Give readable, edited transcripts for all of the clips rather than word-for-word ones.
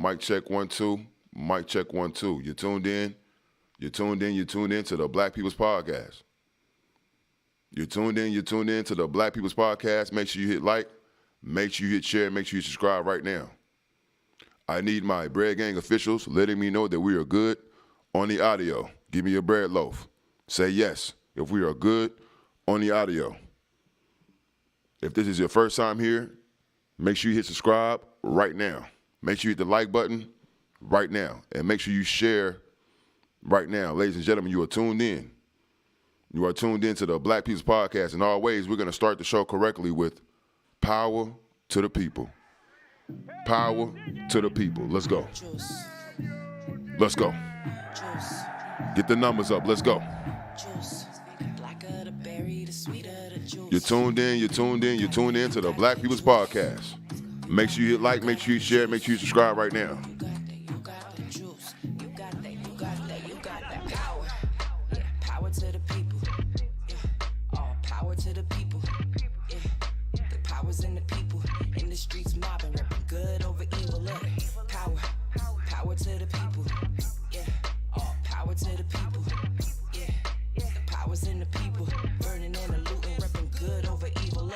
Mic check 1 2. Mic check 1 2. You tuned in? You tuned in to the Black People's Podcast. You tuned in to the Black People's Podcast. Make sure you hit like, make sure you hit share, make sure you subscribe right now. I need my Bread Gang officials letting me know that we are good on the audio. Give me a bread loaf. Say yes if we are good on the audio. If this is your first time here, make sure you hit subscribe right now. Make sure you hit the like button right now. And make sure you share right now. Ladies and gentlemen, you are tuned in. You are tuned in to the Black People's Podcast. In all ways, we're going to start the show correctly with power to the people. Power to the people. Let's go. Let's go. Get the numbers up. Let's go. You're tuned in to the Black People's Podcast. Make sure you hit like, make sure you share, make sure you subscribe right now. Power to the people. All power to the people. The power's in the people. In the streets mobbing, repping good over evil. Look, power to the people. All power to the people. The power's in the people. Burning and looting, repping good over evil.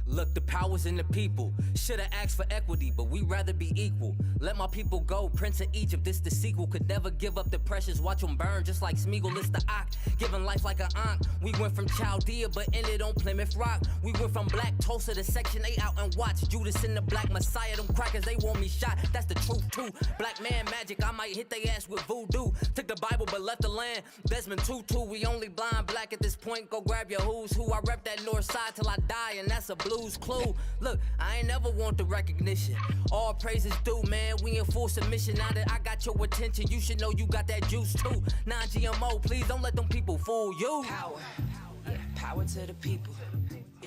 Look, the power's in the people. Should've asked for equity, but we rather be equal. Let my people go, Prince of Egypt, this the sequel. Could never give up the precious, watch them burn just like Smeagol, it's the Ock. Giving life like an aunt. We went from Chaldea, but ended on Plymouth Rock. We went from Black Tulsa to Section 8 out and watch Judas and the Black Messiah. Them crackers, they want me shot, that's the truth too. Black man magic, I might hit they ass with voodoo. Took the Bible, but left the land. Desmond Tutu, we only blind black at this point. Go grab your who's who. I rep that north side till I die, and that's a blues clue. Look, I ain't never want the recognition. All praises due, man. We in full submission. Now that I got your attention, you should know you got that juice too. Non-GMO, please don't let them people fool you. Power to the people.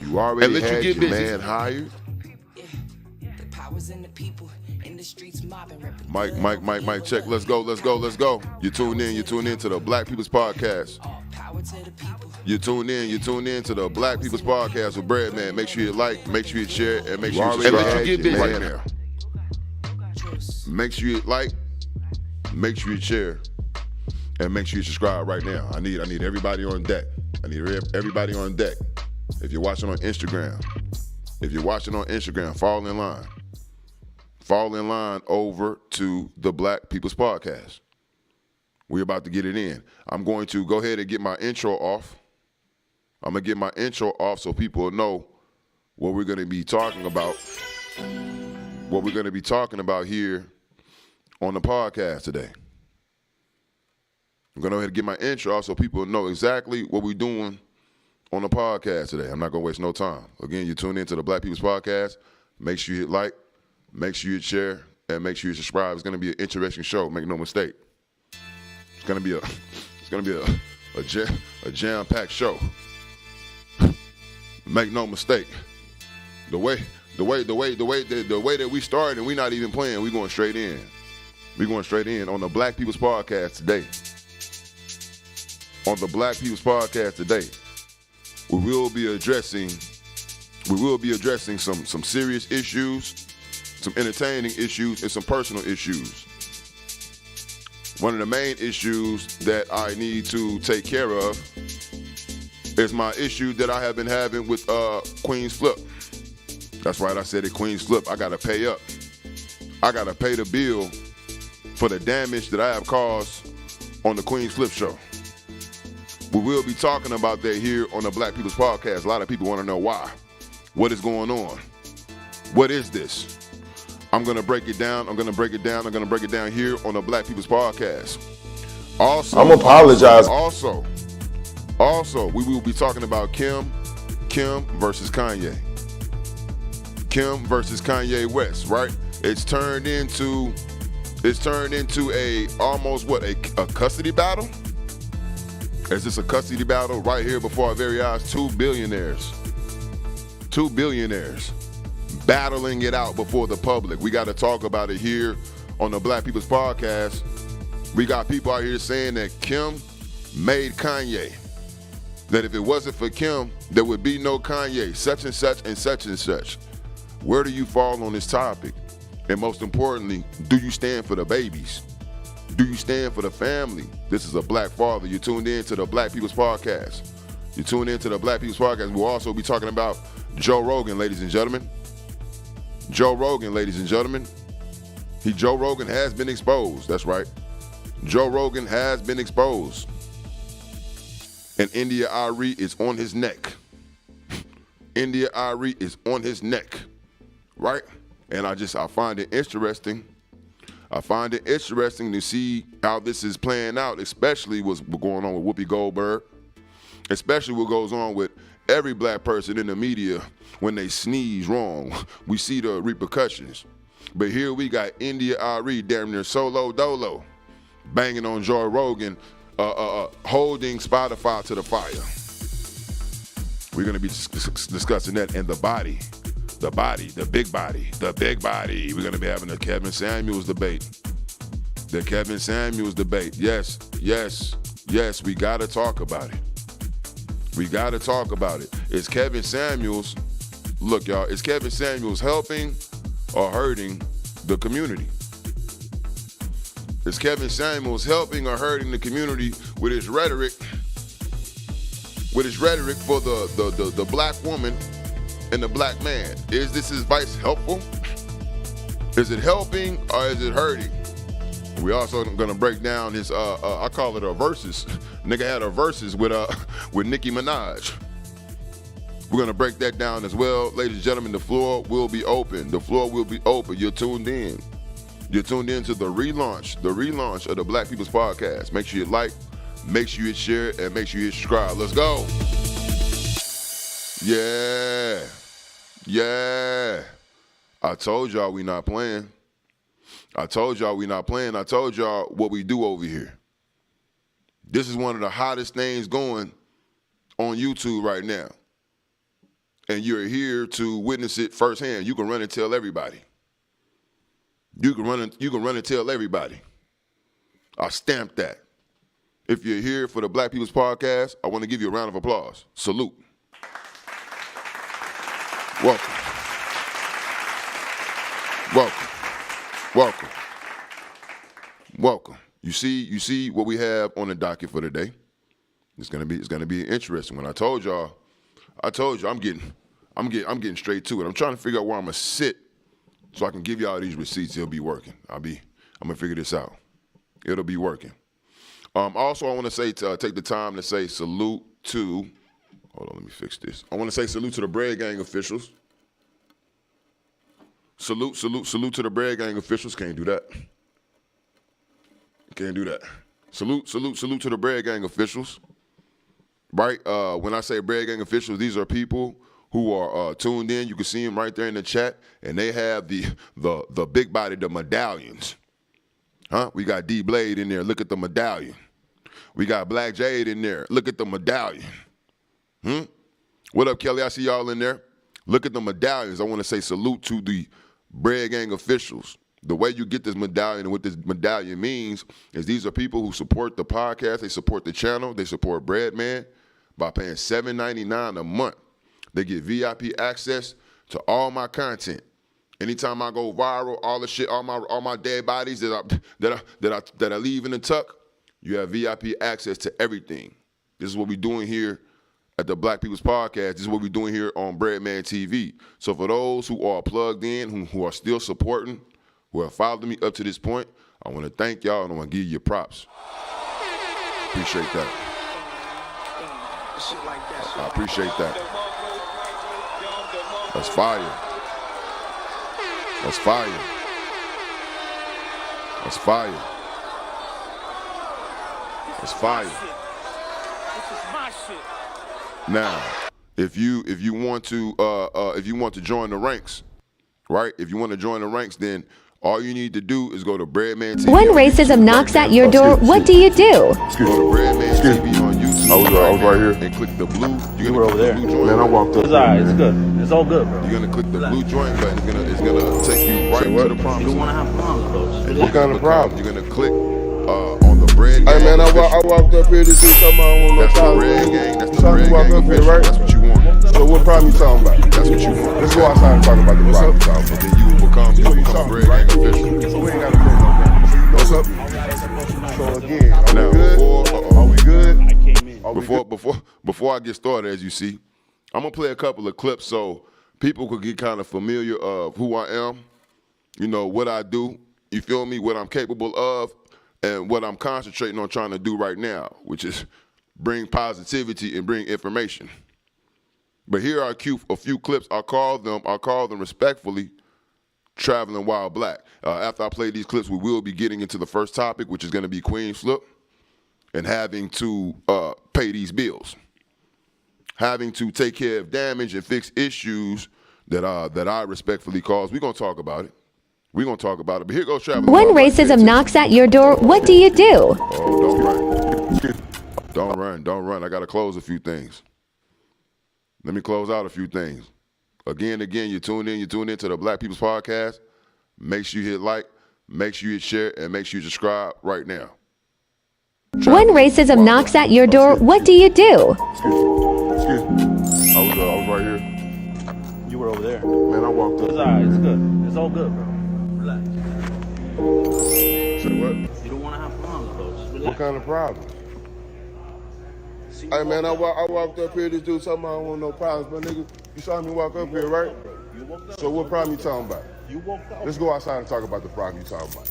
You already had your man hired. The power's in the people. In the streets mobbing, repping Mike, check. Let's go. You tune in to the Black People's Podcast. Power to the people. You tune in to the Black People's Podcast with Bread Man. Make sure you like, make sure you share, and make sure you subscribe right now. Make sure you like, make sure you share, and make sure you subscribe right now. I need everybody on deck. I need everybody on deck. If you're watching on Instagram, fall in line. Fall in line over to the Black People's Podcast. We're about to get it in. I'm going to go ahead and get my intro off. I'm going to get my intro off so people will know what we're going to be talking about. What we're going to be talking about here on the podcast today. I'm going to go ahead and get my intro off so people will know exactly what we're doing on the podcast today. I'm not going to waste no time. Again, you tune into the Black People's Podcast. Make sure you hit like. Make sure you share and make sure you subscribe. It's going to be an interesting show. Make no mistake. It's going to be a jam-packed show. Make no mistake. The way that we started, and we're not even playing. We're going straight in. We're going straight in on the Black People's Podcast today. On the Black People's Podcast today, we will be addressing some serious issues, some entertaining issues, and some personal issues. One of the main issues that I need to take care of is my issue that I have been having with Queenzflip. That's right, I said it, Queenzflip. I got to pay up. I got to pay the bill for the damage that I have caused on the Queenzflip show. We will be talking about that here on the Black People's Podcast. A lot of people want to know why. What is going on? What is this? I'm going to break it down. I'm going to break it down here on the Black People's Podcast. Also, I'm apologize. Also, we will be talking about Kim versus Kanye. Kim versus Kanye West, right? It's turned into a almost a custody battle? Is this a custody battle right here before our very eyes? Two billionaires battling it out before the public. We got to talk about it here on the Black People's Podcast. We got people out here saying that Kim made Kanye. That if it wasn't for Kim, there would be no Kanye, such and such and such and such. Where do you fall on this topic? And most importantly, do you stand for the babies? Do you stand for the family? This is a black father. You're tuned in to the Black People's Podcast. You're tuned in to the Black People's Podcast. We'll also be talking about Joe Rogan, ladies and gentlemen. Joe Rogan, ladies and gentlemen. Joe Rogan has been exposed. That's right. Joe Rogan has been exposed. And India Ari is on his neck. India Ari is on his neck. Right? And I find it interesting. I find it interesting to see how this is playing out, especially what's going on with Whoopi Goldberg, especially what goes on with every black person in the media when they sneeze wrong. We see the repercussions. But here we got India Ari damn near solo dolo, banging on Joe Rogan, holding Spotify to the fire. We're going to be discussing that and the big body. We're going to be having the Kevin Samuels debate. The Kevin Samuels debate. Yes, we got to talk about it. Is Kevin Samuels, look y'all, is Kevin Samuels helping or hurting the community? Is Kevin Samuels helping or hurting the community with his rhetoric? For the black woman and the black man? Is this advice helpful? Is it helping or is it hurting? We also gonna break down his I call it a versus. Nigga had a versus with Nicki Minaj. We're gonna break that down as well. Ladies and gentlemen, the floor will be open. You're tuned in. You're tuned in to the relaunch of the Black People's Podcast. Make sure you like, make sure you share, and make sure you subscribe. Let's go. Yeah. I told y'all we not playing. I told y'all what we do over here. This is one of the hottest things going on YouTube right now. And you're here to witness it firsthand. You can run and tell everybody. You can run and tell everybody. I stamp that. If you're here for the Black People's Podcast, I want to give you a round of applause. Salute. Welcome. You see what we have on the docket for today. It's gonna be interesting. When I told y'all I'm getting straight to it. I'm trying to figure out where I'm gonna sit so I can give y'all these receipts. It'll be working. I'm gonna figure this out. It'll be working. Also, I want to say take the time to say salute to. Hold on, let me fix this. I want to say salute to the Bread Gang officials. Salute to the Bread Gang officials. Can't do that. Salute to the Bread Gang officials. Right? When I say Bread Gang officials, these are people who are tuned in. You can see them right there in the chat, and they have the big body, the medallions. Huh? We got D Blade in there. Look at the medallion. We got Black Jade in there. Look at the medallion. What up, Kelly? I see y'all in there. Look at the medallions. I want to say salute to the Bread Gang officials. The way you get this medallion and what this medallion means is these are people who support the podcast. They support the channel. They support Bread Man by paying $7.99 a month. They get VIP access to all my content. Anytime I go viral, all the shit, all my dead bodies that I leave in the tuck, you have VIP access to everything. This is what we're doing here at the Black People's Podcast. This is what we're doing here on Breadman TV. So for those who are plugged in, who are still supporting, who have followed me up to this point, I want to thank y'all and I want to give you your props. Appreciate that. I appreciate that. That's fire. That's fire. That's fire. That's fire. This is my shit. Now, if you want to join the ranks, right? If you want to join the ranks, then all you need to do is go to Breadman TV. When racism knocks at your door, what do you do? Go to Breadman TV on YouTube. I was right here. And click the blue. You were over there. Man, I walked up. It's alright. It's good. It's all good, bro. You're gonna click the blue join button. It's gonna take you right to the promise. You don't want to have problems, bro. What kind of problem? You're gonna click on the Bread Gang. Hey man, I walked up here to see something I don't want no That's the problem. Bread Gang. That's the Something Bread you walk Gang up here, official. right? That's what you want. So what problem you talking about? That's what you want. Let's go outside and talk about the problem. But then you become a bread gang official. So we ain't gotta play no games. What's up? So again, are we good? Are we good? I came in. Before I get started, as you see, I'm gonna play a couple of clips so people could get kind of familiar of who I am, you know, what I do, you feel me, what I'm capable of, and what I'm concentrating on trying to do right now, which is bring positivity and bring information. But here are a few clips. I call them respectfully, Traveling While Black. After I play these clips, we will be getting into the first topic, which is going to be Queenzflip and having to pay these bills, having to take care of damage and fix issues that I respectfully cause. We're going to talk about it. We're going to talk about it. But here goes Traveling When While Black. racism knocks at your door, what do you do? Oh, don't run. I got to close a few things. Let me close out a few things. Again, you tune in to the Black People's Podcast. Make sure you hit like, make sure you hit share, and make sure you subscribe right now. When racism knocks at your door, what do you do? Excuse me. I was right here. You were over there. Man, I walked It's up. alright. It's good. It's all good, bro. Relax. Say what? You don't want to have problems, bro. Just relax. What kind of problem? Hey man, I walked up here. This dude talking about I don't want no problems, but nigga, you saw me walk up here, right? You woke up. So what problem you talking about? You woke up. Let's go outside and talk about the problem you talking about.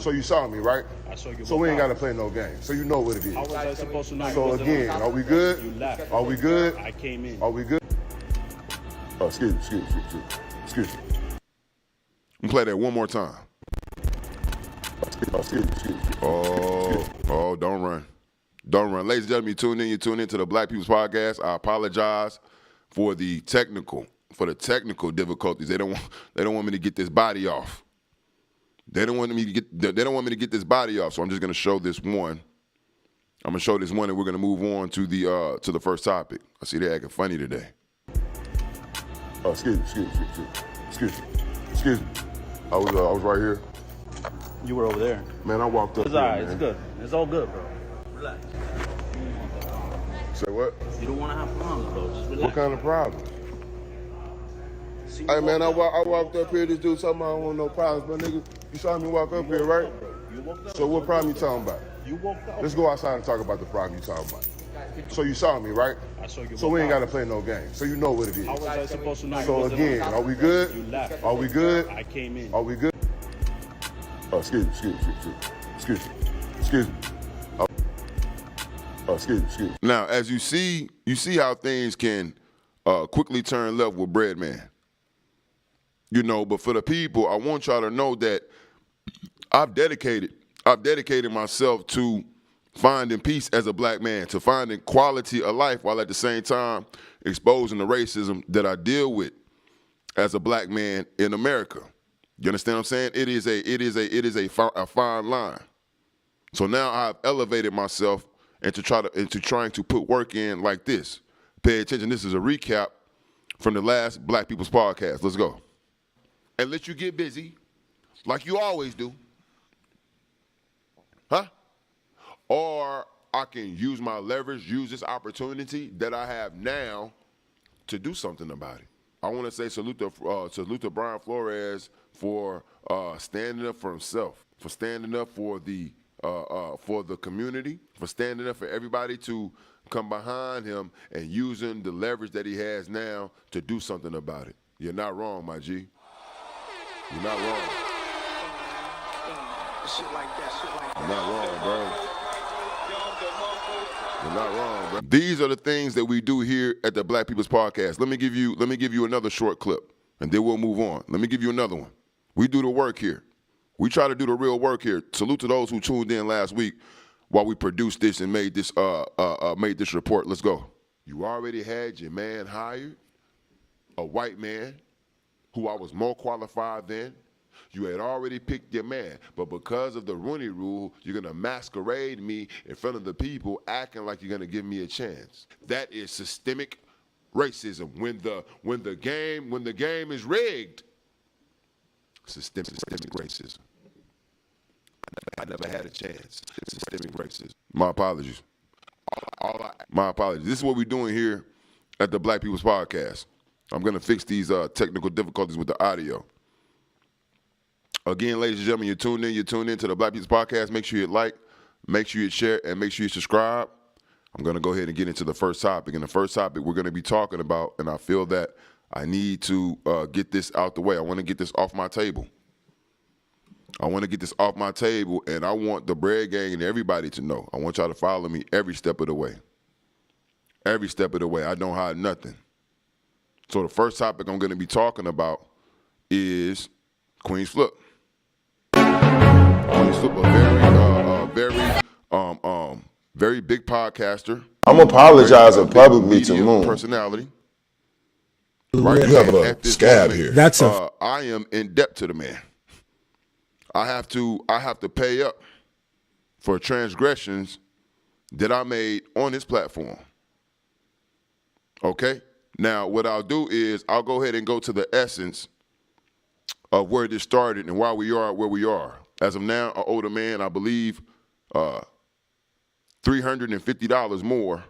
So you saw me, right? I saw you. So we ain't gotta play no game. So you know what it is. How was I supposed to know? you So wasn't again, on are we time? good? You left. Are we good? I came in. Are we good? Oh, excuse me. I'm gonna play that one more time. Excuse me. Oh, don't run. Ladies and gentlemen, you tune in to the Black People's Podcast. I apologize for the technical difficulties. They don't want me to get this body off. They don't want me to get this body off. So I'm just gonna show this one. I'm gonna show this one, and we're gonna move on to the first topic. I see they're acting funny today. Oh, excuse me. I was right here. You were over there. Man, I walked up It's here, alright. man. It's good. It's all good, bro. Relax. Say what? You don't want to have problems, bro. Just relax. What kind of problem? Hey man, I walked up here. This dude talking about I don't want no problems, but nigga, you saw me walk up here, right? You woke up. So what problem you talking about? You woke up. Let's go outside and talk about the problem you talking about. So you saw me, right? I saw you. So we ain't gotta play no game. So you know what it is. How was I supposed to know? you So wasn't again, on time? are we good? You left. Are we good? I came in. Are we good? Oh, excuse me. Oh, excuse me. Now, as you see how things can quickly turn left with Bread Man. You know, but for the people, I want y'all to know that I've dedicated myself to finding peace as a black man, to finding quality of life while at the same time exposing the racism that I deal with as a black man in America. You understand what I'm saying? It is a fine line. So now I've elevated myself into trying to put work in like this. Pay attention. This is a recap from the last Black People's Podcast. Let's go. And let you get busy like you always do. Huh? Or I can use my leverage, use this opportunity that I have now to do something about it. I want to say salute to Brian Flores for standing up for himself, for standing up for the community, for standing up for everybody to come behind him and using the leverage that he has now to do something about it. You're not wrong, my G. You're not wrong. You're not wrong, bro. You're not wrong, bro. These are the things that we do here at the Black People's Podcast. Let me give you another short clip, and then we'll move on. Let me give you another one. We do the work here. We try to do the real work here. Salute to those who tuned in last week while we produced this and made this report. Let's go. You already had your man hired, a white man who I was more qualified than. You had already picked your man, but because of the Rooney Rule, you're gonna masquerade me in front of the people, acting like you're gonna give me a chance. That is systemic racism. When the game is rigged, systemic racism. I never had a chance. Systemic racism. My apologies. My apologies. This is what we're doing here at the Black People's Podcast. I'm gonna fix these technical difficulties with the audio. Again, ladies and gentlemen, you're tuned in to the Black People's Podcast. Make sure you like, make sure you share, and make sure you subscribe. I'm going to go ahead and get into the first topic. And the first topic we're going to be talking about, and I feel that I need to get this out the way. I want to get this off my table. I want to get this off my table, and I want the Bread Gang and everybody to know. I want y'all to follow me every step of the way. Every step of the way. I don't hide nothing. So the first topic I'm going to be talking about is Queenzflip. Queenzflip, very big podcaster. I'm apologizing publicly to media Moon. Personality. Right. You have At a this scab moment, here. I am in debt to the man. I have to pay up for transgressions that I made on this platform. Okay? Now, what I'll do is I'll go ahead and go to the essence of where this started and why we are where we are. As of now, an older man, I believe $350 more.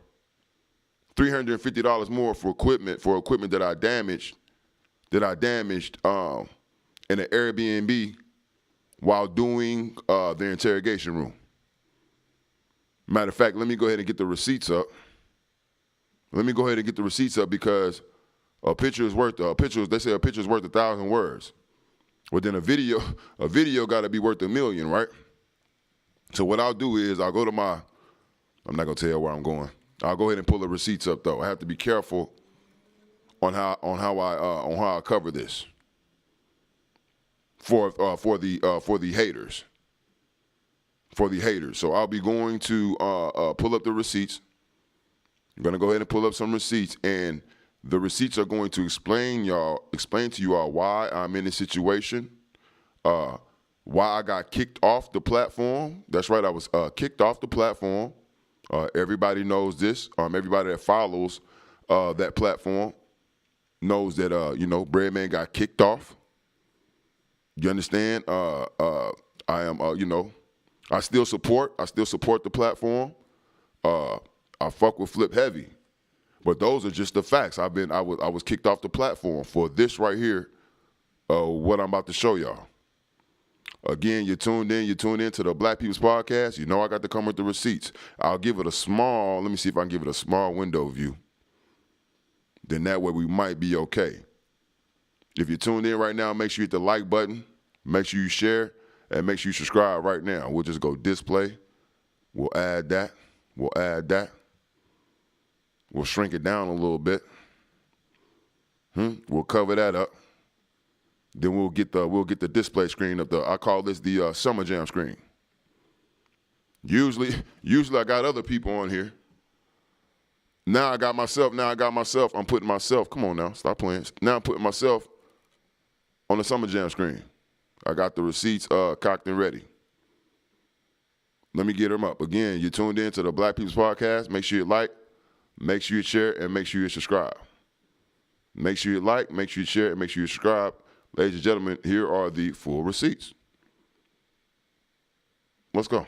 $350 more for equipment that I damaged in an Airbnb while doing the interrogation room. Matter of fact, let me go ahead and get the receipts up. Because a picture is worth they say a picture is worth 1,000 words. Well, then a video got to be worth 1,000,000, right? So what I'll do is I'm not gonna tell you where I'm going. I'll go ahead and pull the receipts up though. I have to be careful on how I cover this for the haters. So I'll be going to pull up the receipts. I'm gonna go ahead and pull up some receipts, and the receipts are going to explain to you all why I'm in this situation, why I got kicked off the platform. That's right, I was kicked off the platform. Everybody knows this. Everybody that follows that platform knows that Breadman got kicked off. You understand? I am I still support the platform. I fuck with Flip heavy. But those are just the facts. I was kicked off the platform for this right here, what I'm about to show y'all. Again, you're tuned in to the Black People's Podcast. You know I got to come with the receipts. I'll give it let me see if I can give it a small window view. Then that way we might be okay. If you're tuned in right now, make sure you hit the like button, make sure you share, and make sure you subscribe right now. We'll just go display. We'll add that. We'll shrink it down a little bit. We'll cover that up. Then we'll get the display screen up there. I call this the Summer Jam screen. Usually I got other people on here. Now I got myself. I'm putting myself. Come on now, stop playing. Now I'm putting myself on the Summer Jam screen. I got the receipts cocked and ready. Let me get them up. Again, you're tuned in to the Black People's Podcast. Make sure you like, make sure you share, and make sure you subscribe. Make sure you like, make sure you share, and make sure you subscribe. Ladies and gentlemen, here are the full receipts. Let's go.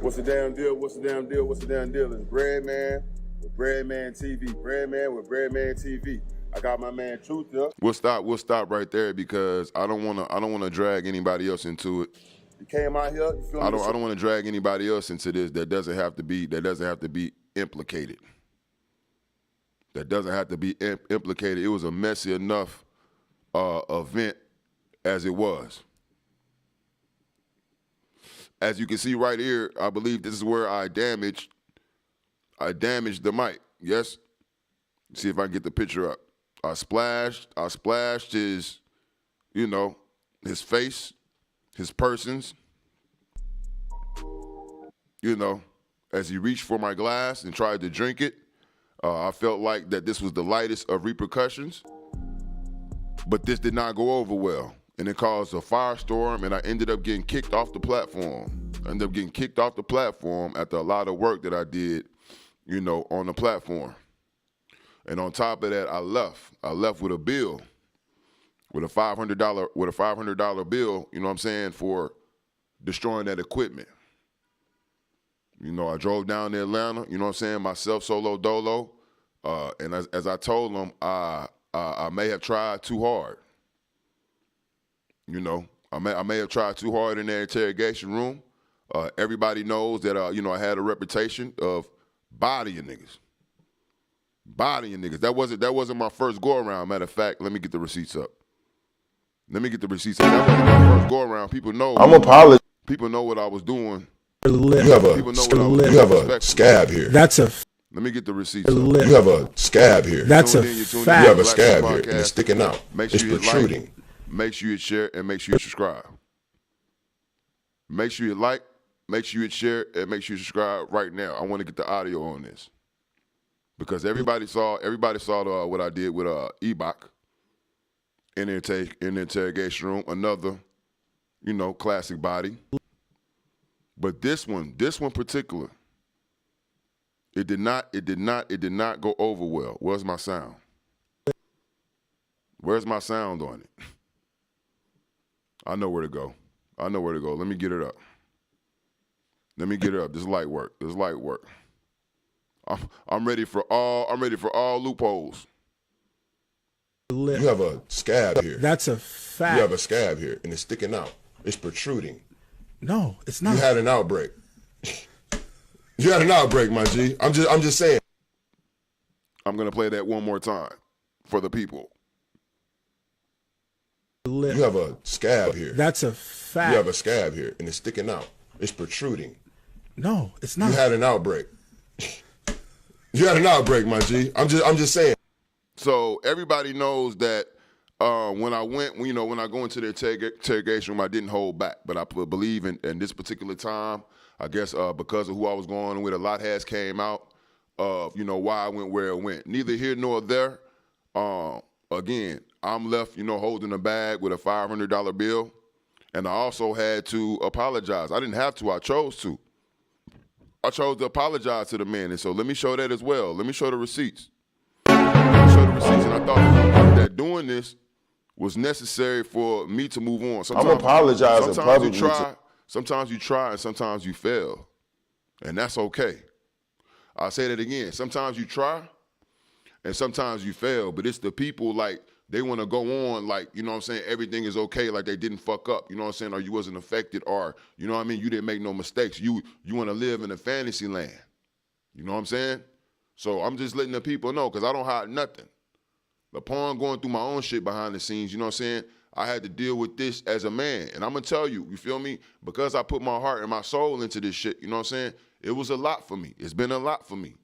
What's the damn deal? It's Breadman with Breadman TV. Breadman with Breadman TV. I got my man Truth here. We'll stop right there because I don't wanna drag anybody else into it. You came out here, you feel me? I don't want to drag anybody else into this that doesn't have to be implicated. That doesn't have to be implicated. It was a messy enough event as it was. As you can see right here, I believe this is where I damaged the mic. Yes? See if I can get the picture up. I splashed his, his face, his persons, as he reached for my glass and tried to drink it. I felt like that this was the lightest of repercussions, but this did not go over well, and it caused a firestorm, and I ended up getting kicked off the platform. I ended up getting kicked off the platform after a lot of work that I did, you know, on the platform. And on top of that, I left with a bill, with a $500 bill, you know what I'm saying, for destroying that equipment. You know, I drove down to Atlanta, you know what I'm saying, myself, solo dolo, and as I told them, I may have tried too hard. You know, I may have tried too hard in their interrogation room. Everybody knows that, you know, I had a reputation of bodying niggas. That wasn't my first go around. Matter of fact, let me get the receipts up. That wasn't my first go around. People know. People know what I was doing. You have a scab here. Let me get the receipts up. You have a scab here. That's a You fact. have a scab here, and it's sticking out. It's protruding. Like, make sure you share, and make sure you subscribe. Make sure you like, make sure you share, and make sure you subscribe right now. I want to get the audio on this because everybody saw what I did with Ebach in the interrogation room. Another, you know, classic body. But this one particular, it did not go over well. Where's my sound? Where's my sound on it? I know where to go. Let me get it up. This is light work. I'm ready for all loopholes. You have a scab here. That's a fact. You have a scab here, and it's sticking out. It's protruding. No, it's not. You had an outbreak. You had an outbreak, my G. I'm just saying. I'm gonna play that one more time for the people. You have a scab here. That's a fact. You have a scab here, and it's sticking out. It's protruding. No, it's not. You had an outbreak. You had an outbreak, my G. I'm just saying. So everybody knows that when I go into the interrogation room, I didn't hold back. But I believe in this particular time, I guess because of who I was going with, a lot has came out of, you know, why I went where I went. Neither here nor there. Again, I'm left, you know, holding a bag with a $500 bill. And I also had to apologize. I didn't have to. I chose to. I chose to apologize to the man. And so let me show that as well. Let me show the receipts. And I thought that doing this was necessary for me to move on. I'm apologizing publicly. Sometimes you try and sometimes you fail. And that's okay. I'll say that again. Sometimes you try and sometimes you fail. But it's the people, like, they want to go on like, you know what I'm saying, everything is okay, like they didn't fuck up, you know what I'm saying, or you wasn't affected, or, you know what I mean, you didn't make no mistakes. You want to live in a fantasy land. You know what I'm saying? So I'm just letting the people know, because I don't hide nothing. Upon going through my own shit behind the scenes, you know what I'm saying, I had to deal with this as a man. And I'm going to tell you, you feel me? Because I put my heart and my soul into this shit, you know what I'm saying, it was a lot for me. It's been a lot for me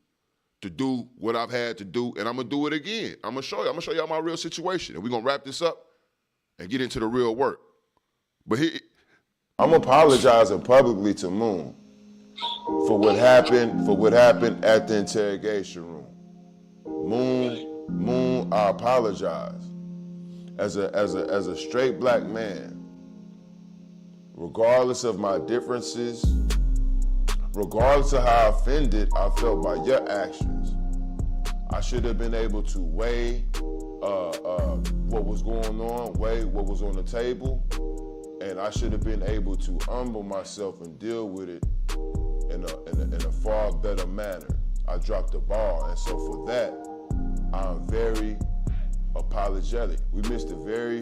to do what I've had to do, and I'm going to do it again. I'm going to show y'all my real situation, and we're going to wrap this up and get into the real work. But I'm apologizing publicly to Moon for what happened at the interrogation room. Moon, I apologize. As a straight black man, regardless of my differences, regardless of how offended I felt by your actions, I should have been able to weigh what was going on, weigh what was on the table, and I should have been able to humble myself and deal with it in a far better manner. I dropped the ball, and so for that, I'm very apologetic. We missed a very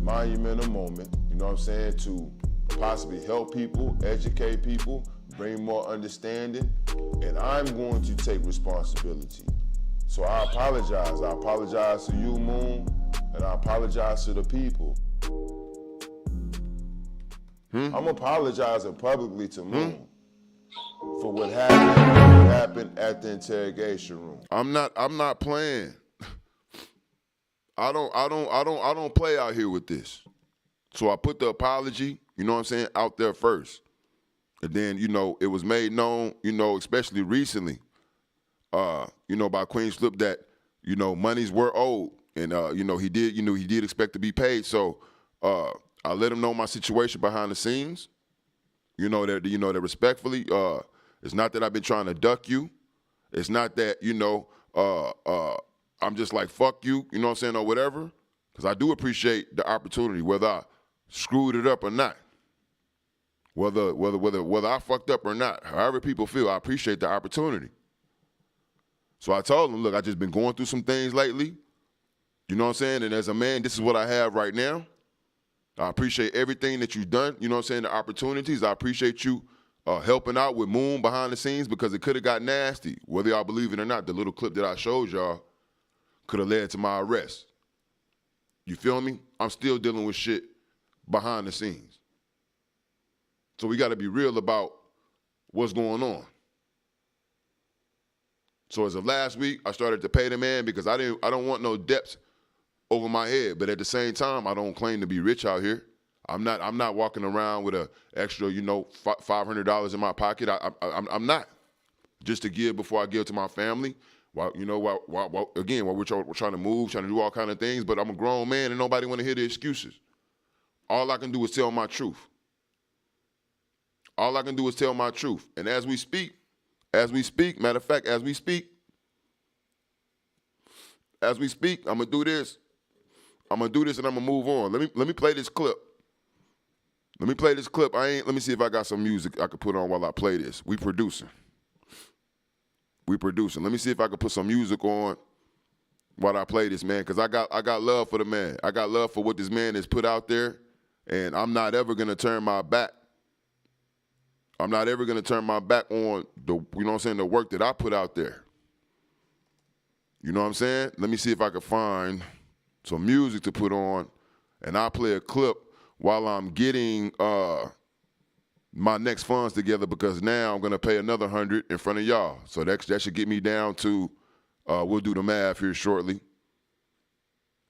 monumental moment, you know what I'm saying, to possibly help people, educate people, bring more understanding, and I'm going to take responsibility. So I apologize. I apologize to you, Moon, and I apologize to the people. I'm apologizing publicly to Moon for what happened at the interrogation room. I'm not playing. I don't play out here with this. So I put the apology, you know what I'm saying, out there first. And then, it was made known, especially recently, by Queenzflip that, monies were owed. And, he did expect to be paid. So I let him know my situation behind the scenes. That respectfully, it's not that I've been trying to duck you. It's not that, I'm just like, fuck you, you know what I'm saying, or whatever. Because I do appreciate the opportunity, whether I screwed it up or not. Whether I fucked up or not, however people feel, I appreciate the opportunity. So I told him, look, I just been going through some things lately. You know what I'm saying? And as a man, this is what I have right now. I appreciate everything that you've done, you know what I'm saying, the opportunities. I appreciate you helping out with Moon behind the scenes because it could have got nasty. Whether y'all believe it or not, the little clip that I showed y'all could have led to my arrest. You feel me? I'm still dealing with shit behind the scenes. So we got to be real about what's going on. So as of last week, I started to pay the man because I don't want no debts over my head. But at the same time, I don't claim to be rich out here. I'm not walking around with an extra, $500 in my pocket. I'm not. Just to give before I give to my family. While we're trying to move, trying to do all kind of things. But I'm a grown man and nobody want to hear the excuses. All I can do is tell my truth. All I can do is tell my truth. And as we speak, matter of fact, as we speak, I'm gonna do this. I'm gonna do this and I'm gonna move on. Let me play this clip. Let me see if I got some music I could put on while I play this. We producing. Let me see if I could put some music on while I play this, man, because I got love for the man. I got love for what this man has put out there, and I'm not ever gonna turn my back. I'm not ever gonna turn my back on the work that I put out there. You know what I'm saying? Let me see if I can find some music to put on, and I'll play a clip while I'm getting my next funds together, because now I'm gonna pay another 100 in front of y'all. So that should get me down to, we'll do the math here shortly.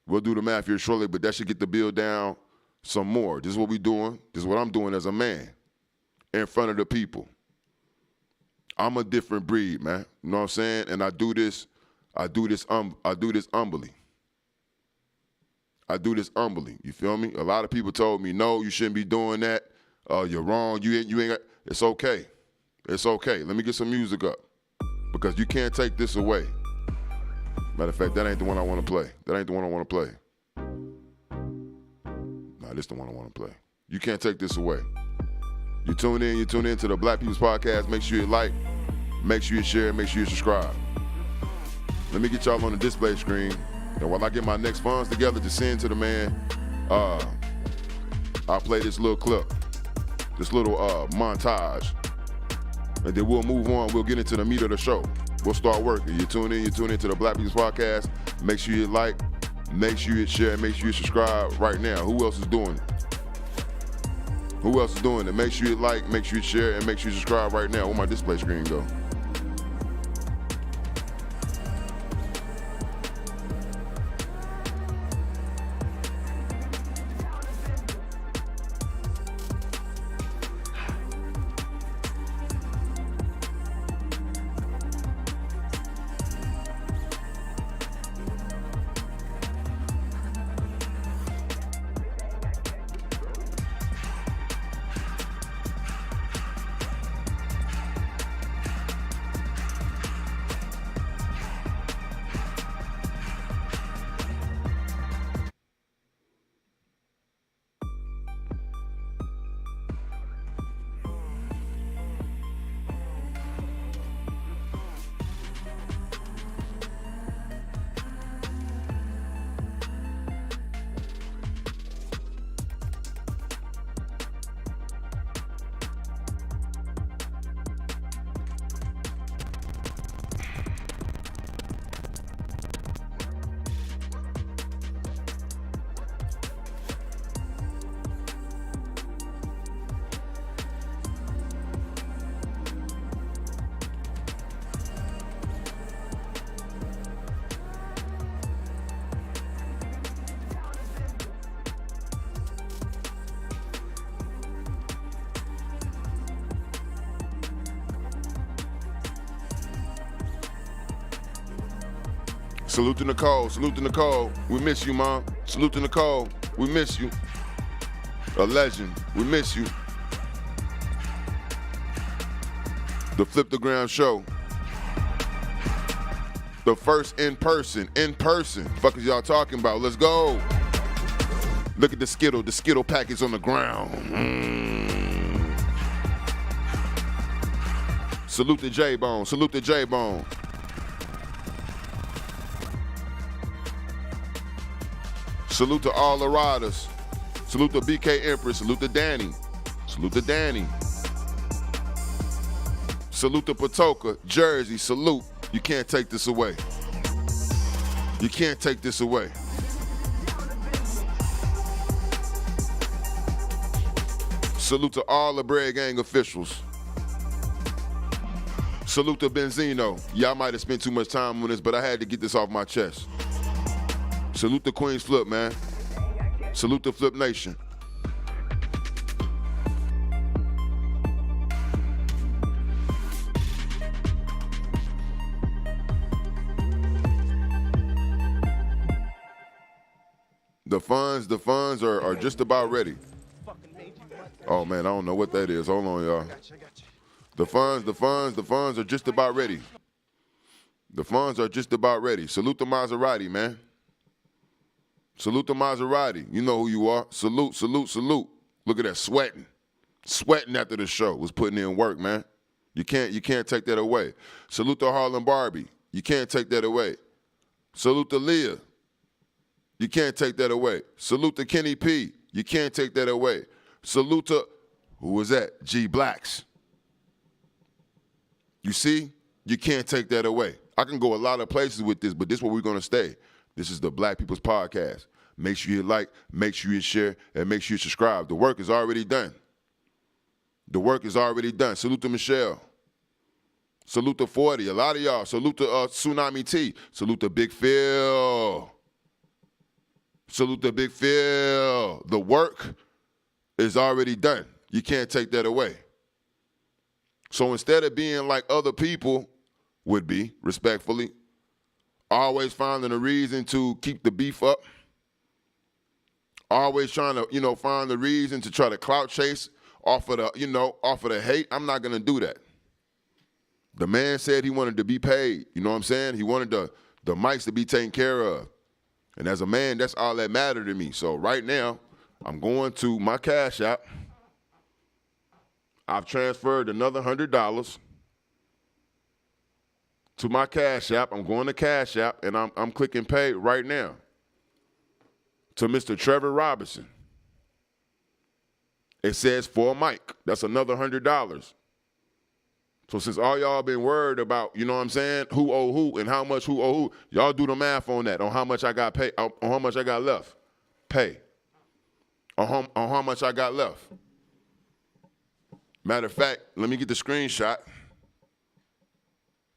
But that should get the bill down some more. This is what we doing. This is what I'm doing as a man in front of the people. I'm a different breed, man. You know what I'm saying? And I do this humbly. You feel me? A lot of people told me, no, you shouldn't be doing that. You're wrong. You ain't got, it's okay. It's okay. Let me get some music up, because you can't take this away. Matter of fact, that ain't the one I want to play. Nah, this the one I want to play. You can't take this away. You tune in to the Black People's Podcast. Make sure you like, make sure you share, make sure you subscribe. Let me get y'all on the display screen. And while I get my next funds together to send to the man, I'll play this little clip, this little montage. And then we'll move on. We'll get into the meat of the show. We'll start working. You tune in to the Black People's Podcast. Make sure you like, make sure you share, make sure you subscribe right now. Who else is doing it? Make sure you like, make sure you share, and make sure you subscribe right now. Where my display screen go? Salute to Nicole. Salute to Nicole. We miss you, Mom. Salute to Nicole. We miss you. A legend. We miss you. The Flip the Ground show. The first in person. Fuck is y'all talking about? Let's go. Look at the Skittle packets on the ground. Salute to J-Bone. Salute to J-Bone. Salute to all the riders. Salute to BK Empress. Salute to Danny. Salute to Danny. Salute to Patoka. Jersey. Salute. You can't take this away. You can't take this away. Salute to all the Bread Gang officials. Salute to Benzino. Y'all might have spent too much time on this, but I had to get this off my chest. Salute to Queenzflip, man. Salute to Flip Nation. The funds are just about ready. Oh man, I don't know what that is. Hold on, y'all. The funds are just about ready. The funds are just about ready. Salute to Maserati, man. Salute to Maserati. You know who you are. Salute. Look at that, sweating. Sweating after the show. Was putting in work, man. You can't take that away. Salute to Harlem Barbie. You can't take that away. Salute to Leah. You can't take that away. Salute to Kenny P. You can't take that away. Salute to, who was that? G Blacks. You see? You can't take that away. I can go a lot of places with this, but this is where we're going to stay. This is the Black People's Podcast. Make sure you like, make sure you share, and make sure you subscribe. The work is already done. The work is already done. Salute to Michelle. Salute to 40. A lot of y'all. Salute to Tsunami T. Salute to Big Phil. Salute to Big Phil. The work is already done. You can't take that away. So instead of being like other people would be, respectfully, always finding a reason to keep the beef up, always trying to, find the reason to try to clout chase off of the hate, I'm not going to do that. The man said he wanted to be paid. You know what I'm saying? He wanted the mics to be taken care of. And as a man, that's all that mattered to me. So right now, I'm going to my Cash App. I've transferred another $100 to my Cash App. I'm going to Cash App, and I'm clicking pay right now to Mr. Trevor Robinson. It says for a mic. That's another $100. So since all y'all been worried about, you know what I'm saying, who owe who and how much who owe who, y'all do the math on that, on how much I got paid, on how much I got left. Pay. On how much I got left. Matter of fact, let me get the screenshot.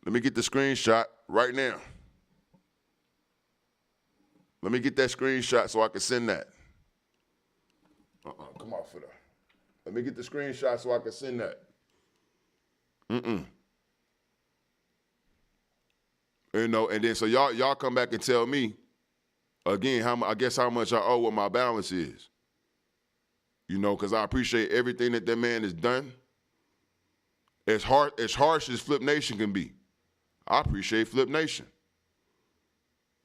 Let me get the screenshot right now. Let me get that screenshot so I can send that. Come on for that. Let me get the screenshot so I can send that. And then so y'all come back and tell me again how much I owe, what my balance is. Because I appreciate everything that man has done. As harsh as Flip Nation can be, I appreciate Flip Nation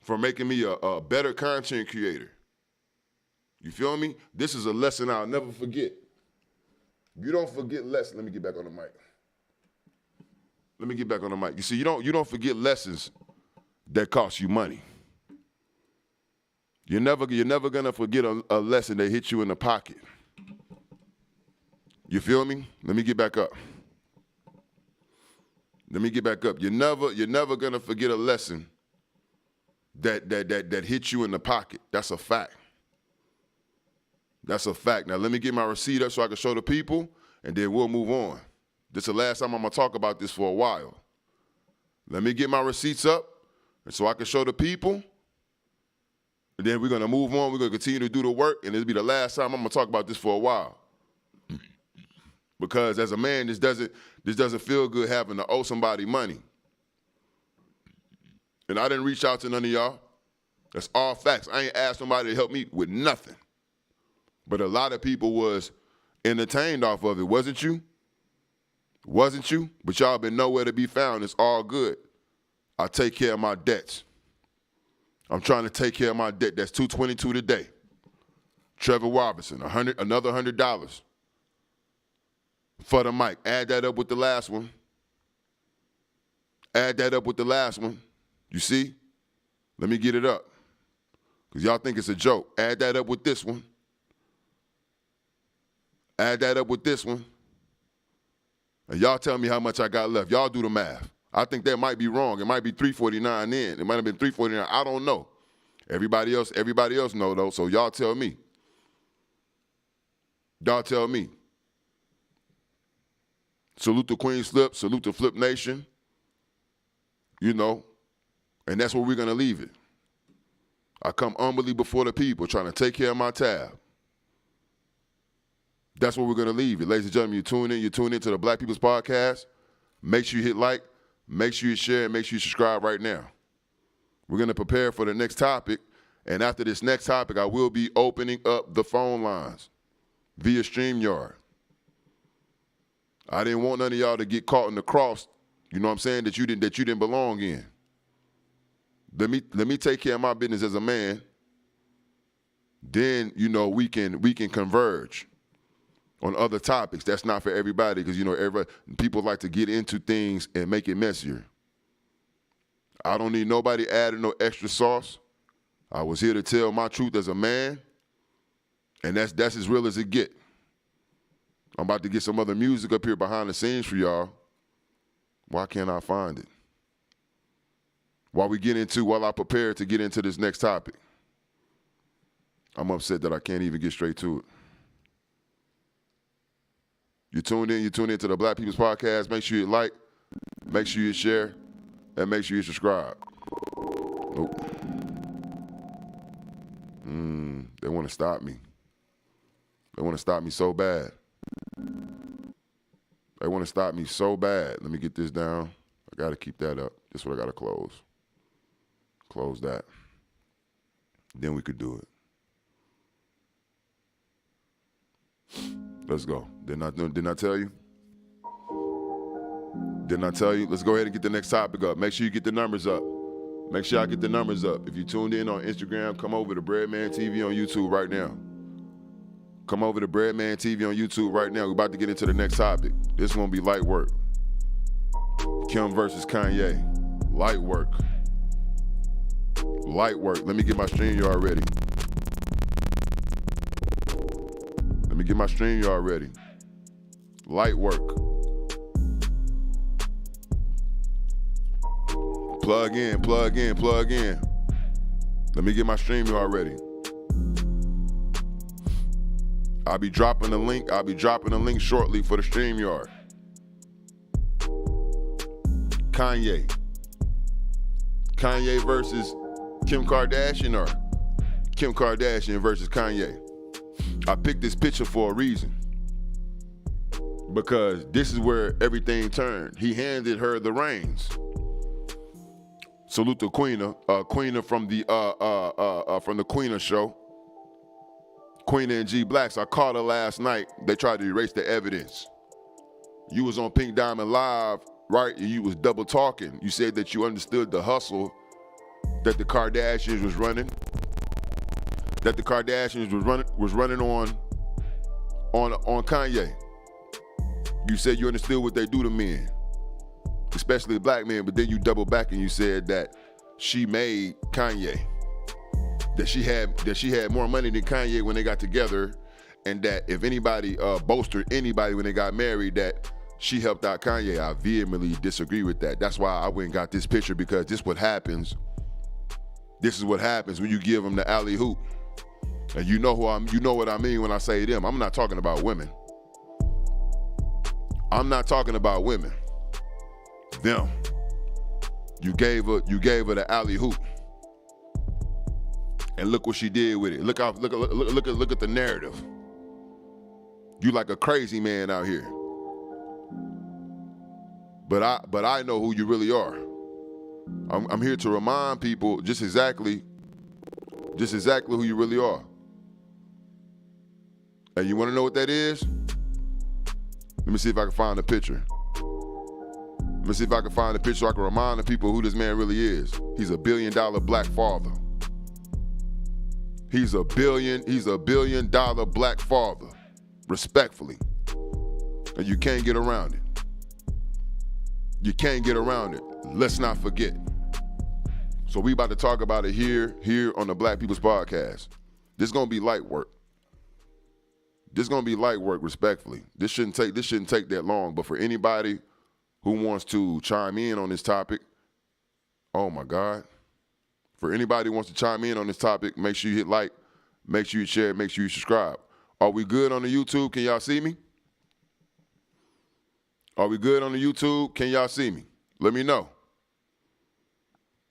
for making me a better content creator. You feel me? This is a lesson I'll never forget. You don't forget lessons. Let me get back on the mic. You see, you don't forget lessons that cost you money. You're never gonna forget a lesson that hit you in the pocket. You feel me? Let me get back up. You're never gonna forget a lesson that hit you in the pocket. That's a fact. Now let me get my receipt up so I can show the people, and then we'll move on. This is the last time I'm gonna talk about this for a while. Let me get my receipts up, and so I can show the people, and then we're gonna move on. We're gonna continue to do the work, and it'll be the last time I'm gonna talk about this for a while. Because as a man, this doesn't feel good having to owe somebody money. And I didn't reach out to none of y'all. That's all facts. I ain't asked somebody to help me with nothing. But a lot of people was entertained off of it. Wasn't you? Wasn't you? But y'all been nowhere to be found. It's all good. I take care of my debts. I'm trying to take care of my debt. That's $222 today. Trevor Robinson, another $100 for the mic. Add that up with the last one. Add that up with the last one. You see? Let me get it up. Because y'all think it's a joke. Add that up with this one. Add that up with this one. And y'all tell me how much I got left. Y'all do the math. I think that might be wrong. It might be $349 in. It might have been $349. I don't know. Everybody else know though. So y'all tell me. Y'all tell me. Salute to Queenzflip. Salute to Flip Nation. You know. And that's where we're gonna leave it. I come humbly before the people, trying to take care of my tab. That's where we're gonna leave it. Ladies and gentlemen, you tune in to the Black People's Podcast. Make sure you hit like, make sure you share, and make sure you subscribe right now. We're gonna prepare for the next topic, and after this next topic, I will be opening up the phone lines via StreamYard. I didn't want none of y'all to get caught in the cross, you know what I'm saying, that you didn't belong in. Let me take care of my business as a man. Then, you know, we can converge on other topics. That's not for everybody because, you know, people like to get into things and make it messier. I don't need nobody adding no extra sauce. I was here to tell my truth as a man, and that's as real as it get. I'm about to get some other music up here behind the scenes for y'all. Why can't I find it? While I prepare to get into this next topic. I'm upset that I can't even get straight to it. You tuned in to the Black People's Podcast. Make sure you like, make sure you share, and make sure you subscribe. Nope. They want to stop me. They want to stop me so bad. They want to stop me so bad. Let me get this down. I got to keep that up. This is what I got to close. Close that. Then we could do it. Let's go. Didn't I tell you? Didn't I tell you? Let's go ahead and get the next topic up. Make sure you get the numbers up. Make sure I get the numbers up. If you tuned in on Instagram, come over to Breadman TV on YouTube right now. Come over to Breadman TV on YouTube right now. We're about to get into the next topic. This is going to be light work. Kim versus Kanye. Light work. Light work. Let me get my StreamYard ready. Let me get my StreamYard ready. Light work. Plug in, plug in, plug in. Let me get my StreamYard ready. I'll be dropping the link shortly for the StreamYard. Kanye versus Kim Kardashian or Kim Kardashian versus Kanye. I picked this picture for a reason. Because this is where everything turned. He handed her the reins. Salute to Queena from the Queena show. Queena and G Blacks. I caught her last night. They tried to erase the evidence. You was on Pink Diamond Live, right? And you was double talking. You said that you understood the hustle that the Kardashians was running. That the Kardashians was running on Kanye. You said you understood what they do to men, especially black men, but then you double back and you said that she made Kanye. That she had more money than Kanye when they got together, and that if anybody bolstered anybody when they got married, that she helped out Kanye. I vehemently disagree with that. That's why I went and got this picture, because this is what happens when you give them the alley hoop. And you know what I mean when I say them. I'm not talking about women. I'm not talking about women. Them. You gave her the alley hoop. And look what she did with it. Look at the narrative. You like a crazy man out here. But I know who you really are. I'm here to remind people just exactly who you really are. And you want to know what that is? Let me see if I can find a picture. Let me see if I can find a picture so I can remind the people who this man really is. He's a $1 billion black father. He's a $1 billion black father, respectfully. And you can't get around it. You can't get around it. Let's not forget. So we about to talk about it here on the Black People's Podcast. This is gonna be light work. This is gonna be light work, respectfully. This shouldn't take that long. But for anybody who wants to chime in on this topic, oh my God. For anybody who wants to chime in on this topic, make sure you hit like, make sure you share, make sure you subscribe. Are we good on the YouTube? Can y'all see me? Are we good on the YouTube? Can y'all see me? Let me know.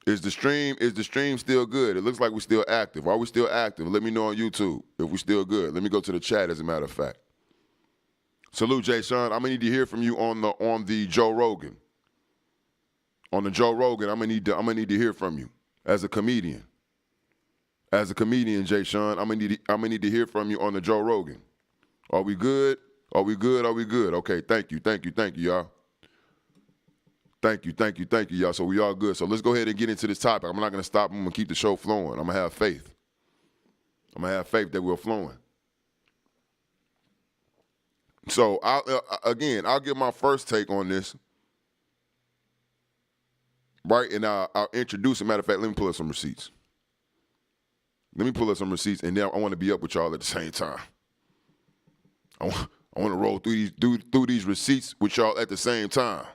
Is the stream still good? It looks like we're still active. Are we still active? Let me know on YouTube if we're still good. Let me go to the chat, as a matter of fact. Salute, Jay Sean. I'm gonna need to hear from you on the Joe Rogan. On the Joe Rogan, I'm gonna need to hear from you as a comedian. As a comedian, Jay Sean, I'm gonna need to hear from you on the Joe Rogan. Are we good? Are we good? Are we good? Okay, thank you, y'all. Thank you, y'all. So we all good. So let's go ahead and get into this topic. I'm not going to stop. I'm going to keep the show flowing. I'm going to have faith. I'm going to have faith that we're flowing. So, I'll give my first take on this. Right? And I'll introduce, as a matter of fact, let me pull up some receipts. And then I want to be up with y'all at the same time. I want to roll through these receipts with y'all at the same time.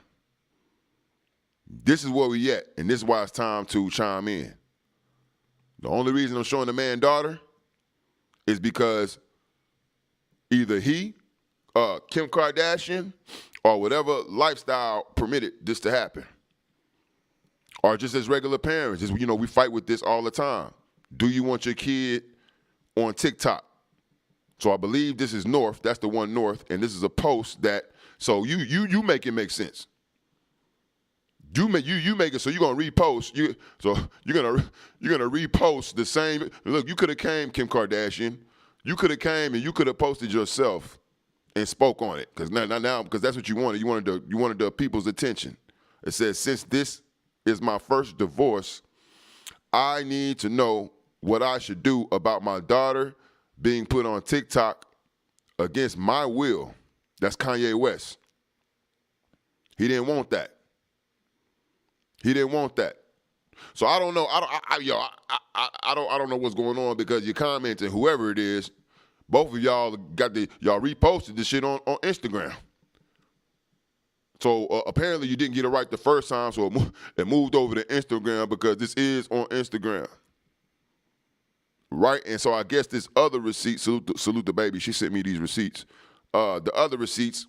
This is where we at, and this is why it's time to chime in. The only reason I'm showing the man daughter is because either he, Kim Kardashian, or whatever lifestyle permitted this to happen. Or just as regular parents, we fight with this all the time. Do you want your kid on TikTok? So I believe this is North. That's the one North, and this is a post that. So you make it make sense. You make it so you're gonna repost. You're gonna repost the same. Look, you could have came, Kim Kardashian. You could have came and you could have posted yourself and spoke on it because now because that's what you wanted. You wanted the people's attention. It says, since this is my first divorce, I need to know what I should do about my daughter being put on TikTok against my will. That's Kanye West. He didn't want that. So I don't know. I don't know what's going on because you're commenting, whoever it is, both of y'all y'all reposted this shit on Instagram. So apparently you didn't get it right the first time, so it moved over to Instagram because this is on Instagram. Right? And so I guess this other receipt, salute the baby, she sent me these receipts. The other receipts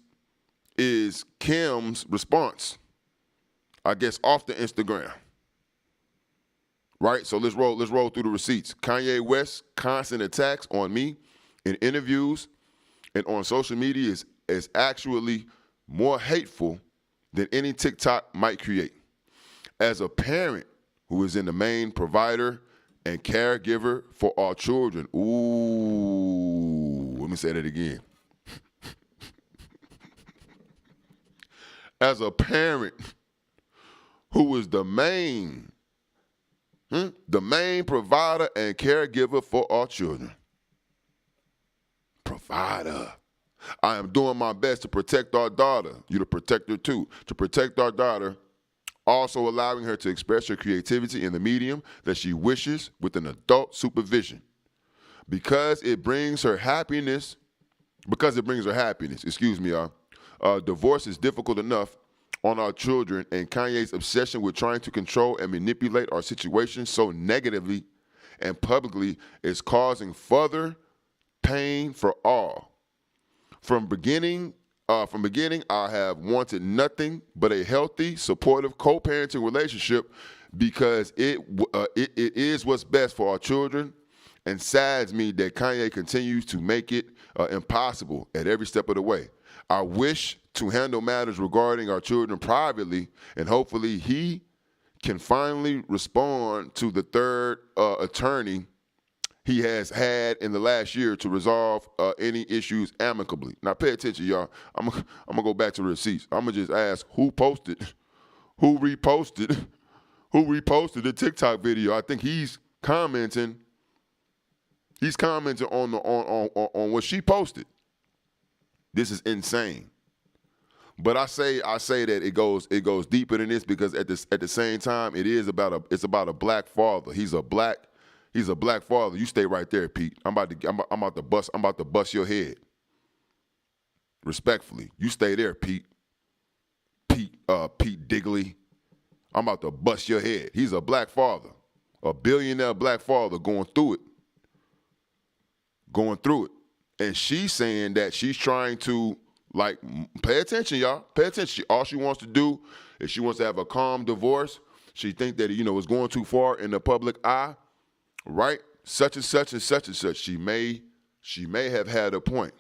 is Kim's response, I guess, off the Instagram. Right? So let's roll through the receipts. Kanye West's constant attacks on me in interviews and on social media is actually more hateful than any TikTok might create. As a parent who is in the main provider and caregiver for our children. Ooh, let me say that again. As a parent who is the main provider and caregiver for our children. Provider. I am doing my best to protect our daughter. You the protector too. To protect our daughter, also allowing her to express her creativity in the medium that she wishes with an adult supervision. Because it brings her happiness, excuse me, y'all. Divorce is difficult enough on our children, and Kanye's obsession with trying to control and manipulate our situation so negatively and publicly is causing further pain for all. From beginning, I have wanted nothing but a healthy, supportive co-parenting relationship because it is what's best for our children, and saddens me that Kanye continues to make it impossible at every step of the way. I wish to handle matters regarding our children privately, and hopefully he can finally respond to the third attorney he has had in the last year to resolve any issues amicably. Now, pay attention, y'all. I'm gonna go back to the receipts. I'm gonna just ask who posted, who reposted the TikTok video. I think he's commenting. He's commenting on what she posted. This is insane. But I say that it goes deeper than this because at the same time it's about a black father. He's a black father. You stay right there, Pete. I'm about to bust your head. Respectfully, you stay there, Pete. Pete Digley. I'm about to bust your head. He's a black father, a billionaire black father going through it, and she's saying that she's trying to. Like, pay attention, y'all. Pay attention. All she wants to do is she wants to have a calm divorce. She think that, it's going too far in the public eye, right? Such and such and such and such. She may have had a point.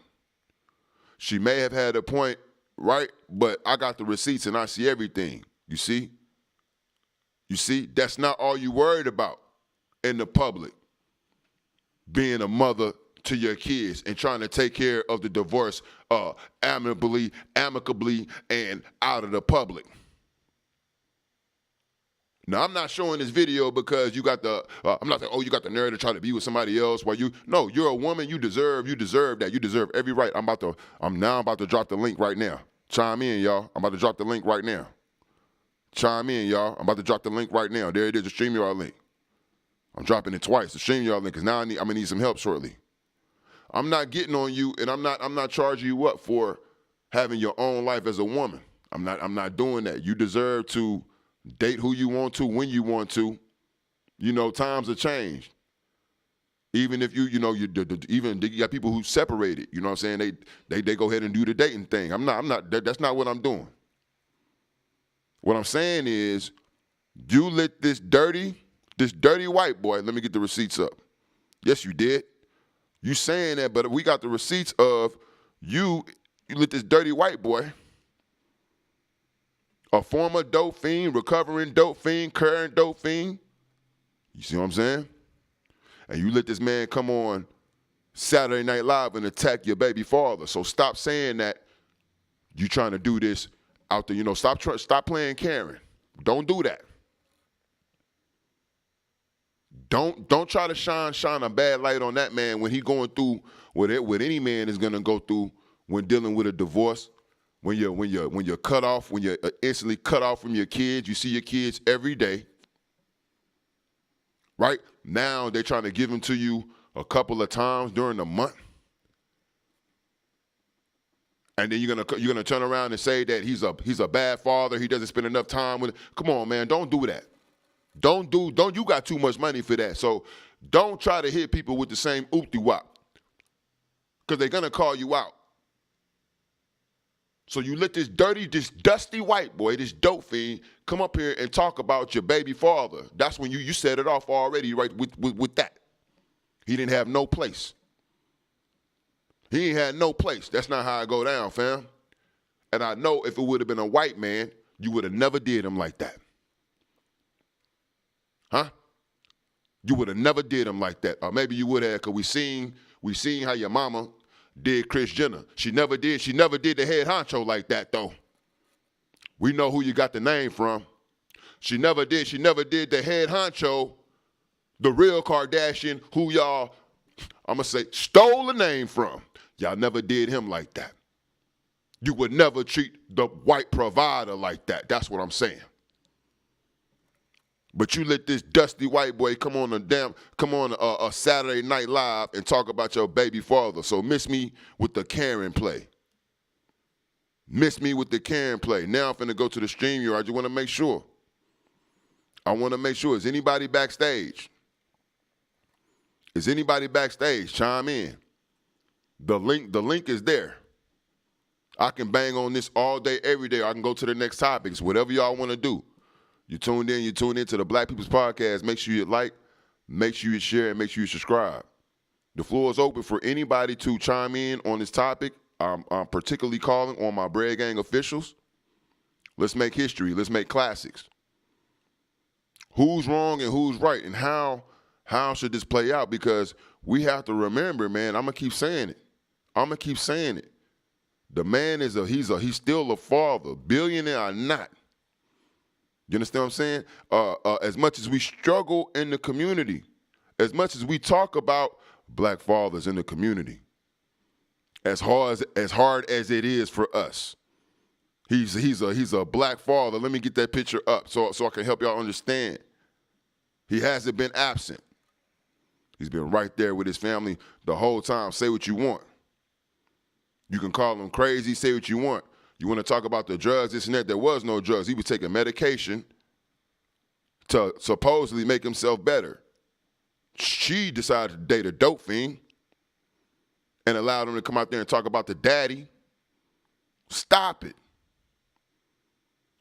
She may have had a point, right? But I got the receipts and I see everything. You see? That's not all you worried about in the public. Being a mother to your kids and trying to take care of the divorce amicably, and out of the public. Now, I'm not showing this video because you got I'm not saying, you got the nerve to try to be with somebody else while no, you're a woman, you deserve that. You deserve every right. I'm about to drop the link right now. Chime in, y'all. I'm about to drop the link right now. Chime in, y'all. I'm about to drop the link right now. There it is, the StreamYard link. I'm dropping it twice, the StreamYard link, because now I'm gonna need some help shortly. I'm not getting on you, and I'm not charging you up for having your own life as a woman. I'm not doing that. You deserve to date who you want to, when you want to. Times have changed. Even if you got people who separated. You know what I'm saying? They go ahead and do the dating thing. That's not what I'm doing. What I'm saying is, you let this dirty white boy. Let me get the receipts up. Yes, you did. You saying that, but we got the receipts of you let this dirty white boy, a former dope fiend, recovering dope fiend, current dope fiend. You see what I'm saying? And you let this man come on Saturday Night Live and attack your baby father. So stop saying that you trying to do this out there. Stop playing Karen. Don't do that. Don't try to shine a bad light on that man when he going through what any man is gonna go through when dealing with a divorce. When you're cut off, when you're instantly cut off from your kids, you see your kids every day. Right now, they're trying to give them to you a couple of times during the month, and then you're gonna turn around and say that he's a bad father. He doesn't spend enough time with. Come on, man, don't do that. Don't you got too much money for that. So don't try to hit people with the same oop-de-wop, because they're going to call you out. So you let this dusty white boy, this dope fiend, come up here and talk about your baby father. That's when you set it off already, right, with that. He didn't have no place. He ain't had no place. That's not how I go down, fam. And I know if it would have been a white man, you would have never did him like that. Huh? You would have never did him like that. Or maybe you would have, because we seen how your mama did Kris Jenner. She never did the head honcho like that, though. We know who you got the name from. She never did the head honcho, the real Kardashian, who y'all, I'm going to say, stole the name from. Y'all never did him like that. You would never treat the white provider like that. That's what I'm saying. But you let this dusty white boy come on a Saturday Night Live and talk about your baby father. So miss me with the Karen play. Miss me with the Karen play. Now I'm finna go to the StreamYard. I just want to make sure. Is anybody backstage? Is anybody backstage? Chime in. The link is there. I can bang on this all day, every day. I can go to the next topics, whatever y'all want to do. You tuned into the Black People's Podcast. Make sure you like, make sure you share, and make sure you subscribe. The floor is open for anybody to chime in on this topic. I'm particularly calling on my Bread Gang officials. Let's make history. Let's make classics. Who's wrong and who's right, and how should this play out? Because we have to remember, man. I'm gonna keep saying it. The man he's still a father, billionaire or not. You understand what I'm saying? As much as we struggle in the community, as much as we talk about black fathers in the community, as hard as it is for us, he's a black father. Let me get that picture up so I can help y'all understand. He hasn't been absent. He's been right there with his family the whole time. Say what you want. You can call him crazy, say what you want. You want to talk about the drugs, this and that. There was no drugs. He was taking medication to supposedly make himself better. She decided to date a dope fiend and allowed him to come out there and talk about the daddy. Stop it.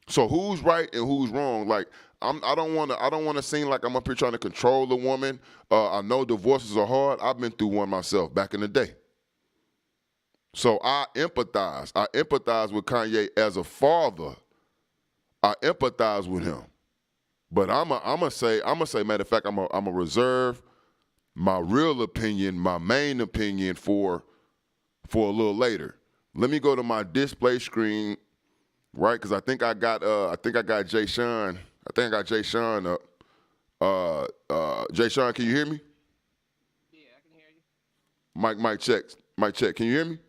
So who's right and who's wrong? Like, I don't want to seem like I'm up here trying to control a woman. I know divorces are hard. I've been through one myself back in the day. So I empathize. I empathize with Kanye as a father. I empathize with him. But I'm gonna say, matter of fact, I'm gonna reserve my real opinion, my main opinion for a little later. Let me go to my display screen, right? Because I think I got Jay Sean. I think I got Jay Sean up. Jay Sean, can you hear me? Yeah, I can hear you. Mic check. Mic check. Can you hear me?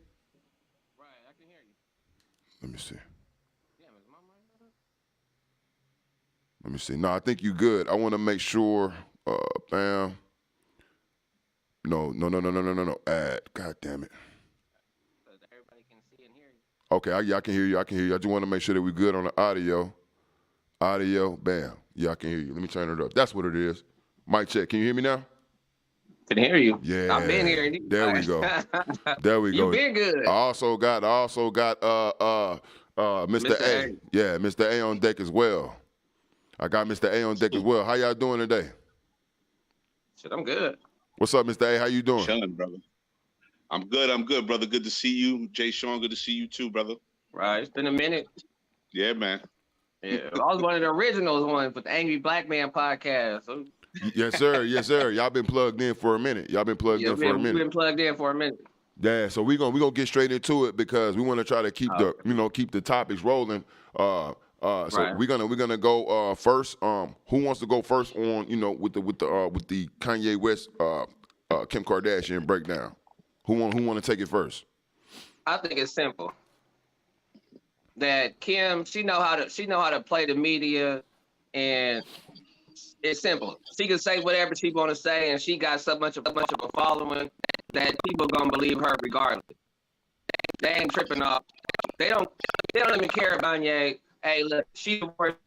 Right, I can hear you. Let me see. Damn, is my mic not up? Let me see. No, I think you good. I want to make sure. Bam. No. Add. God damn it. So that everybody can see and hear you. Okay, I can hear you. I just want to make sure that we're good on the audio. Audio, bam. Yeah, I can hear you. Let me turn it up. That's what it is. Mic check. Can you hear me now? Can hear you. Yeah. I've been here. There we go. There we go. You've been good. I also got Mr. A. Yeah, Mr. A on deck as well. I got Mr. A on deck as well. How y'all doing today? Shit, I'm good. What's up, Mr. A? How you doing? Chilling, brother. I'm good, brother. Good to see you. Jay Sean, good to see you too, brother. Right, it's been a minute. Yeah, man. Yeah, I was one of the originals ones with the Angry Black Man podcast. So, Yes, sir. Yes, sir. Y'all been plugged in for a minute. We've been plugged in for a minute. Yeah, so we gonna get straight into it because we want to try to keep keep the topics rolling. So Right. we're gonna go first. Who wants to go first on with the Kanye West Kim Kardashian breakdown? Who want to take it first? I think it's simple. That Kim, she know how to play the media, and it's simple. She can say whatever she want to say, and she got so much of a following that people gonna believe her regardless. They ain't tripping off. They don't even care about Kanye. Hey, look, she the worst.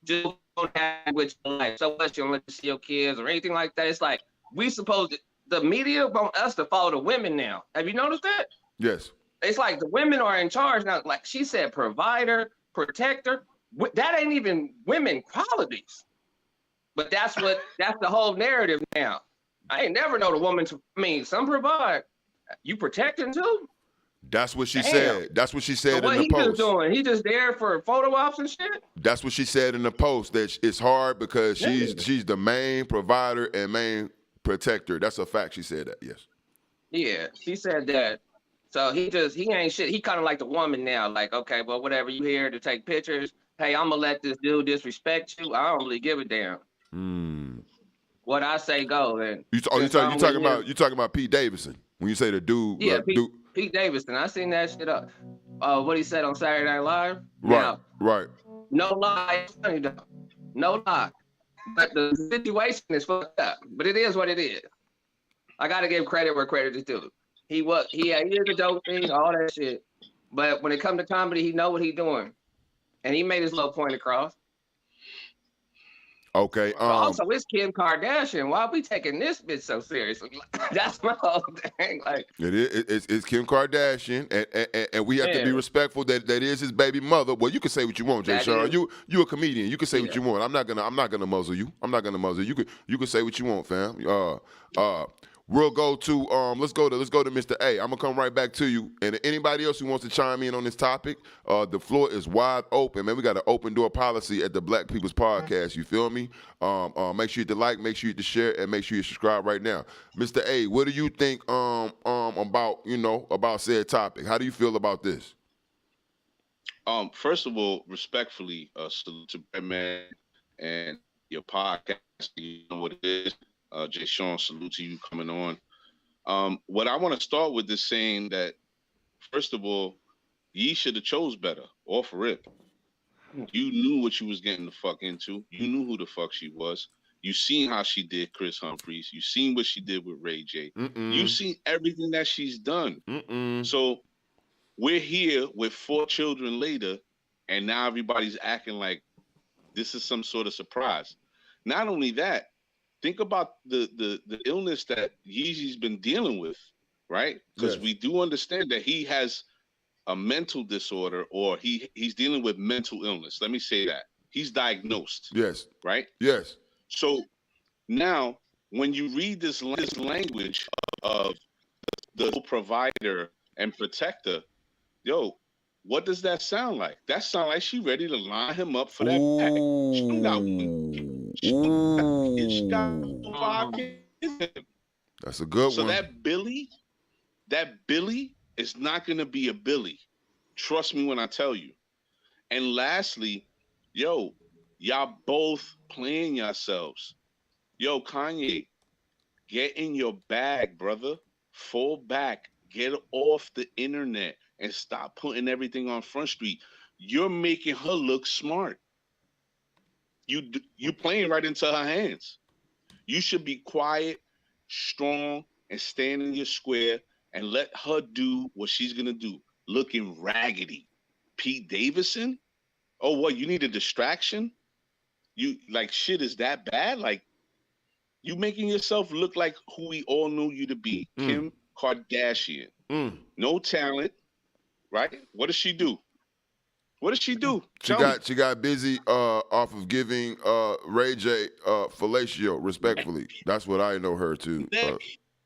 Just don't have with your life. So what? You don't let you see your kids or anything like that. It's like the media want us to follow the women now. Have you noticed that? Yes. It's like the women are in charge now. Like she said, provider, protector. That ain't even women qualities. But that's the whole narrative now. I ain't never know the woman some provide. You protecting too? That's what she said. That's what she said So in the post. What he just doing? He just there for photo ops and shit? That's what she said in the post, that it's hard because she's the main provider and main protector. That's a fact. She said that, yes. Yeah, she said that. So he ain't shit. He kind of like the woman now. Like, okay, well, whatever, you here to take pictures. Hey, I'm gonna let this dude disrespect you. I don't really give a damn. What I say go. And you talking about Pete Davidson when you say the dude? Yeah, Pete Davidson. I seen that shit up. What he said on Saturday Night Live. Right. No lie, it's funny though. No lie. But the situation is fucked up. But it is what it is. I gotta give credit where credit is due. He is a dope thing, all that shit. But when it comes to comedy, he know what he doing. And he made his little point across. Okay. Also, it's Kim Kardashian. Why are we taking this bitch so seriously? That's my whole thing. Like it's Kim Kardashian, and we have to be respectful that is his baby mother. Well, you can say what you want, Jay Sean. You a comedian. You can say what you want. I'm not gonna muzzle you. You can say what you want, fam. We'll go to let's go to Mr. A. I'm gonna come right back to you. And anybody else who wants to chime in on this topic, the floor is wide open, man. We got an open door policy at the Black People's Podcast. You feel me? Make sure you hit the like, make sure you hit the share, and make sure you subscribe right now. Mr. A, what do you think about said topic? How do you feel about this? First of all, respectfully, salute to Batman and your podcast. You know what it is. Jay Sean, salute to you coming on. What I want to start with is saying that, first of all, ye should have chose better off rip. You knew what you was getting the fuck into. You knew who the fuck she was. You seen how she did Chris Humphries. You seen what she did with Ray J. You seen everything that she's done. So we're here with 4 children later, and now everybody's acting like this is some sort of surprise. Not only that, think about the illness that Yeezy's been dealing with, right? Because we do understand that he has a mental disorder, or he's dealing with mental illness. Let me say that. He's diagnosed. Yes. Right? Yes. So now when you read this language of the provider and protector, yo, what does that sound like? That sounds like she ready to line him up for that bag. She got 5 kids. That's a good so one. So that Billy is not going to be a Billy. Trust me when I tell you. And lastly, yo, y'all both playing yourselves. Yo, Kanye, get in your bag, brother. Fall back. Get off the internet and stop putting everything on Front Street. You're making her look smart. You playing right into her hands. You should be quiet, strong, and stand in your square and let her do what she's gonna do. Looking raggedy. Pete Davidson? Oh, what? You need a distraction? You like shit is that bad? Like you making yourself look like who we all knew you to be. Kim Kardashian. No talent. Right? What does she do? What does she do? She got busy off of giving Ray J fellatio, respectfully. That's what I know her to.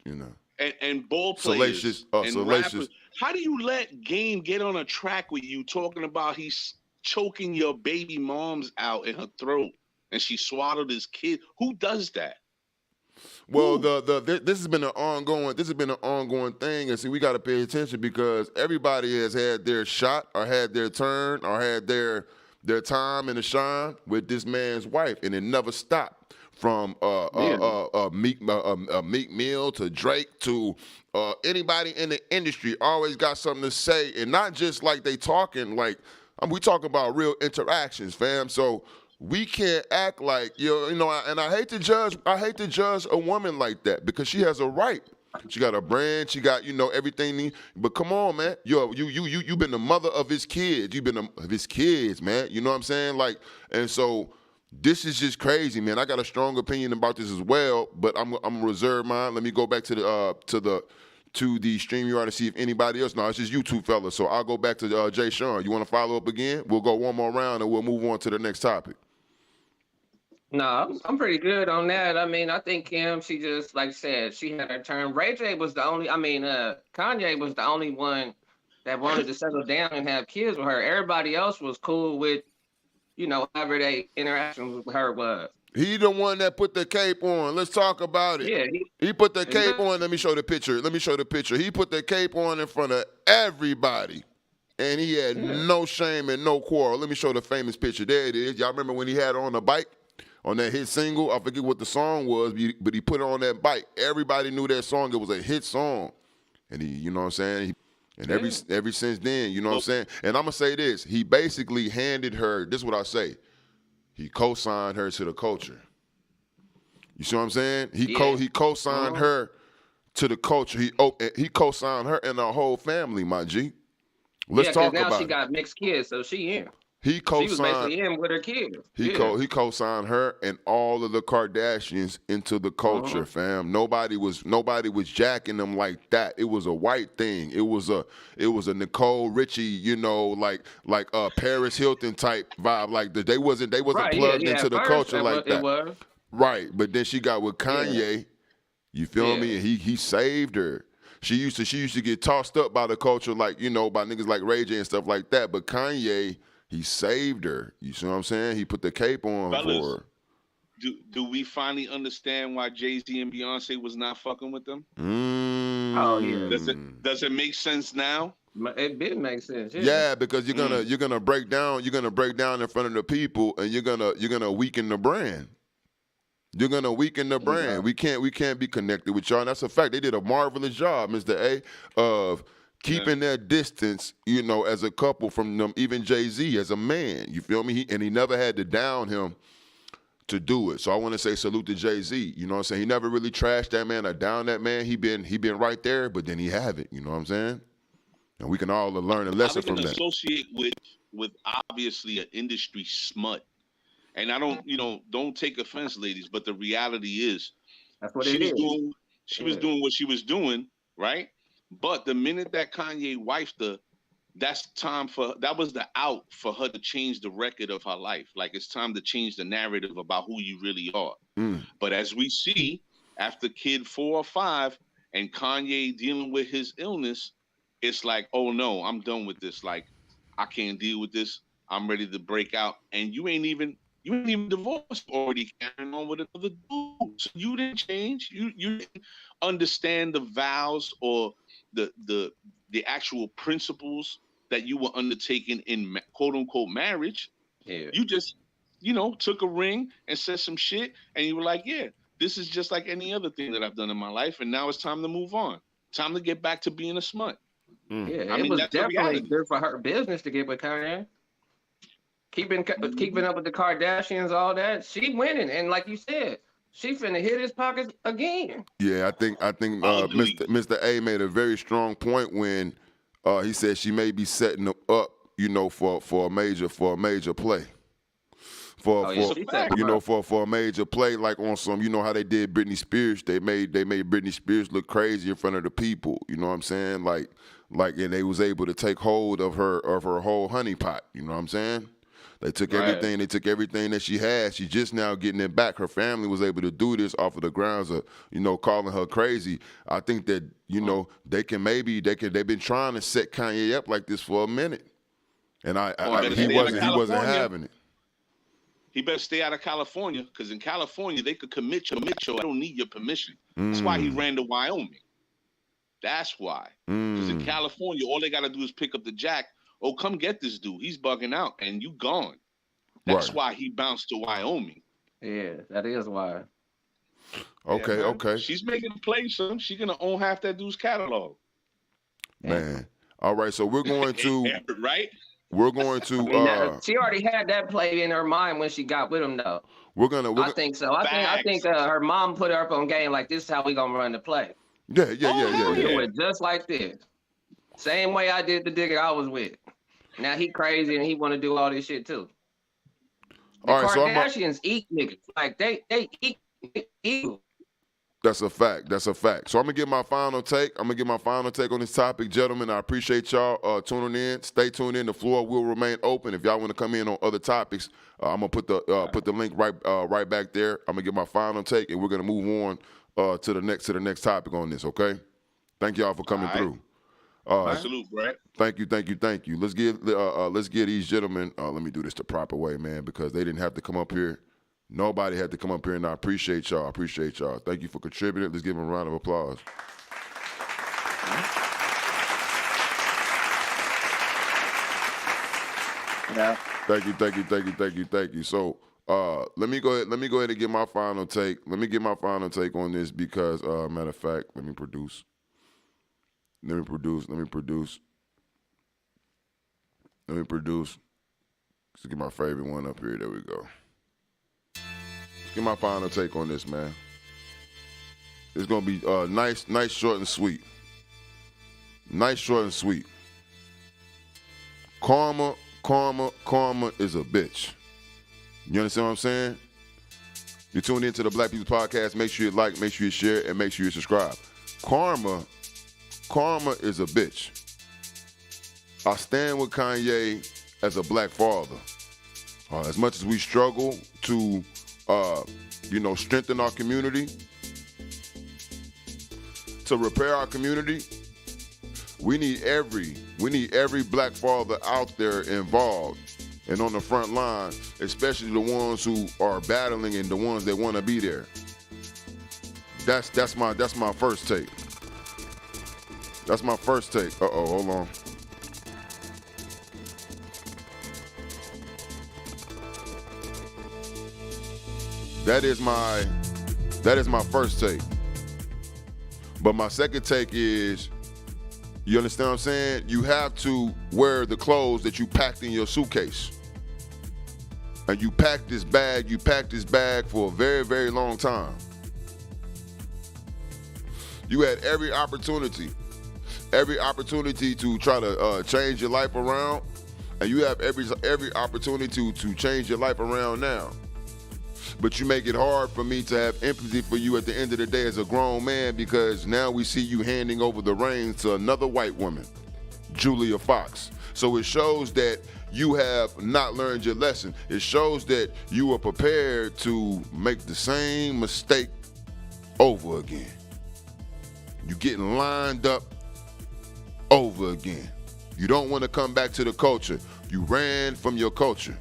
You know. And ball players and salacious. rappers. How do you let Game get on a track with you talking about he's choking your baby mom's out in her throat and she swallowed his kid? Who does that? Well, this has been an ongoing thing, and see, we got to pay attention because everybody has had their shot or had their turn or had their time in the shine with this man's wife, and it never stopped. From Meek Mill to Drake to anybody in the industry always got something to say, and not just like they talking like we talking about real interactions, fam. So we can't act like and I hate to judge a woman like that because she has a right. She got a brand, she got everything. But come on, man, you been the mother of his kids. You've been his kids, man. You know what I'm saying? Like, and so. This is just crazy, man. I got a strong opinion about this as well, but I'm gonna reserve mine. Let me go back to the StreamYard to see if anybody else. No, it's just you two fellas. So I'll go back to Jay Sean. You want to follow up again? We'll go one more round and we'll move on to the next topic. No, I'm pretty good on that. I mean, I think Kim, she just, like I said, she had her turn. Ray J was the only, Kanye was the only one that wanted to settle down and have kids with her. Everybody else was cool with, however they interaction with her was. He the one that put the cape on. Let's talk about it. Yeah. He put the cape on. Let me show the picture. He put the cape on in front of everybody. And he had no shame and no quarrel. Let me show the famous picture. There it is. Y'all remember when he had her on the bike? On that hit single? I forget what the song was, but he put it on that bike. Everybody knew that song. It was a hit song. And he, you know what I'm saying? Ever since then, you know what I'm saying? And I'm going to say this. He basically handed her, this is what I say, he co-signed her to the culture. You see what I'm saying? He co-signed her to the culture. He co-signed her and her whole family, my G. Let's talk about it. Now she got mixed kids, so she in. She was basically in with her kids. He co-signed her and all of the Kardashians into the culture, fam. Nobody was jacking them like that. It was a white thing. It was a Nicole Richie, like Paris Hilton type vibe. Like they wasn't plugged into the culture like that. It was. Right, but then she got with Kanye. You feel me? And he saved her. She used to get tossed up by the culture, like, you know, by niggas like Ray J and stuff like that. But Kanye, he saved her. You see what I'm saying? He put the cape on Fellas, for her. Do we finally understand why Jay-Z and Beyonce was not fucking with them? Oh yeah. Does it make sense now? It did make sense. Yeah, because you're gonna break down in front of the people, and you're gonna weaken the brand. You're gonna weaken the brand. We can't be connected with y'all. And that's a fact. They did a marvelous job, Mr. A, of keeping their distance, you know, as a couple from them. Even Jay-Z as a man, you feel me? He never had to down him to do it. So I want to say salute to Jay-Z. You know what I'm saying? He never really trashed that man or down that man. He been right there, but then he haven't. You know what I'm saying? And we can all learn a lesson from that. Associate with obviously an industry smut. And I don't take offense, ladies, but the reality is that's what she was doing what she was doing, right? But the minute that Kanye wifed her, that was the out for her to change the record of her life. Like, it's time to change the narrative about who you really are. But as we see, after kid 4 or 5 and Kanye dealing with his illness, it's like, oh no, I'm done with this. Like, I can't deal with this. I'm ready to break out. And you ain't even divorced, already carrying on with another dude. So you didn't change. You didn't understand the vows or the actual principles that you were undertaking in quote unquote marriage. Yeah. You just, took a ring and said some shit, and you were like, yeah, this is just like any other thing that I've done in my life, and now it's time to move on. Time to get back to being a smut. Yeah, it was definitely good for her business to get with Kanye. Keeping up with the Kardashians, all that. She winning, and like you said, she finna hit his pockets again. Yeah, I think Mr. A made a very strong point when he said she may be setting them up, for a major play. For a major play, like on some, how they did Britney Spears. They made Britney Spears look crazy in front of the people. You know what I'm saying? Like, and they was able to take hold of her whole honeypot. You know what I'm saying? They took everything. They took everything that she had. She's just now getting it back. Her family was able to do this off of the grounds of, calling her crazy. I think that, they've been trying to set Kanye up like this for a minute, and he wasn't having it. He better stay out of California, because in California they could commit you. I don't need your permission. That's why he ran to Wyoming. That's why. Because in California, all they got to do is pick up the jack. Oh, come get this dude. He's bugging out, and you gone. That's why he bounced to Wyoming. Yeah, that is why. Okay. She's making a play, son. She's going to own half that dude's catalog. Man. All right, so we're going to... Right? We're going to... she already had that play in her mind when she got with him, though. I think so. I think her mom put her up on game like, this is how we going to run the play. Yeah. Do it just like this. Same way I did the digger I was with. Now he crazy and he want to do all this shit too. The Kardashians eat niggas. Like they eat evil. That's a fact. So I'm gonna get my final take. on this topic, gentlemen. I appreciate y'all tuning in. Stay tuned in. The floor will remain open. If y'all want to come in on other topics, I'm gonna put the link right back there. I'm gonna get my final take, and we're gonna move on to the next topic on this. Okay. Thank y'all for coming through. Salute, Brett. Thank you. Let's give these gentlemen. Let me do this the proper way, man, because they didn't have to come up here. Nobody had to come up here, and I appreciate y'all. Thank you for contributing. Let's give them a round of applause. Yeah. Thank you. So let me go ahead and get my final take. Let me get my final take on this because matter of fact, let me produce. Let's get my favorite one up here. There we go. Let's get my final take on this, man. It's gonna be nice, short and sweet. Karma is a bitch. You understand what I'm saying? You tuned into the Black People's Podcast. Make sure you like, make sure you share, and make sure you subscribe. Karma is a bitch. I stand with Kanye as a black father. As much as we struggle to, strengthen our community, to repair our community, we need every black father out there involved and on the front line, especially the ones who are battling and the ones that want to be there. That's my first take. That's my first take. Hold on. That is my first take. But my second take is, you understand what I'm saying? You have to wear the clothes that you packed in your suitcase. And you packed this bag for a very, very long time. You had every opportunity to try to change your life around, and you have every opportunity to change your life around now. But you make it hard for me to have empathy for you at the end of the day as a grown man, because now we see you handing over the reins to another white woman, Julia Fox. So it shows that you have not learned your lesson. It shows that you are prepared to make the same mistake over again. You're getting lined up over again. You don't want to come back to the culture. You ran from your culture.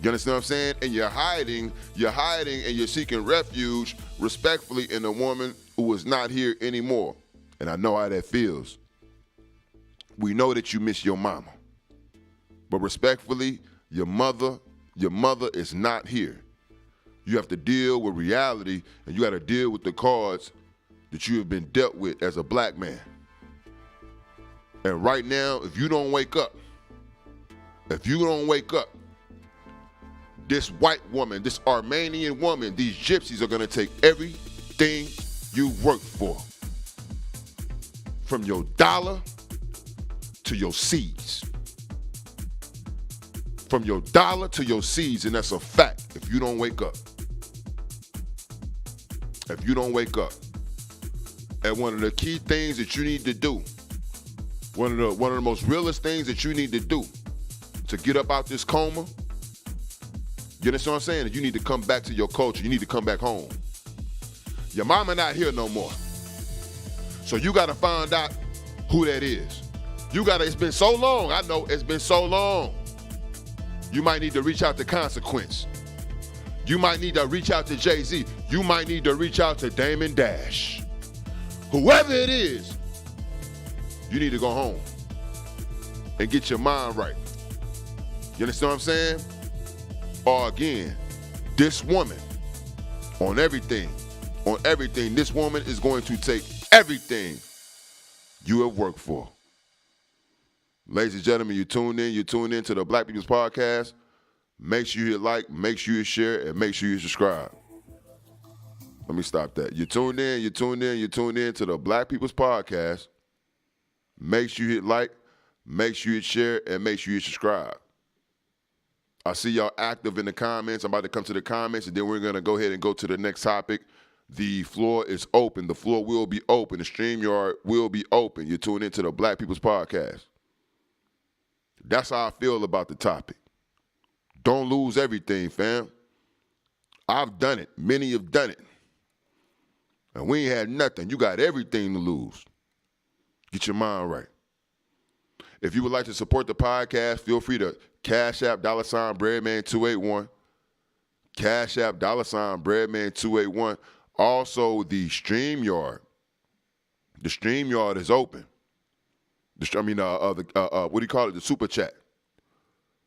You understand what I'm saying? And you're hiding and you're seeking refuge respectfully in a woman who is not here anymore. And I know how that feels. We know that you miss your mama. But respectfully, your mother is not here. You have to deal with reality, and you got to deal with the cards that you have been dealt with as a black man. And right now, if you don't wake up, this white woman, this Armenian woman, these gypsies are gonna take everything you worked for. From your dollar to your seeds. From your dollar to your seeds, and that's a fact if you don't wake up. If you don't wake up. And one of the key things that you need to do, one of the most realest things that you need to do to get up out this coma, you understand what I'm saying? You need to come back to your culture. You need to come back home. Your mama not here no more. So you got to find out who that is. It's been so long. I know it's been so long. You might need to reach out to Consequence. You might need to reach out to Jay-Z. You might need to reach out to Damon Dash. Whoever it is, you need to go home and get your mind right. You understand what I'm saying? Or again, this woman, on everything, this woman is going to take everything you have worked for. Ladies and gentlemen, you tuned in to the Black People's Podcast. Make sure you hit like, make sure you share, and make sure you subscribe. Let me stop that. You tuned in to the Black People's Podcast. Make sure you hit like, make sure you share, and make sure you subscribe. I see y'all active in the comments. I'm about to come to the comments, and then we're going to go ahead and go to the next topic. The floor is open. The floor will be open. The StreamYard will be open. You're tuned into the Black People's Podcast. That's how I feel about the topic. Don't lose everything, fam. I've done it. Many have done it. And we ain't had nothing. You got everything to lose. Get your mind right. If you would like to support the podcast, feel free to Cash App $Breadman281. Cash App $Breadman281. Also, the StreamYard. The StreamYard is open. What do you call it? The Super Chat.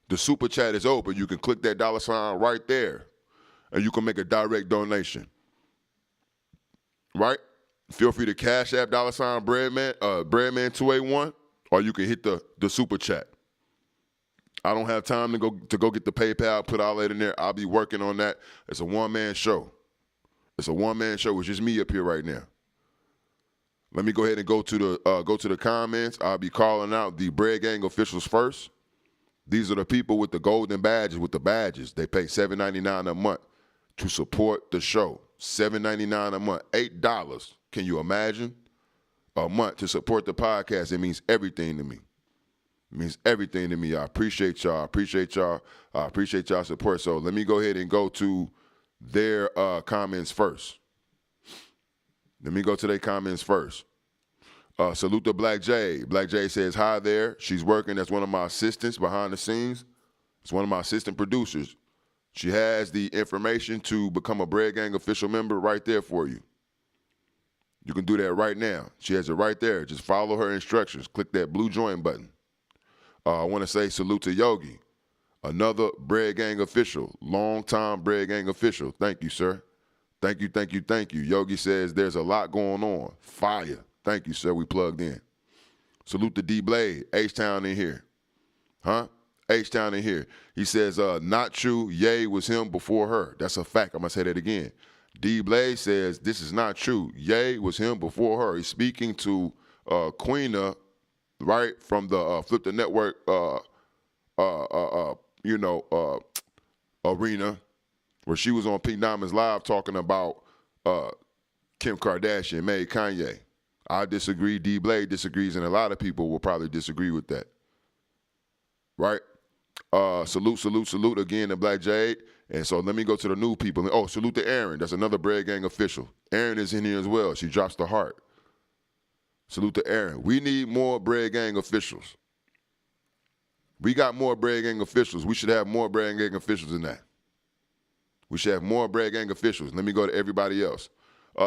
The Super Chat is open. You can click that $ right there, and you can make a direct donation. Right? Feel free to Cash App Breadman281, or you can hit the Super Chat. I don't have time to go get the PayPal, put all that in there. I'll be working on that. It's a one-man show. It's just me up here right now. Let me go ahead and go to the comments. I'll be calling out the Bread Gang officials first. These are the people with the golden badges, with the badges. They pay $7.99 a month to support the show. $7.99 a month, $8. Can you imagine? A month to support the podcast. It means everything to me. It means everything to me. I appreciate y'all. I appreciate y'all's support. So let me go ahead and go to their comments first. Let me go to their comments first. Salute to Black J. Black J says, hi there. She's working as one of my assistants behind the scenes. It's one of my assistant producers. She has the information to become a Bread Gang official member right there for you. You can do that right now. She has it right there. Just follow her instructions. Click that blue join button. I want to say salute to Yogi, another Bread Gang official, long-time Bread Gang official. Thank you, sir. Thank you, thank you, thank you. Yogi says there's a lot going on. Fire. Thank you, sir. We plugged in. Salute to D-Blade. H-Town in here. Huh? H-Town in here. He says, not true. Ye was him before her. That's a fact. I'm going to say that again. D-Blade says, this is not true. Ye was him before her. He's speaking to Queena, right, from the Flip the Network, arena, where she was on Pink Diamonds Live talking about Kim Kardashian made Kanye. I disagree. D-Blade disagrees, and a lot of people will probably disagree with that. Right? Salute again to Black Jade. And so let me go to the new people. Oh, salute to Aaron. That's another Bread Gang official. Aaron is in here as well. She drops the heart. Salute to Aaron. We need more Bread Gang officials. We got more Bread Gang officials. We should have more Bread Gang officials than that. We should have more Bread Gang officials. Let me go to everybody else.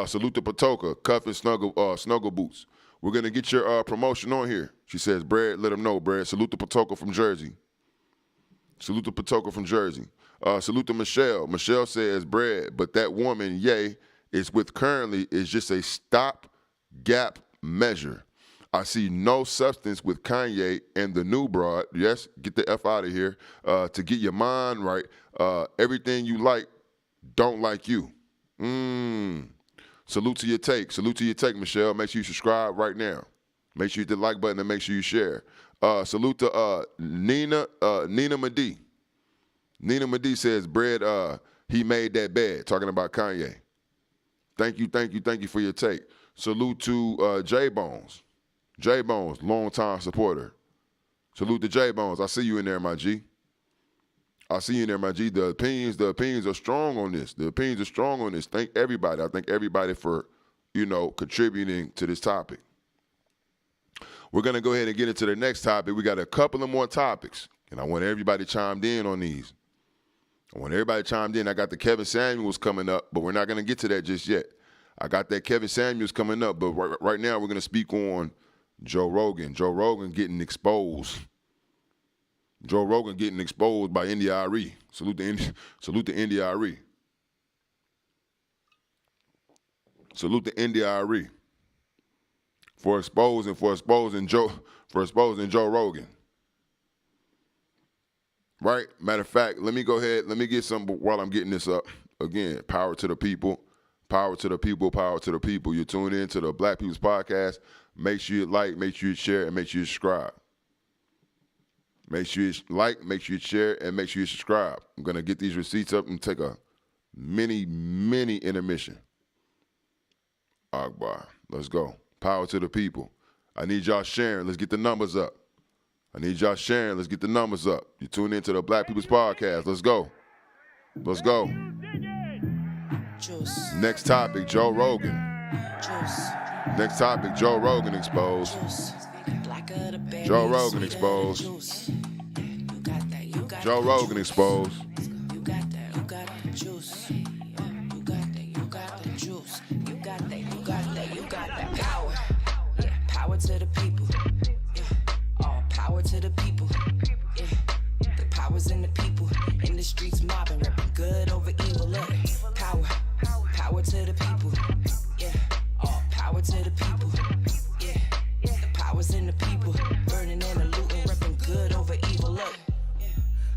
Salute to Patoka, Cuff and Snuggle Boots. We're going to get your promotion on here. She says, Bread, let them know, Bread. Salute to Patoka from Jersey. Salute to Patoka from Jersey. Salute to Michelle. Michelle says, Bread, but that woman, Ye, is with currently is just a stop-gap measure. I see no substance with Kanye and the new broad. Yes, get the F out of here. To get your mind right, everything you like, don't like you. Salute to your take. Salute to your take, Michelle. Make sure you subscribe right now. Make sure you hit the like button and make sure you share. Salute to Nina Madi. Nina Madi says, Bread, he made that bed, talking about Kanye. Thank you for your take. Salute to J-Bones. J-Bones, long-time supporter. Salute to J-Bones. I see you in there, my G. I see you in there, my G. The opinions are strong on this. The opinions are strong on this. Thank everybody. I thank everybody for, contributing to this topic. We're going to go ahead and get into the next topic. We got a couple of more topics, and I want everybody chimed in on these. I got the Kevin Samuels coming up, but we're not going to get to that just yet. I got that Kevin Samuels coming up, but right now we're going to speak on Joe Rogan. Joe Rogan getting exposed. Joe Rogan getting exposed by NDRE. Salute to NDRE. Salute to NDRE for exposing Joe Rogan. Right? Matter of fact, let me go ahead. Let me get some while I'm getting this up. Again, power to the people. Power to the people. Power to the people. You're tuned in to the Black People's Podcast. Make sure you like, make sure you share, and make sure you subscribe. Make sure you like, make sure you share, and make sure you subscribe. I'm going to get these receipts up and take a mini intermission. Akbar. Let's go. Power to the people. I need y'all sharing. Let's get the numbers up. You're tuned into the Black People's Podcast. Let's go. Next topic, Joe Rogan. Exposed. Joe Rogan exposed. Power to the people. All power to the people. The power's in the people. In the streets mobbing, repping good over evil. Look, power to the people. All power to the people. The power's in the people. Burning and looting, repping good over evil.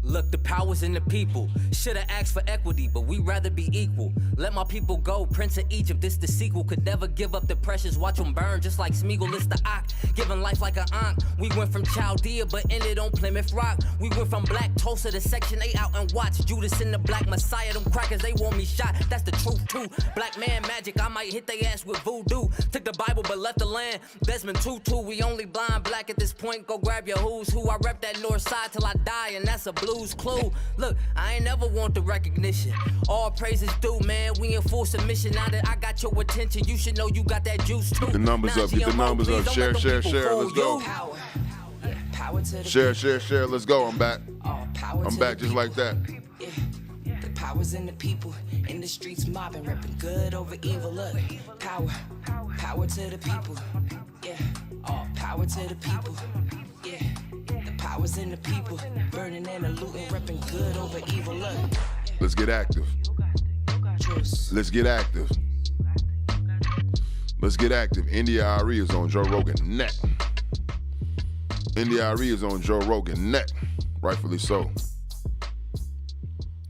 Look, the power's in the people. Should've asked for equity, but we rather be equal. Let my people go, Prince of Egypt, this the sequel. Could never give up the precious, watch them burn just like Smeagol, it's the Ak. Giving life like an Ankh. We went from Chaldea, but ended on Plymouth Rock. We went from Black Tulsa to Section 8 out and watch. Judas and the Black Messiah, them crackers, they want me shot. That's the truth too. Black man magic, I might hit they ass with voodoo. Took the Bible, but left the land. Desmond Tutu, we only blind black at this point. Go grab your who's who. I rep that north side till I die, and that's a blues clue. too. Look, I ain't never want the recognition. All praises due, man. We in full submission. Now that I got your attention, you should know you got that juice too. The numbers up. Get the numbers up. Share, share, share. Let's go. Power. Yeah, power to the Share, share, share. Let's go. I'm back. all power I'm to back the just like that. Yeah, the powers in the people in the streets mobbing, repping good over evil. Look, power, power to the people. Yeah, all power to the people. Yeah, the powers in the people, burning and looting, repping good over evil. Look, Let's get active. juice. Let's get active. Let's get active. India Ari is on Joe Rogan net. India Ari is on Joe Rogan net. Rightfully so.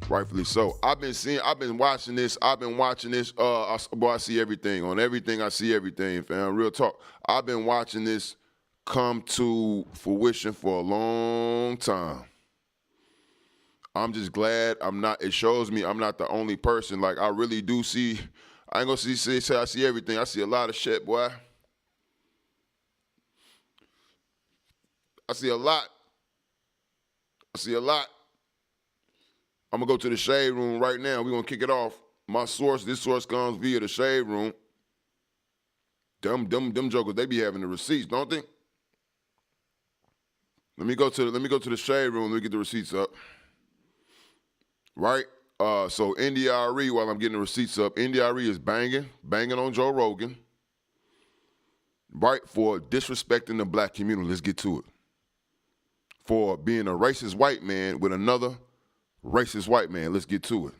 Rightfully so. I've been watching this. Boy, I see everything. On everything, I see everything, fam. Real talk. I've been watching this come to fruition for a long time. I'm just glad it shows me I'm not the only person. Like, I really do see, I ain't gonna say I see everything. I see a lot of shit, boy. I see a lot. I'm gonna go to the shade room right now. We're gonna kick it off. This source comes via the shade room. Them jokers, they be having the receipts, don't they? Let me go to the shade room. Let me get the receipts up. Right? So India Ari, while I'm getting the receipts up, India Ari is banging on Joe Rogan. Right? For disrespecting the black community. Let's get to it. For being a racist white man with another racist white man. Let's get to it.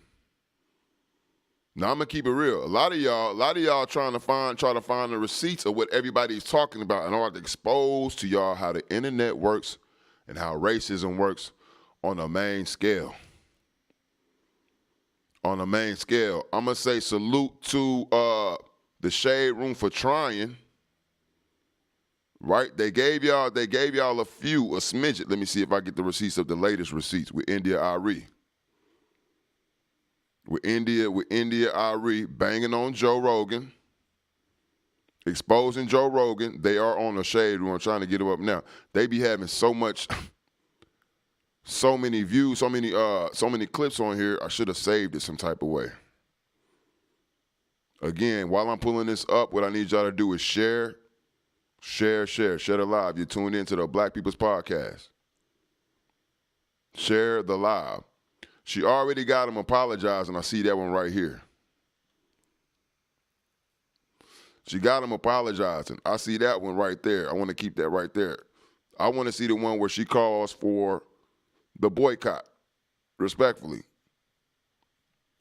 Now I'm gonna keep it real. A lot of y'all try to find the receipts of what everybody's talking about, and I want to expose to y'all how the internet works and how racism works on a main scale. On a main scale, I'm gonna say salute to the shade room for trying. Right? They gave y'all a smidget. Let me see if I get the receipts of the latest receipts with India Ari. With India Ari banging on Joe Rogan, exposing Joe Rogan. They are on the shade room. I'm trying to get them up now. They be having so many views, so many clips on here. I should have saved it some type of way. Again, while I'm pulling this up, what I need y'all to do is share the live. You're tuned into the Black People's Podcast. Share the live. She already got him apologizing. I see that one right here. She got him apologizing. I see that one right there. I want to keep that right there. I want to see the one where she calls for the boycott, respectfully.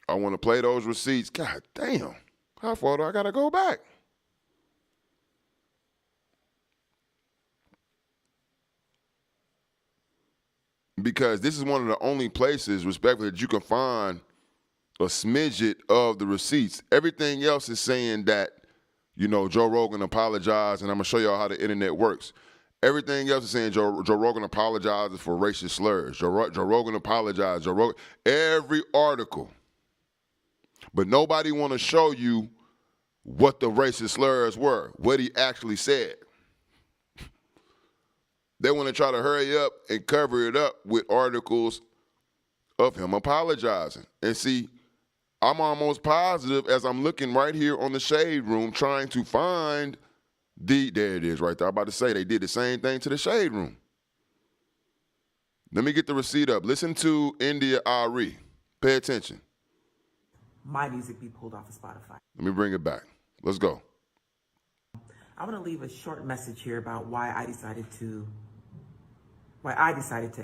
I want to play those receipts. God damn. How far do I got to go back? Because this is one of the only places, respectfully, that you can find a smidget of the receipts. Everything else is saying that, Joe Rogan apologized, and I'm going to show y'all how the internet works. Everything else is saying Joe Rogan apologizes for racist slurs. Joe Rogan apologized. Every article. But nobody want to show you what the racist slurs were, what he actually said. They want to try to hurry up and cover it up with articles of him apologizing. And see, I'm almost positive as I'm looking right here on the shade room trying to find there it is right there. I'm about to say they did the same thing to the shade room. Let me get the receipt up. Listen to India Ari. Pay attention. My music be pulled off of Spotify. Let me bring it back. Let's go. I want to leave a short message here about why I decided to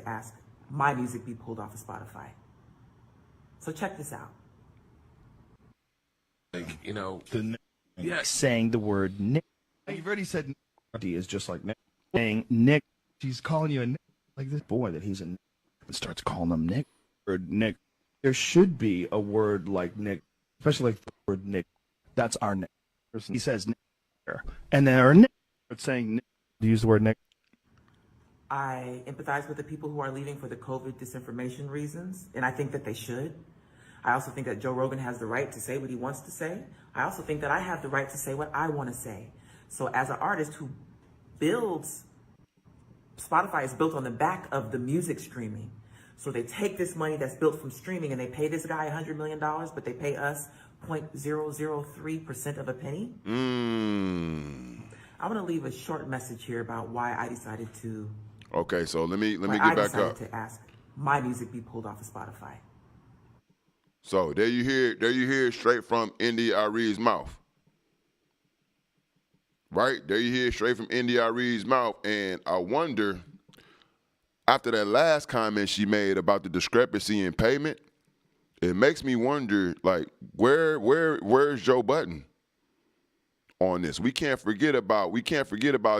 ask my music be pulled off of Spotify. So check this out. Saying the word Nick. You've already said Nick is just like Nick. Saying Nick, she's calling you a Nick. Like this boy that he's a Nick and starts calling him Nick. Or Nick. There should be a word like Nick, especially like the word Nick. That's our Nick. He says Nick. And then our Nick starts saying Nick. Use the word Nick. I empathize with the people who are leaving for the COVID disinformation reasons, and I think that they should. I also think that Joe Rogan has the right to say what he wants to say. I also think that I have the right to say what I want to say. So as an artist who builds, Spotify is built on the back of the music streaming. So they take this money that's built from streaming and they pay this guy $100 million, but they pay us 0.003% of a penny. I want to leave a short message here about why I decided to. Okay, so let me get back up. To ask my music be pulled off of Spotify. So there you hear it straight from India Arie's mouth. Right? There you hear it straight from India Arie's mouth. And I wonder, after that last comment she made about the discrepancy in payment, it makes me wonder, like, where's Joe Budden on this? We can't forget about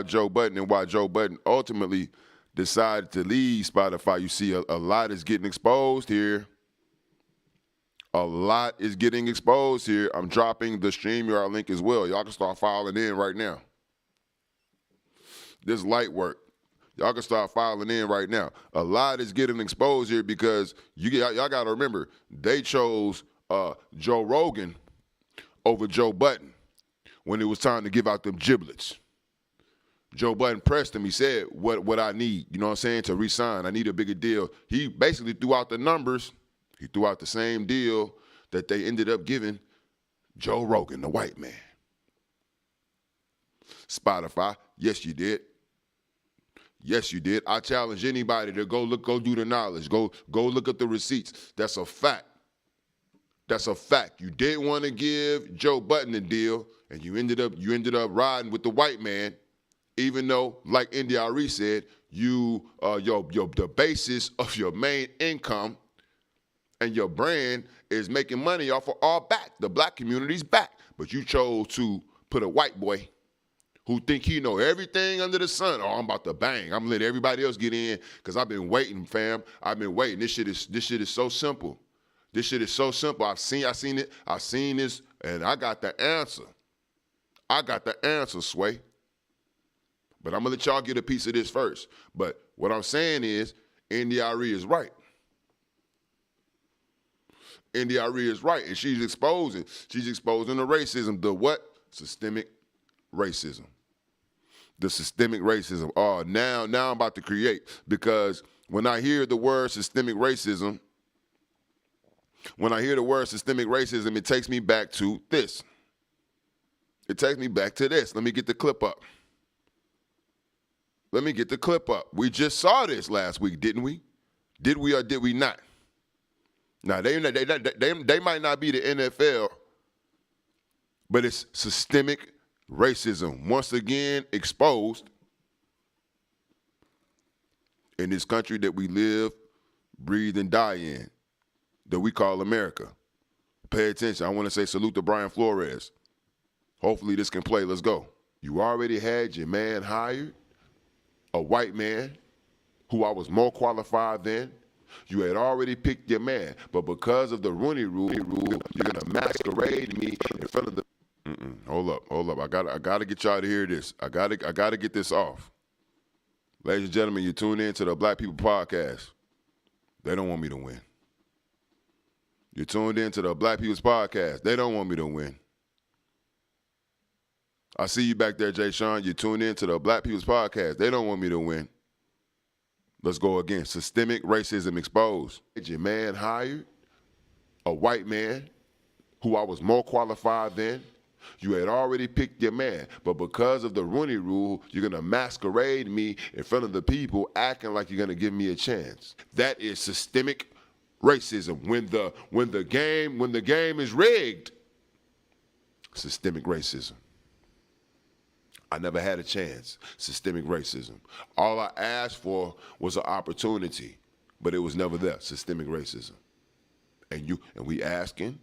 Joe Budden and why Joe Budden ultimately decided to leave Spotify. You see, a lot is getting exposed here. A lot is getting exposed here. I'm dropping the StreamYard link as well. Y'all can start filing in right now. This light work. Y'all can start filing in right now. A lot is getting exposed here because y'all got to remember, they chose Joe Rogan over Joe Budden when it was time to give out them giblets. Joe Budden pressed him. He said, what I need, you know what I'm saying, to re-sign. I need a bigger deal. He basically threw out the numbers. He threw out the same deal that they ended up giving Joe Rogan, the white man. Spotify, yes, you did. Yes, you did. I challenge anybody to go do the knowledge. Go look at the receipts. That's a fact. That's a fact. You didn't want to give Joe Budden a deal, and you ended up riding with the white man, even though, like India Arie said, the basis of your main income and your brand is making money off of our back. The black community's back. But you chose to put a white boy who think he know everything under the sun. Oh, I'm about to bang. I'm gonna let everybody else get in because I've been waiting, fam. I've been waiting. This shit is so simple. This shit is so simple. I've seen it. I've seen this, and I got the answer. I got the answer, Sway. But I'm gonna let y'all get a piece of this first. But what I'm saying is, India Arie is right. India Arie is right, and she's exposing the racism. The what? Systemic racism. The systemic racism. Oh, now I'm about to create, because when I hear the word systemic racism, it takes me back to this. It takes me back to this. Let me get the clip up. We just saw this last week, didn't we? Did we or did we not? Now, they might not be the NFL, but it's systemic racism, once again exposed in this country that we live, breathe, and die in, that we call America. Pay attention. I want to say salute to Brian Flores. Hopefully this can play. Let's go. You already had your man hired, a white man who I was more qualified than. You had already picked your man, but because of the Rooney Rule, you're gonna masquerade me in front of the. Hold up. I gotta get y'all to hear this. I gotta get this off. Ladies and gentlemen, you tune in to the Black People Podcast. They don't want me to win. You tuned in to the Black People's Podcast. They don't want me to win. I see you back there, Jay Sean. You tuned in to the Black People's Podcast. They don't want me to win. Let's go again. Systemic racism exposed. Your man hired, a white man who I was more qualified than. You had already picked your man, but because of the Rooney Rule, you're gonna masquerade me in front of the people, acting like you're gonna give me a chance. That is systemic racism. When the game is rigged, systemic racism. I never had a chance. Systemic racism. All I asked for was an opportunity, but it was never there. Systemic racism. And we asking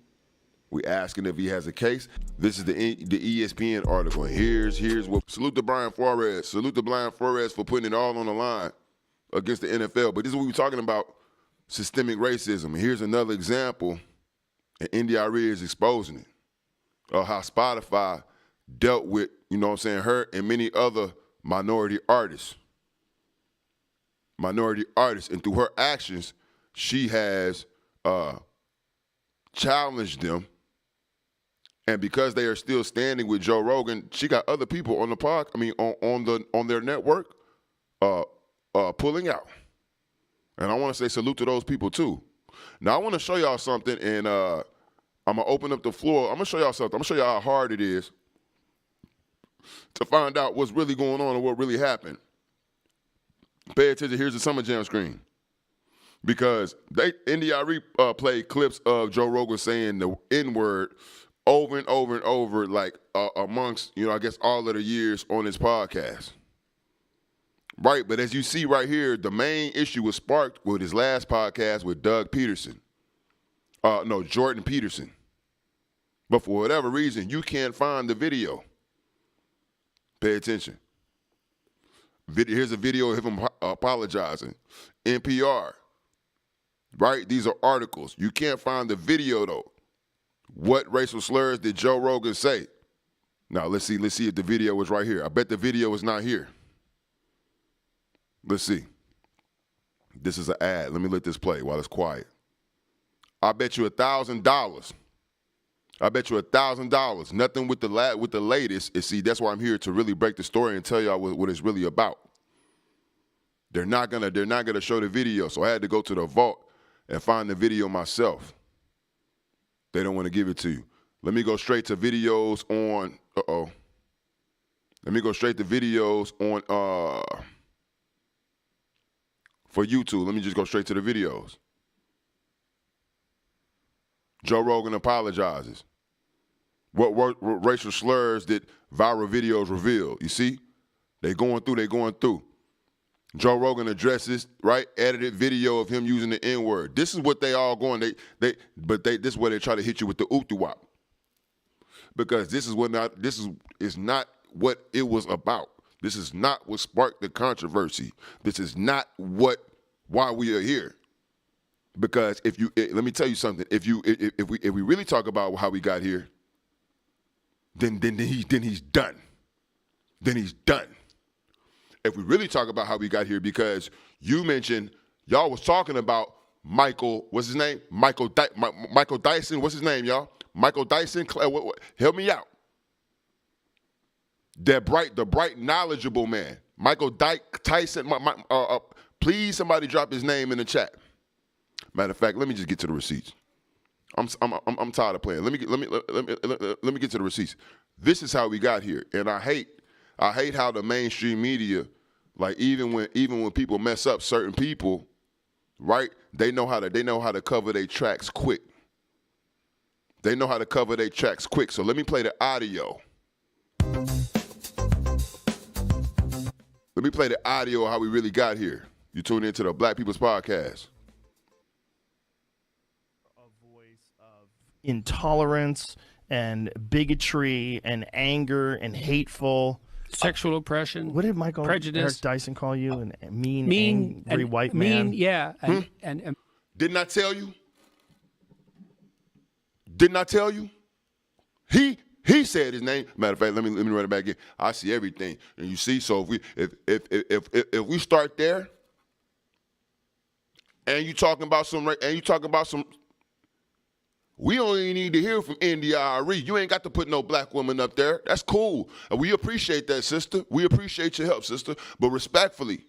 if he has a case. This is the ESPN article. And here's what. Salute to Brian Flores. Salute to Brian Flores for putting it all on the line against the NFL. But this is what we're talking about. Systemic racism. And here's another example, and India Arie is exposing it, of how Spotify dealt with, you know what I'm saying, her and many other minority artists. And through her actions, she has challenged them. And because they are still standing with Joe Rogan, she got other people on the on their network pulling out. And I want to say salute to those people too. Now I want to show y'all something, and I'm gonna open up the floor. I'm gonna show y'all something. I'm gonna show y'all how hard it is to find out what's really going on and what really happened. Pay attention. Here's the Summer Jam screen. Because NDRE played clips of Joe Rogan saying the N-word over and over and over, like amongst, I guess all of the years on his podcast. Right, but as you see right here, the main issue was sparked with his last podcast with Jordan Peterson. But for whatever reason, you can't find the video. Pay attention. Here's a video of him apologizing. NPR. Right? These are articles. You can't find the video, though. What racial slurs did Joe Rogan say? Now, let's see if the video was right here. I bet the video is not here. Let's see. This is an ad. Let me let this play while it's quiet. I bet you $1,000. I bet you $1,000. Nothing with the latest. See, that's why I'm here to really break the story and tell y'all what it's really about. They're not gonna show the video, so I had to go to the vault and find the video myself. They don't want to give it to you. Let me go straight to videos on. Let me go straight to videos on. For YouTube, let me just go straight to the videos. Joe Rogan apologizes. What racial slurs did viral videos reveal? You see? They going through. Joe Rogan addresses, right, edited video of him using the N-word. This is what they all going, this is where they try to hit you with the oop-de-wop. Because this is not what it was about. This is not what sparked the controversy. This is not why we are here. Because let me tell you something. If we really talk about how we got here, then he's done. Then he's done. If we really talk about how we got here, because you mentioned y'all was talking about Michael. What's his name? Michael Dyson. What's his name, y'all? Michael Dyson. Help me out. The bright, knowledgeable man, Michael Tyson. Please, somebody drop his name in the chat. Matter of fact, let me just get to the receipts. I'm tired of playing. Let me get to the receipts. This is how we got here, and I hate how the mainstream media, like even when people mess up certain people, right? They know how to cover their tracks quick. So let me play the audio. Let me play the audio of how we really got here. You tune into the Black People's Podcast. A voice of intolerance and bigotry and anger and hateful sexual oppression. What did Michael prejudice. Eric Dyson call you? A mean angry white man? Yeah. And didn't I tell you? Didn't I tell you? He said his name. Matter of fact, let me run it back again. I see everything, and you see. So if we start there, and you talking about some, we only need to hear from NDRE. You ain't got to put no black woman up there. That's cool, and we appreciate that, sister. We appreciate your help, sister. But respectfully,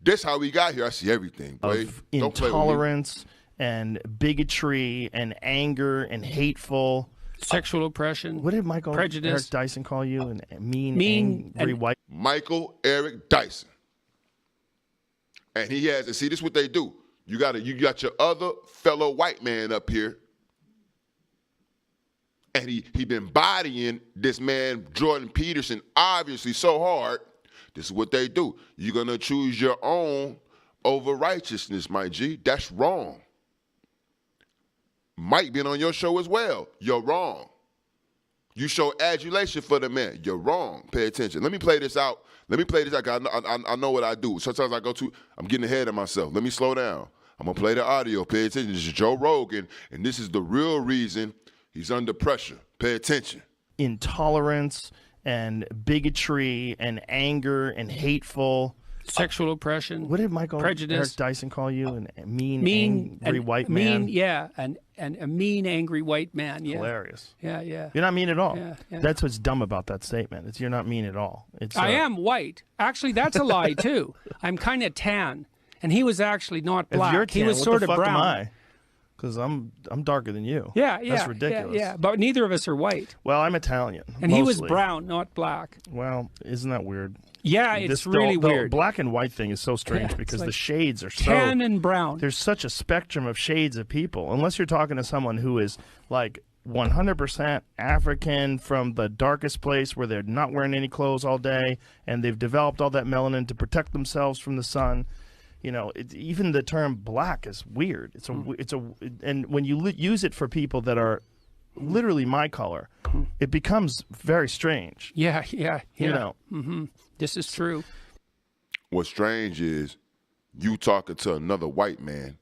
this how we got here. I see everything, boy. Of intolerance and bigotry and anger and hateful. Sexual oppression. What did Michael prejudice. Eric Dyson call you? A mean angry white. Michael Eric Dyson. And he has, and see, this is what they do. You got your other fellow white man up here, and he been bodying this man Jordan Peterson obviously so hard. This is what they do. You're gonna choose your own over righteousness, my G. That's wrong. Mike been on your show as well. You're wrong. You show adulation for the man. You're wrong. Pay attention. Let me play this out. I know what I do. Sometimes I'm getting ahead of myself. Let me slow down. I'm going to play the audio. Pay attention. This is Joe Rogan, and this is the real reason he's under pressure. Pay attention. Intolerance and bigotry and anger and hateful. Sexual oppression. What did Michael prejudice. Eric Dyson call you? A mean angry white man? And a mean, angry white man. Yeah. Hilarious. Yeah. You're not mean at all. Yeah. That's what's dumb about that statement. You're not mean at all. I am white. Actually, that's a lie, too. I'm kind of tan. And he was actually not If black. you're He tan, was what sort the of fuck brown. am I? Because I'm darker than you. Yeah, yeah. That's ridiculous. Yeah. But neither of us are white. Well, I'm Italian. And he was mostly. brown, not black. Well, isn't that weird? Yeah, it's This, really the weird. black and white thing is so strange Yeah, because it's the like shades are so tan and brown. There's such a spectrum of shades of people. Unless you're talking to someone who is like 100% African from the darkest place where they're not wearing any clothes all day and they've developed all that melanin to protect themselves from the sun. You know, even the term black is weird. And when you use it for people that are literally my color, it becomes very strange. Yeah. You know. Mm-hmm. This is true. What's strange is you talking to another white man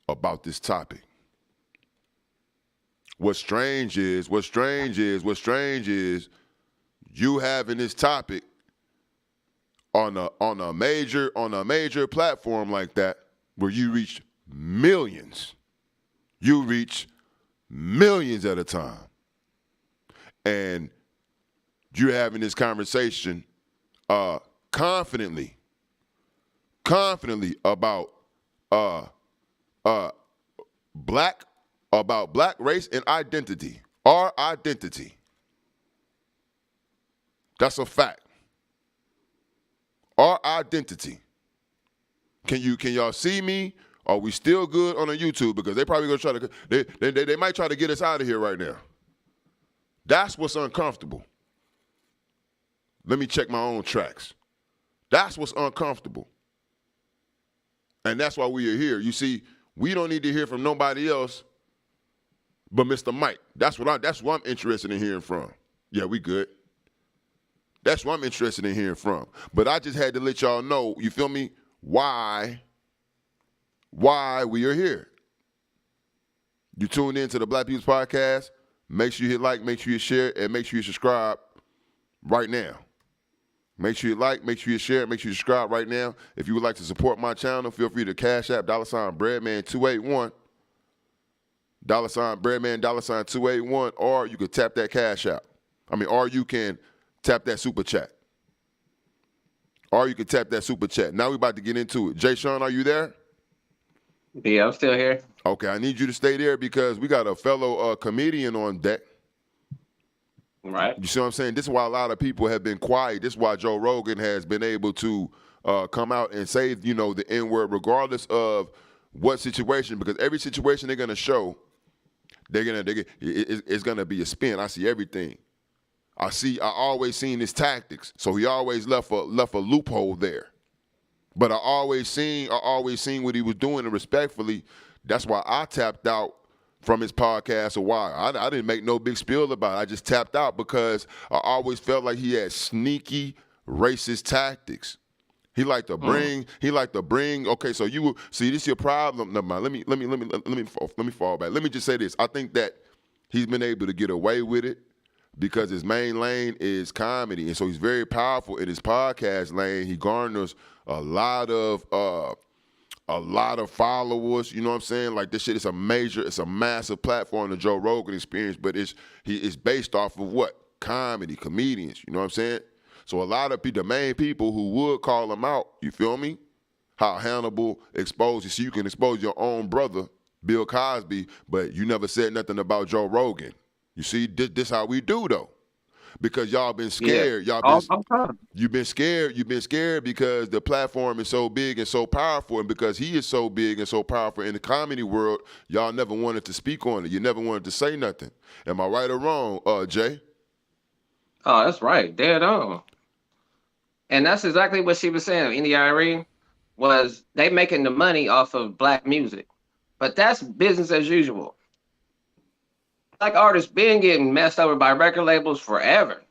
about this topic. What's strange is you having this topic on a major platform like that where you reach millions. You reach millions at a time. And you're having this conversation confidently about black race and identity. Our identity. That's a fact. Our identity. Can y'all see me? Are we still good on the YouTube? Because they probably gonna try to they might try to get us out of here right now. That's what's uncomfortable. Let me check my own tracks. That's what's uncomfortable. And that's why we are here. You see, we don't need to hear from nobody else but Mr. Mike. That's what I'm interested in hearing from. Yeah, we good. That's what I'm interested in hearing from. But I just had to let y'all know, you feel me, why we are here. You tuned in to the Black People's Podcast. Make sure you hit like, make sure you share, and make sure you subscribe right now. Make sure you like, make sure you share, make sure you subscribe right now. If you would like to support my channel, feel free to Cash App $Breadman281, $Breadman $281, or you could tap that Cash App. Or you can tap that Super Chat. Now we about to get into it. Jay Sean, are you there? Yeah, I'm still here. Okay, I need you to stay there because we got a fellow comedian on deck. Right. You see what I'm saying? This is why a lot of people have been quiet. This is why Joe Rogan has been able to come out and say, the N-word regardless of what situation, because every situation they're going to show, it's going to be a spin. I see everything. I always seen his tactics, so he always left a loophole there. But I always seen what he was doing, and respectfully, that's why I tapped out from his podcast a while. I didn't make no big spiel about it. I just tapped out because I always felt like he had sneaky racist tactics. He liked to bring. Okay, so you see this is your problem. Never mind. Let me fall back. Let me just say this. I think that he's been able to get away with it because his main lane is comedy, and so he's very powerful in his podcast lane. He garners a lot of followers. You know what I'm saying? Like this shit is it's a massive platform, the Joe Rogan Experience, but it's based off of what? Comedy, comedians. You know what I'm saying? So a lot of people, the main people who would call him out, you feel me? How Hannibal exposed you. See, you can expose your own brother, Bill Cosby, but you never said nothing about Joe Rogan. You see, this how we do though. Because y'all been scared. Yeah. You've been scared. You've been scared because the platform is so big and so powerful, and because he is so big and so powerful in the comedy world, y'all never wanted to speak on it. You never wanted to say nothing. Am I right or wrong, Jay? Oh, that's right. Dead on. And that's exactly what she was saying. Indy Irene was they making the money off of black music, but that's business as usual. Black artists been getting messed over by record labels forever.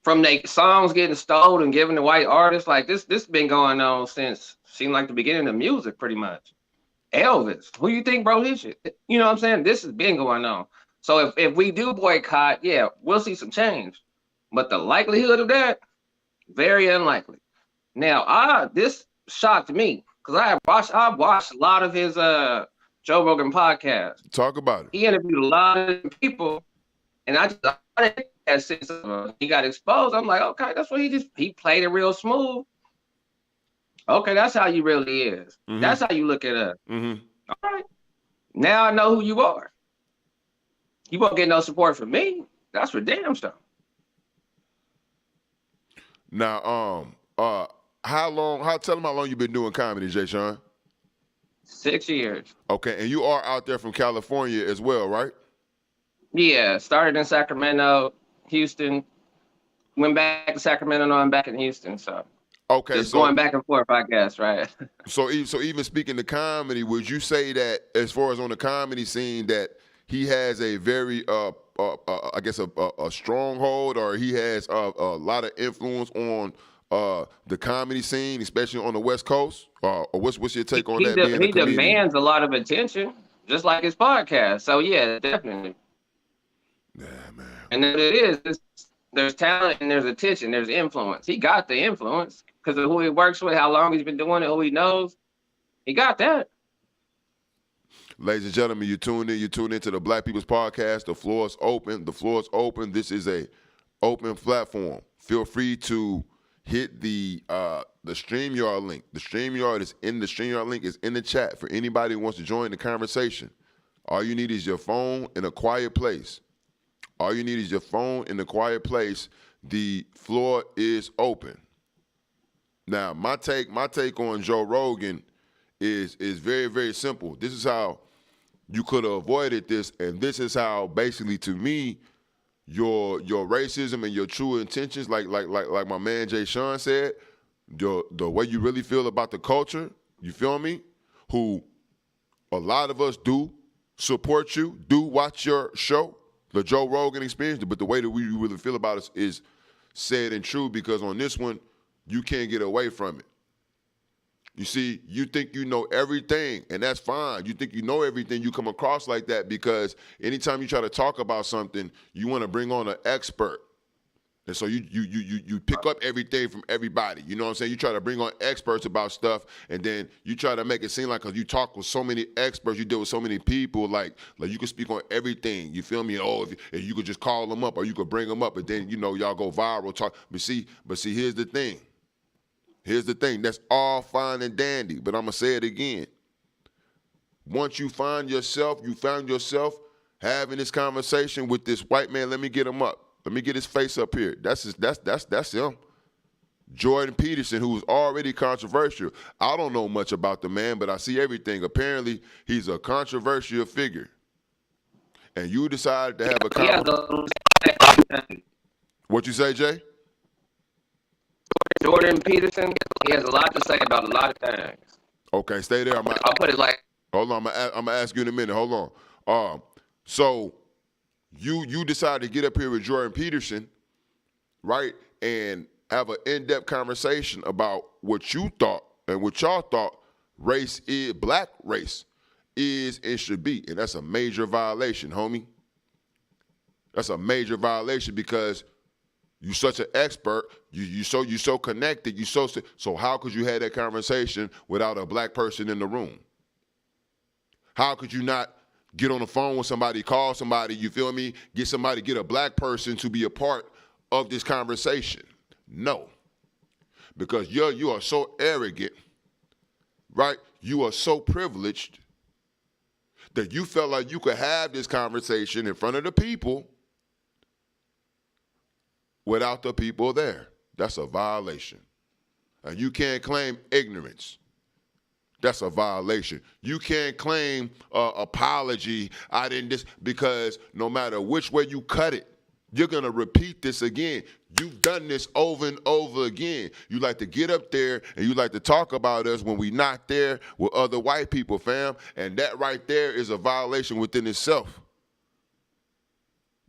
From their songs getting stolen and given to white artists, like this been going on since seemed like the beginning of music, pretty much. Elvis, who you think wrote his shit? You know what I'm saying? This has been going on. So if we do boycott, yeah, we'll see some change. But the likelihood of that, very unlikely. Now, this shocked me because I watched a lot of his Joe Rogan podcast. Talk about it. He interviewed a lot of people, and since he got exposed, I'm like, okay, that's what he played it real smooth. Okay, that's how you really is. Mm-hmm. That's how you look at us. Mm-hmm. All right. Now I know who you are. You won't get no support from me. That's for damn sure. Now, tell them how long you been doing comedy, Jay Sean? 6 years. Okay, and you are out there from California as well, right? Yeah, started in Sacramento, Houston, went back to Sacramento, now I'm back in Houston. So Okay, just going back and forth, I guess, right? So even speaking to comedy, would you say that as far as on the comedy scene that he has a very I guess a stronghold, or he has a lot of influence on the comedy scene, especially on the West Coast? Or what's your take on that? Being a He comedian? demands a lot of attention, just like his podcast. So yeah, definitely. Yeah, man. And then it is. There's talent and there's attention. There's influence. He got the influence because of who he works with, how long he's been doing it, who he knows. He got that. Ladies and gentlemen, you tune into the Black People's Podcast. The floor is open. The floor is open. This is a open platform. Feel free to hit the StreamYard link. The StreamYard link is in the chat for anybody who wants to join the conversation. All you need is your phone in a quiet place. The floor is open. Now, my take on Joe Rogan is very, very simple. This is how you could have avoided this, and this is how basically, to me, your racism and your true intentions, like my man Jay Sean said, the way you really feel about the culture, you feel me? Who a lot of us do support you, do watch your show, the Joe Rogan Experience, but the way that we really feel about it is said and true, because on this one, you can't get away from it. You see, you think you know everything, and that's fine. You think you know everything. You come across like that because anytime you try to talk about something, you want to bring on an expert. And so you pick up everything from everybody. You know what I'm saying? You try to bring on experts about stuff, and then you try to make it seem like because you talk with so many experts, you deal with so many people, like you can speak on everything. You feel me? Oh, if you could just call them up or you could bring them up, but then, y'all go viral talk. But see, here's the thing. That's all fine and dandy, but I'm going to say it again. Once you found yourself having this conversation with this white man, let me get him up. Let me get his face up here. That's him. Jordan Peterson, who's already controversial. I don't know much about the man, but I see everything. Apparently, he's a controversial figure. And you decided to have a conversation. What you say, Jay? Jordan Peterson, he has a lot to say about a lot of things. Okay, stay there. I'll put it like. Hold on, I'm gonna ask you in a minute. Hold on. So you decided to get up here with Jordan Peterson, right, and have an in-depth conversation about what you thought and what y'all thought black race is and should be, and that's a major violation, homie. That's a major violation because you such an expert, you so connected, so how could you have that conversation without a black person in the room? How could you not get on the phone with somebody, call somebody, you feel me? Get a black person to be a part of this conversation? No. Because you are so arrogant, right? You are so privileged that you felt like you could have this conversation in front of the people without the people there. That's a violation. And you can't claim ignorance. That's a violation. You can't claim apology. I didn't this, because no matter which way you cut it, you're going to repeat this again. You've done this over and over again. You like to get up there and you like to talk about us when we not there with other white people, fam. And that right there is a violation within itself.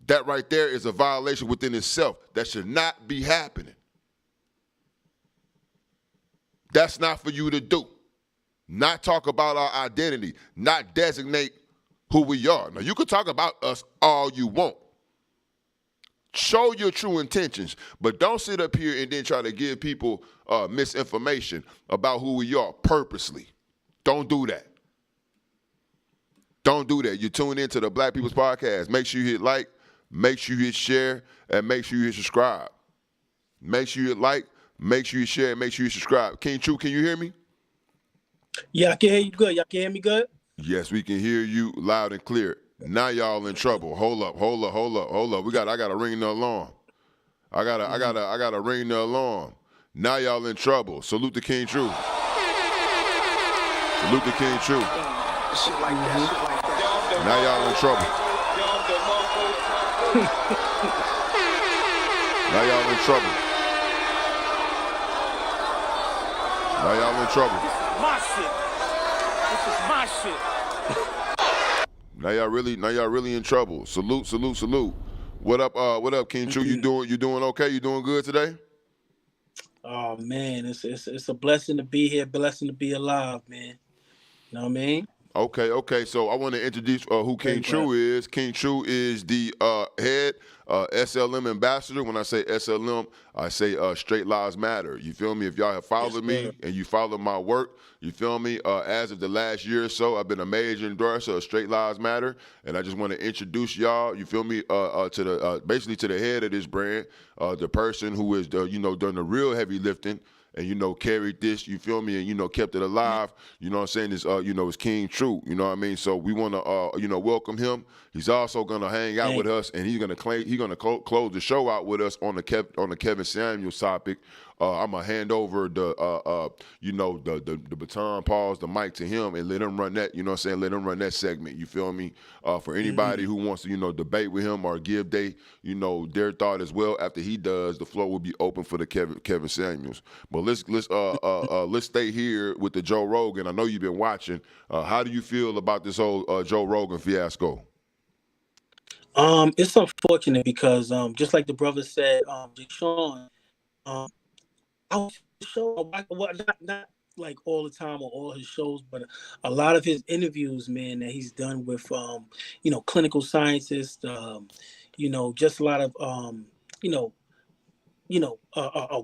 That right there is a violation within itself. That should not be happening. That's not for you to do. Not talk about our identity. Not designate who we are. Now, you can talk about us all you want. Show your true intentions, but don't sit up here and then try to give people misinformation about who we are purposely. Don't do that. Don't do that. You tune into the Black People's Podcast. Make sure you hit like, make sure you hit share, and make sure you hit subscribe. Make sure you hit like, Make sure you share. Make sure you subscribe. King True, can you hear me? Yeah, I can hear you good. Y'all can hear me good? Yes, we can hear you loud and clear. Now y'all in trouble. Hold up. I gotta ring the alarm. I gotta ring the alarm. Now y'all in trouble. Salute the King True. Salute the King True. Now y'all in trouble. Now y'all in trouble. Now y'all in trouble. My shit. This is my shit. Now y'all really in trouble. Salute. What up, King True? You doing okay? You doing good today? Oh man, it's a blessing to be here, blessing to be alive, man. You know what I mean? Okay. So I want to introduce who King True is. King True is the head SLM ambassador. When I say SLM, I say Straight Lives Matter. You feel me? If y'all have followed me and you follow my work, you feel me? As of the last year or so, I've been a major endorser of Straight Lives Matter, and I just want to introduce y'all. You feel me? To the basically to the head of this brand, the person who is done the real heavy lifting. And carried this, you feel me, and kept it alive. You know what I'm saying? Is King True. You know what I mean? So we want to welcome him. He's also gonna hang out with us, and he's gonna close the show out with us on the Kevin Samuels topic. I'm gonna hand over the baton, pause the mic to him, and let him run that. You know what I'm saying? Let him run that segment. You feel me? For anybody who wants to debate with him or give their thought as well after he does, the floor will be open for the Kevin Samuels. But let's stay here with the Joe Rogan. I know you've been watching. How do you feel about this whole Joe Rogan fiasco? It's unfortunate because just like the brother said, Sean, I was show not like all the time on all his shows, but a lot of his interviews, man, that he's done with clinical scientists, just a lot of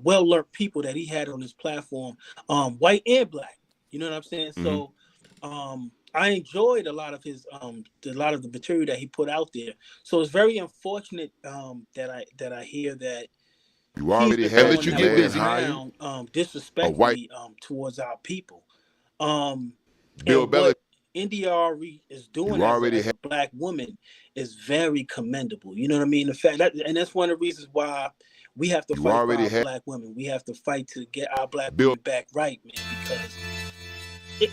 well-learned people that he had on his platform, white and black. You know what I'm saying? Mm-hmm. So I enjoyed a lot of the material that he put out there. So it's very unfortunate that I hear that you already had you get busy around, disrespectfully towards our people. Bill Belichick. What NDRE is doing as a black woman is very commendable. You know what I mean? The fact and that's one of the reasons why we have to fight for our black women. We have to fight to get our black women back right, man, because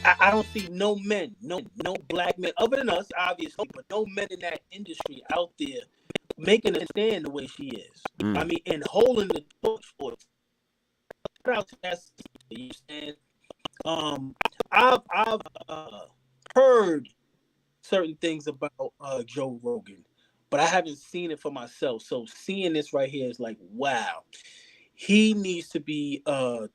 I don't see no men, no black men, other than us, obviously, but no men in that industry out there making a stand the way she is. I mean, and holding the torch for it. Shout out to that sister, you understand? I've heard certain things about Joe Rogan, but I haven't seen it for myself. So seeing this right here is like, wow. He needs to be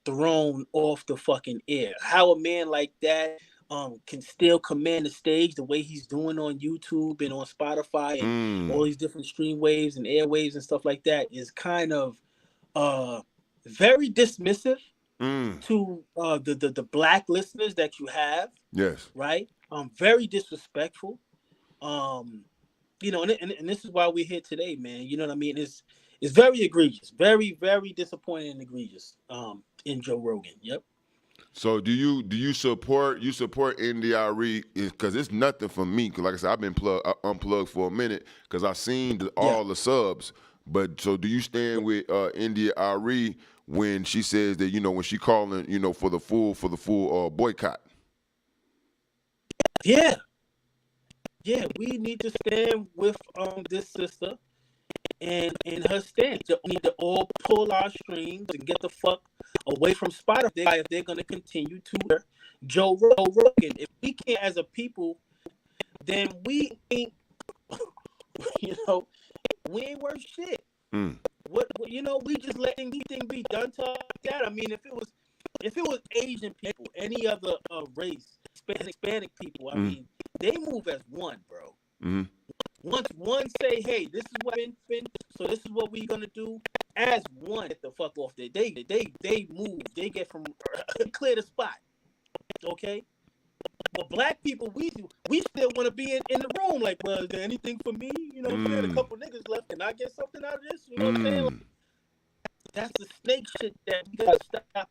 thrown off the fucking air. How a man like that can still command the stage the way he's doing on YouTube and on Spotify and all these different stream waves and airwaves and stuff like that is kind of very dismissive to the black listeners that you have. Yes. Right? Very disrespectful. And this is why we're here today, man. You know what I mean? It's very egregious, very, very disappointing and egregious in Joe Rogan. Yep. So do you support NDRE? Because it's nothing for me. Because like I said, I've been unplugged for a minute because I've seen all the subs. But so do you stand with NDRE when she says that when she calling for the full boycott? Yeah. We need to stand with this sister and her stance. We need to all pull our strings and get the fuck away from Spotify if they're going to continue to hear Joe Rogan. If we can't as a people, then we ain't, we ain't worth shit. What we just letting these things be done to us like that. I mean, if it was Asian people, any other race, Hispanic people, I mean, they move as one, bro. Mm-hmm. Once one say, hey, this is what been, so this is what we gonna do as one. Get the fuck off there. They move. They get from clear the spot. Okay. But black people, we still want to be in the room. Like, well, is there anything for me? You know, if I had a couple niggas left, can I get something out of this? You know what I'm saying? that's the snake shit that we gotta stop.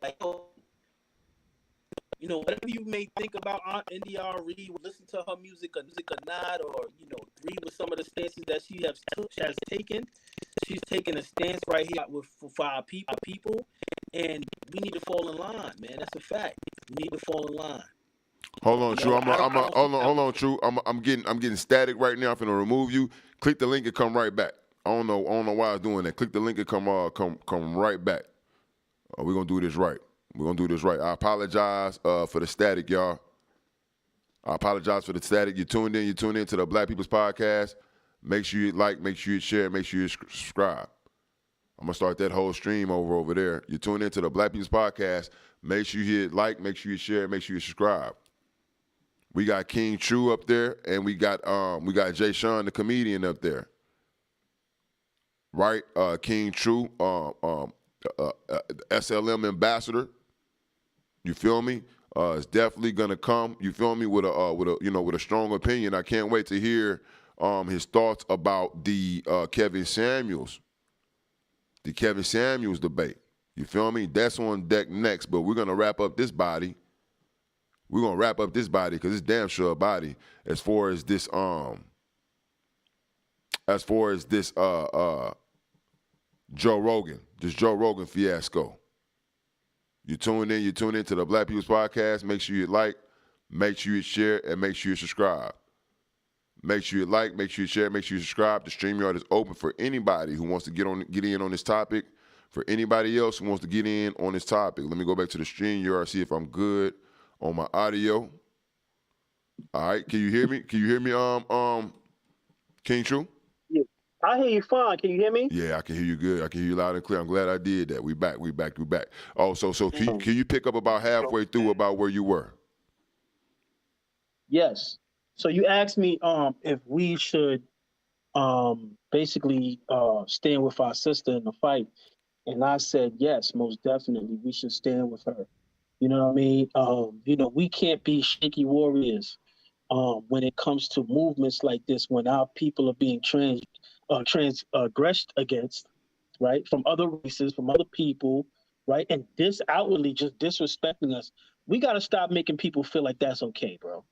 Like, you know, whatever you may think about Aunt NDRE, listen to her music or not, or you know, agree with some of the stances that she has taken. She's taking a stance right here for our people, and we need to fall in line, man. That's a fact. We need to fall in line. Hold on, True. Hold on, True. I'm getting static right now. I'm finna remove you. Click the link and come right back. I don't know why I was doing that. Click the link and come right back. We're gonna do this right. We're gonna do this right. I apologize for the static, y'all. I apologize for the static. You tuned in to the Black People's Podcast. Make sure you like, make sure you share, make sure you subscribe. I'm gonna start that whole stream over there. You tune into the Black People's Podcast. Make sure you hit like, make sure you share, make sure you subscribe. We got King True up there, and we got Jay Sean, the comedian, up there. Right? King True, SLM ambassador. You feel me? It's definitely gonna come. You feel me? With a strong opinion. I can't wait to hear his thoughts about the Kevin Samuels debate. You feel me? That's on deck next. But we're gonna wrap up this body. We're gonna wrap up this body because it's damn sure a body as far as this Joe Rogan fiasco. You tune in to the Black People's Podcast. Make sure you like, make sure you share, and make sure you subscribe. Make sure you like, make sure you share, make sure you subscribe. The StreamYard is open for anybody who wants to get in on this topic. For anybody else who wants to get in on this topic. Let me go back to the StreamYard, see if I'm good on my audio. All right, can you hear me? Can you hear me, King True? Yeah, I hear you fine. Can you hear me? Yeah, I can hear you good. I can hear you loud and clear. I'm glad I did that. We back. Oh, so can you pick up about halfway through about where you were? Yes. So you asked me if we should basically stand with our sister in the fight. And I said, yes, most definitely. We should stand with her. You know what I mean? You know, we can't be shaky warriors when it comes to movements like this, when our people are being transgressed against, right? From other races, from other people, right? And this outwardly just disrespecting us. We got to stop making people feel like that's okay, bro.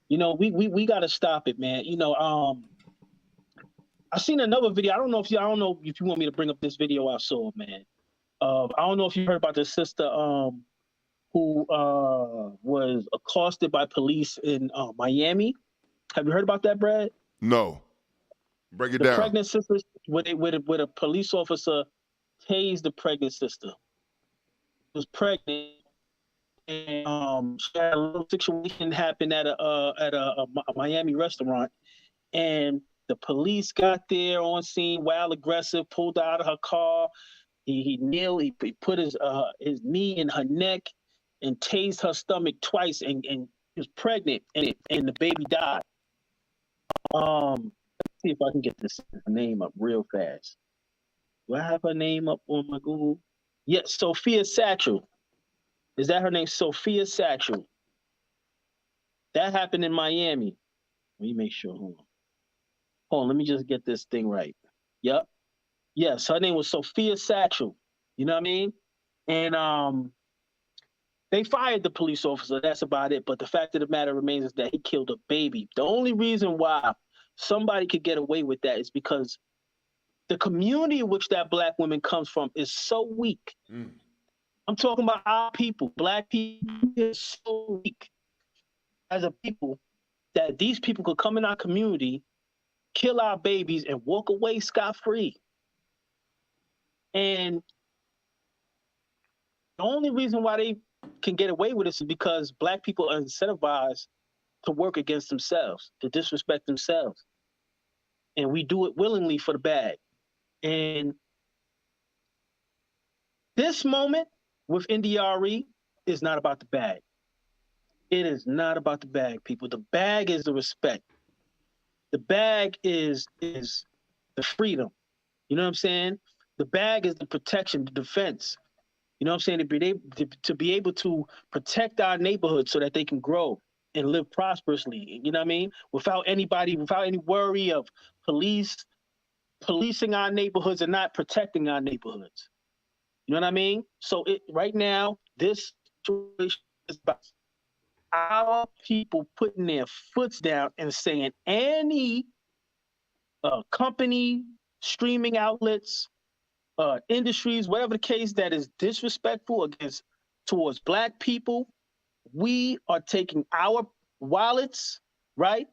You know, we got to stop it, man. You know, I seen another video. I don't know if you want me to bring up this video I saw, man. I don't know if you heard about the sister who was accosted by police in Miami. Have you heard about that, Brad? No. Break it down. The pregnant sister, with a police officer tased the pregnant sister. She was pregnant, and she had a little situation happen at a Miami restaurant, and the police got there on scene, wild aggressive, pulled her out of her car. He kneeled, he put his knee in her neck and tased her stomach twice, and she was pregnant, and the baby died. Let's see if I can get this name up real fast. Do I have her name up on my Google? Yes, Sophia Satchel. Is that her name? Sophia Satchel. That happened in Miami. Let me make sure. Hold on, let me just get this thing right. Yep. Yes, her name was Sophia Satchel. You know what I mean? And they fired the police officer. That's about it. But the fact of the matter remains is that he killed a baby. The only reason why somebody could get away with that is because the community in which that black woman comes from is so weak. I'm talking about our people. Black people is so weak as a people that these people could come in our community, kill our babies, and walk away scot-free. And the only reason why they can get away with this is because black people are incentivized to work against themselves, to disrespect themselves. And we do it willingly for the bag. And this moment with NDRE is not about the bag. It is not about the bag, people. The bag is the respect. The bag is the freedom. You know what I'm saying? The bag is the protection, the defense. You know what I'm saying? To be able to protect our neighborhood so that they can grow and live prosperously. You know what I mean? Without any worry of police policing our neighborhoods and not protecting our neighborhoods. You know what I mean? So right now, this situation is about our people putting their foots down and saying any company, streaming outlets, industries, whatever the case, that is disrespectful towards Black people, we are taking our wallets, right?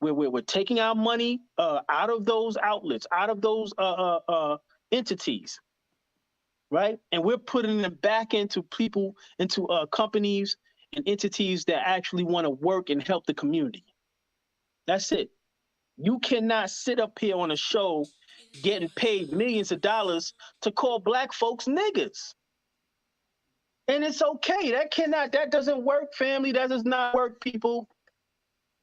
We're taking our money out of those outlets, out of those entities, right? And we're putting them back into people, into companies and entities that actually want to work and help the community. That's it. You cannot sit up here on a show getting paid millions of dollars to call Black folks niggas. And it's okay. That doesn't work, family. That does not work, people.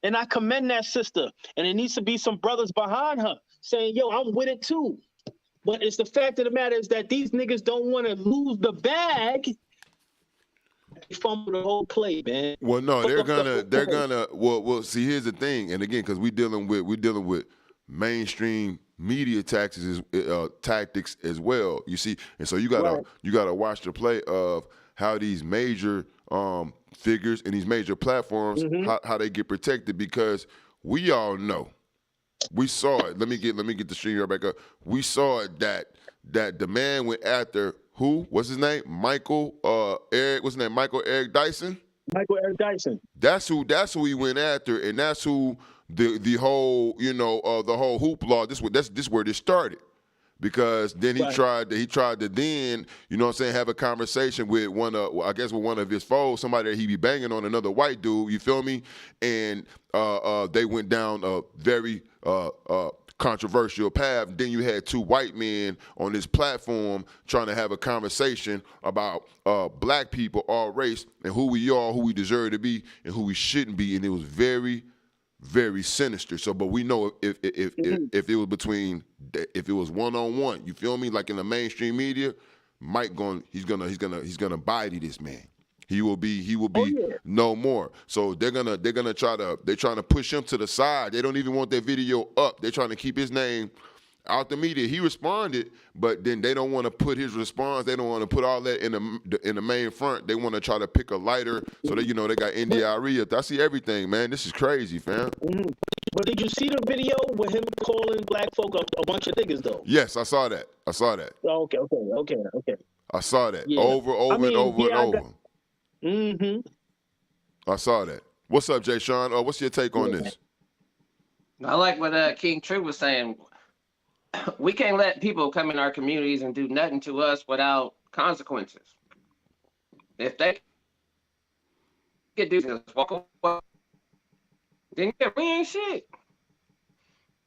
And I commend that sister. And it needs to be some brothers behind her saying, yo, I'm with it too. But it's the fact of the matter is that these niggas don't want to lose the bag. They fumble the whole play, man. Well, no, they're gonna. Well. See, here's the thing, and again, because we're dealing with mainstream media tactics as well. You see, and so you gotta watch the play of how these major figures and these major platforms how they get protected, because we all know, we saw it. Let me get the stream right back up. We saw it that the man went after. Who? What's his name? Michael Eric. What's his name? Michael Eric Dyson. Michael Eric Dyson. That's who he went after, and that's who the whole the whole hoopla. This where this started, because then he tried to then have a conversation with one of his foes, somebody that he be banging on, another white dude. You feel me? And they went down a very controversial path. Then you had two white men on this platform trying to have a conversation about Black people, all race, and who we are, who we deserve to be, and who we shouldn't be. And it was very, very sinister. So, but we know if it was if it was one-on-one, you feel me? Like in the mainstream media, Mike he's gonna body this man. He will be no more. So they're trying to push him to the side. They don't even want that video up. They're trying to keep his name out the media. He responded, but then they don't want to put his response. They don't want to put all that in the main front. They want to try to pick a lighter so that they got NDRE. I see everything, man. This is crazy, fam. But did you see the video with him calling Black folk a bunch of niggas though? Yes, I saw that. Oh, okay. I saw that over and over. I saw that. What's up, Jay Sean? What's your take on this? I like what King True was saying. We can't let people come in our communities and do nothing to us without consequences. If they can do this, walk away, then we ain't shit.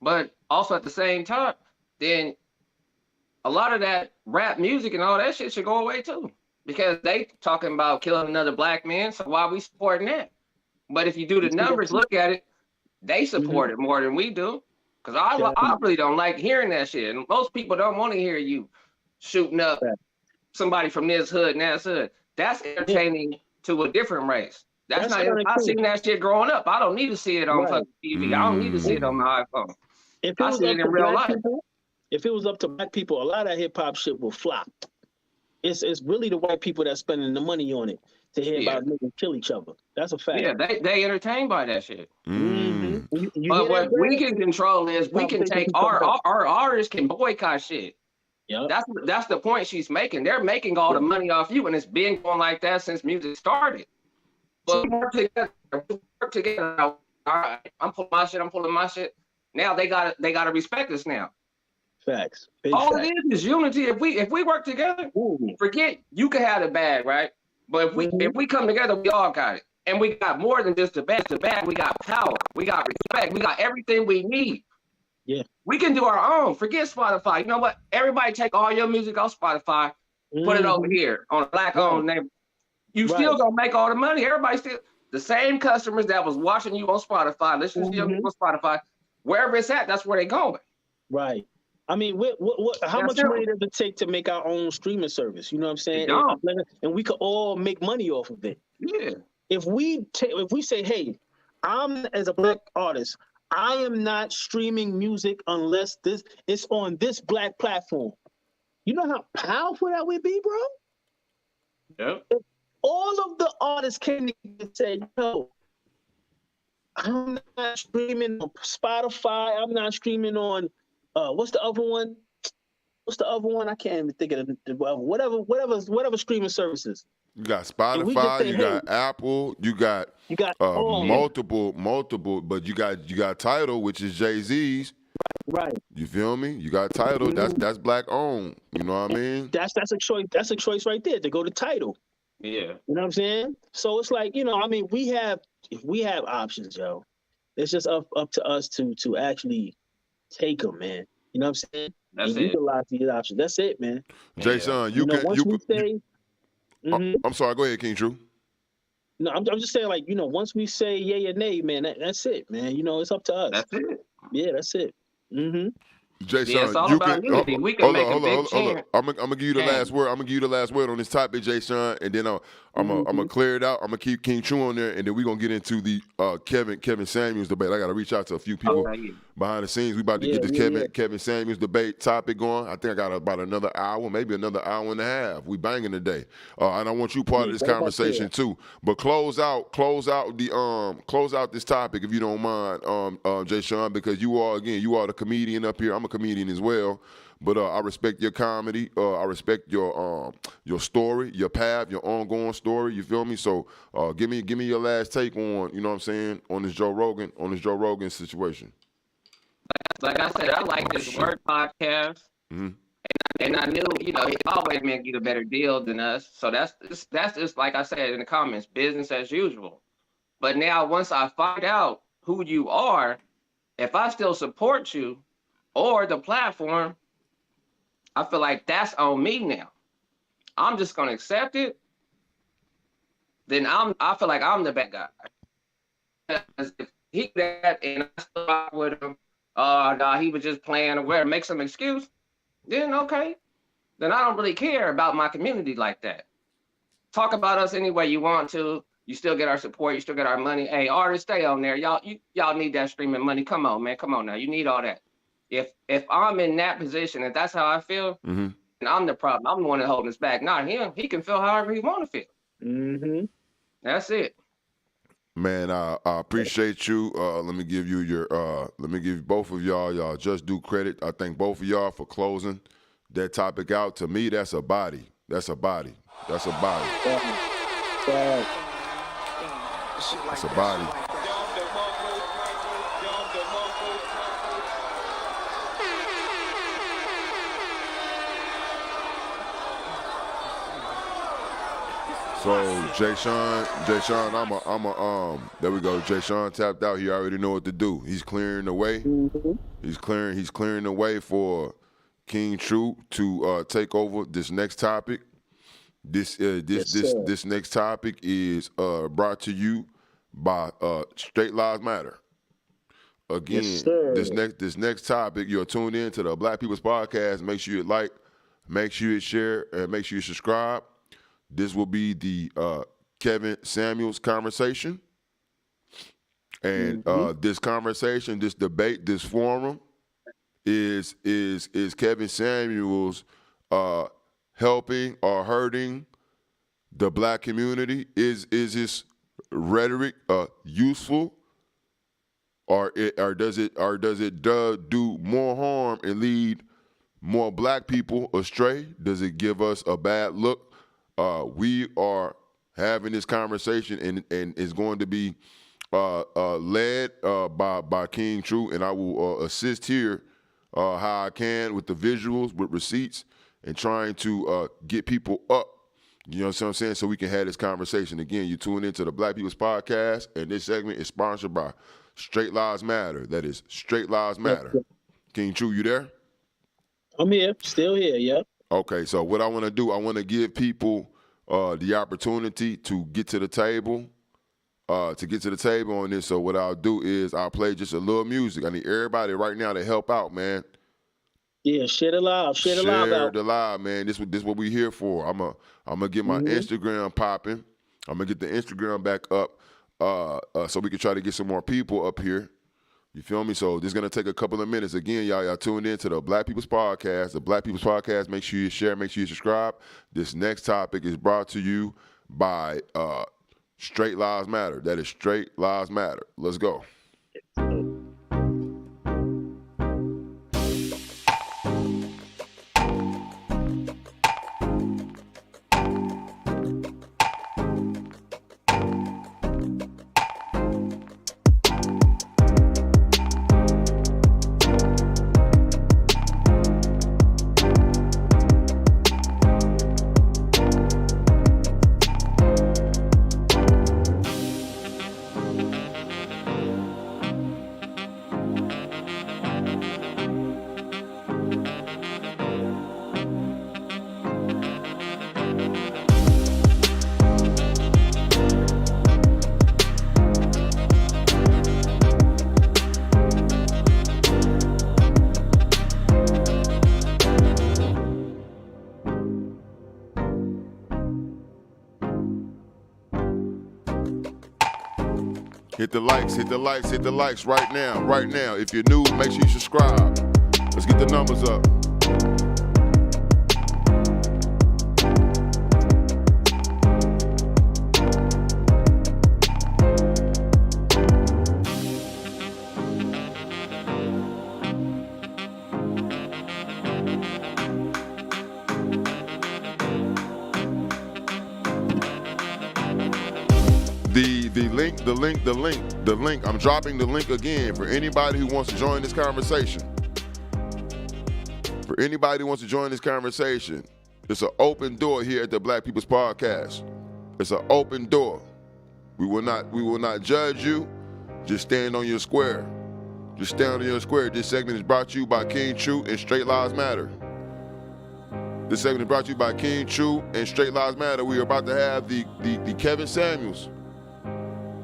But also at the same time, then a lot of that rap music and all that shit should go away too. Because they talking about killing another Black man, so why are we supporting that? But if you do the numbers, look at it, they support it more than we do. Because I really don't like hearing that shit. And most people don't want to hear you shooting up somebody from this hood and that hood. That's entertaining to a different race. That's not. I've seen that shit growing up. I don't need to see it on fucking TV. I don't need to see it on my iPhone. I see it in real life. If it was up to Black people, a lot of hip hop shit will flop. It's really the white people that's spending the money on it to hear about niggas kill each other. That's a fact. Yeah, they entertained by that shit. But what we can control is we can take our artists can boycott shit. Yeah, that's the point she's making. They're making all the money off you, and it's been going like that since music started. But we work together. All right, I'm pulling my shit. Now they gotta respect us now. Facts. All it is unity. If we work together, forget you can have the bag, right? But if we come together, we all got it. And we got more than just the bag. We got power. We got respect. We got everything we need. Yeah. We can do our own. Forget Spotify. You know what? Everybody take all your music off Spotify, put it over here on a Black-owned name. You still gonna make all the money. Everybody still the same customers that was watching you on Spotify, listening to your music on Spotify. Wherever it's at, that's where they going. Right. I mean, how much money does it take to make our own streaming service? You know what I'm saying? And we could all make money off of it. Yeah. If we say, hey, I'm as a Black artist, I am not streaming music unless it's on this black platform. You know how powerful that would be, bro? Yep. If all of the artists came together and said, "No, I'm not streaming on Spotify. I'm not streaming on what's the other one? What's the other one? I can't even think of whatever streaming services." You got And we just Spotify, say, you hey, got Apple, you got multiple, but you got Tidal, which is Jay-Z's. Right. You feel me? You got Tidal. That's black owned. You know what I mean? That's a choice. That's a choice right there to go to Tidal. Yeah. You know what I'm saying? So it's like, I mean, we have options, yo. It's just up to us to actually take them, man. You know what I'm saying? That's and it. utilize these options. That's it, man. Jason, I'm sorry. Go ahead, King True. No, I'm just saying, like, once we say yay or nay, man, that's it, man. It's up to us. That's it. Yeah, that's it. Mm-hmm. Jason, it's all about unity. We can make a big change. I'm gonna give you the last word. I'm gonna give you the last word on this topic, Jason, and then I'm gonna clear it out. I'm gonna keep King True on there, and then we're gonna get into the Kevin Samuels debate. I gotta reach out to a few people behind the scenes. We about to get this Kevin Samuels debate topic going. I think I got about another hour, maybe another hour and a half. We banging today, and I want you part of this conversation too. But close out this topic if you don't mind, Jay Sean, because you are the comedian up here. I'm a comedian as well. But I respect your comedy. I respect your story, your path, your ongoing story. You feel me? So give me your last take on, you know what I'm saying, on this Joe Rogan situation. Like I said, I like this Word podcast, and I knew, he always meant get a better deal than us. So that's just like I said in the comments, business as usual. But now once I find out who you are, if I still support you or the platform, I feel like that's on me now. I'm just gonna accept it. Then I feel like I'm the bad guy. If he did that and I still rock with him, no, he was just playing or whatever, make some excuse, then okay. Then I don't really care about my community like that. Talk about us any way you want to. You still get our support. You still get our money. Hey, artists, stay on there. Y'all need that streaming money. Come on, man. Come on now. You need all that. If I'm in that position, if that's how I feel, then I'm the problem. I'm the one that holding us back, not him. He can feel however he want to feel. Mm-hmm. That's it. Man, I appreciate you. Let me give both of y'all. Y'all just do credit. I thank both of y'all for closing that topic out. To me, that's a body. That's a body. That's a body. That's a body. So Jay Sean, there we go. Jay Sean tapped out. He already know what to do. He's clearing the way. He's clearing the way for King True to take over this next topic. This next topic is brought to you by Straight Lives Matter. Again, this next topic, you're tuned in to the Black People's Podcast. Make sure you like, make sure you share, and make sure you subscribe. This will be the Kevin Samuels conversation. And this conversation, this debate, this forum is Kevin Samuels helping or hurting the black community? Is his rhetoric useful? Or does it do more harm and lead more black people astray? Does it give us a bad look? We are having this conversation, and it's going to be led by King True, and I will assist here how I can with the visuals, with receipts, and trying to get people up. You know what I'm saying? So we can have this conversation. Again, you tune into the Black People's Podcast, and this segment is sponsored by Straight Lives Matter. That is Straight Lives Matter. King True, you there? I'm here, still here, yeah. Okay, so what I want to do, I want to give people the opportunity to get to the table, on this. So what I'll do is I'll play just a little music. I need everybody right now to help out, man. Yeah, share the live out. The live, man. This what we here for. I'm gonna get my Instagram popping. I'm gonna get the Instagram back up, so we can try to get some more people up here. You feel me? So this is going to take a couple of minutes. Again, y'all tuned in to the Black People's Podcast. The Black People's Podcast, make sure you share, make sure you subscribe. This next topic is brought to you by Straight Lives Matter. That is Straight Lives Matter. Let's go. Hit the likes, hit the likes, hit the likes right now, right now. If you're new, make sure you subscribe. Let's get the numbers up. The link. I'm dropping the link again for anybody who wants to join this conversation. For anybody who wants to join this conversation, it's an open door here at the Black People's Podcast. It's an open door. We will not judge you. Just stand on your square. Just stand on your square. This segment is brought to you by King True and Straight Lives Matter. This segment is brought to you by King True and Straight Lives Matter. We are about to have the Kevin Samuels.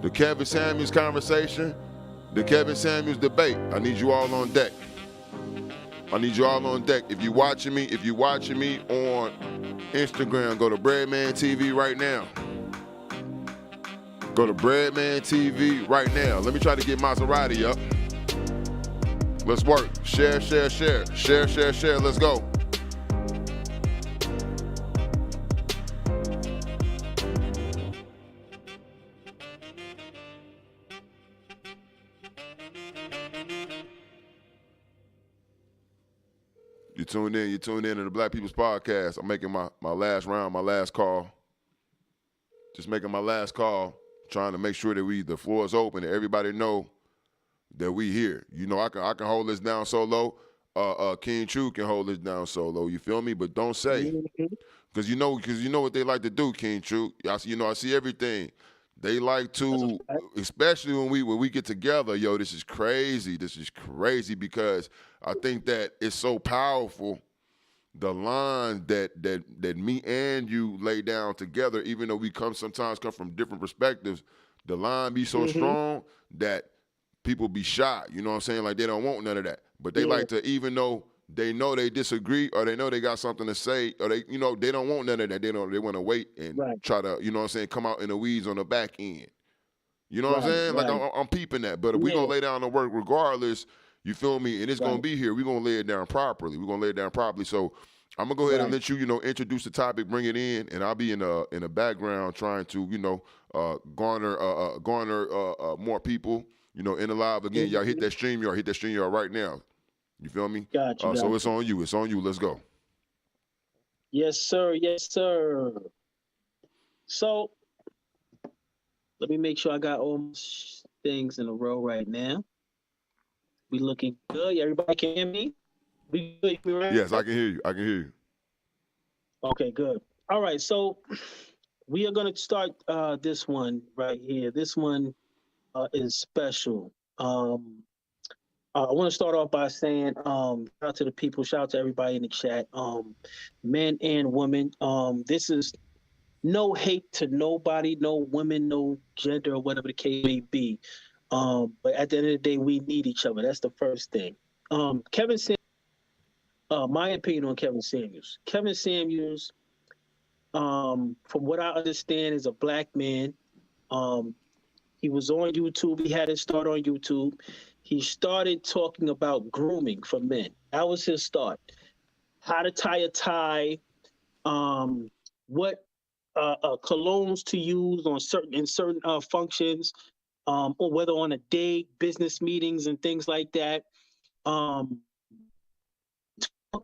The Kevin Samuels conversation, the Kevin Samuels debate. I need you all on deck. I need you all on deck. If you're watching me on Instagram, go to Breadman TV right now. Go to Breadman TV right now. Let me try to get Maserati up. Let's work. Share. Let's go. You tuned in to the Black People's Podcast. I'm making my last round, my last call. Just making my last call, trying to make sure that the floor is open and everybody know that we here. You know, I can hold this down solo. King True can hold this down solo. You feel me? But don't say, because you know what they like to do, King True. I see everything. They like to, especially when we get together, yo, this is crazy. This is crazy because I think that it's so powerful, the line that me and you lay down together, even though we sometimes come from different perspectives, the line be so strong that people be shy. You know what I'm saying? Like they don't want none of that. But they like to, even though they know they disagree or they know they got something to say or they don't want none of that. They want to wait and try to, you know what I'm saying, come out in the weeds on the back end. You know what I'm saying? Like I'm peeping that. But if we going to lay down the work regardless, you feel me? And it's going to be here. We're going to lay it down properly. So I'm going to go ahead and let you, introduce the topic, bring it in, and I'll be in the background trying to, garner more people, in the live. Again, y'all hit that StreamYard right now. You feel me? Gotcha. So it's on you. Let's go. Yes, sir. So let me make sure I got all my things in a row right now. We looking good. Everybody can hear me? We good? Right? Yes, I can hear you. Okay, good. All right, so we are going to start this one right here. This one is special. I want to start off by saying shout out to the people, shout out to everybody in the chat, men and women. This is no hate to nobody, no women, no gender, or whatever the case may be. But at the end of the day, we need each other. That's the first thing. Kevin Samuels, my opinion on Kevin Samuels. Kevin Samuels, from what I understand, is a black man. He was on YouTube. He had his start on YouTube. he started talking about grooming for men. That was his start. How to tie a tie, what colognes to use on certain functions, or whether on a date, business meetings, and things like that. A lot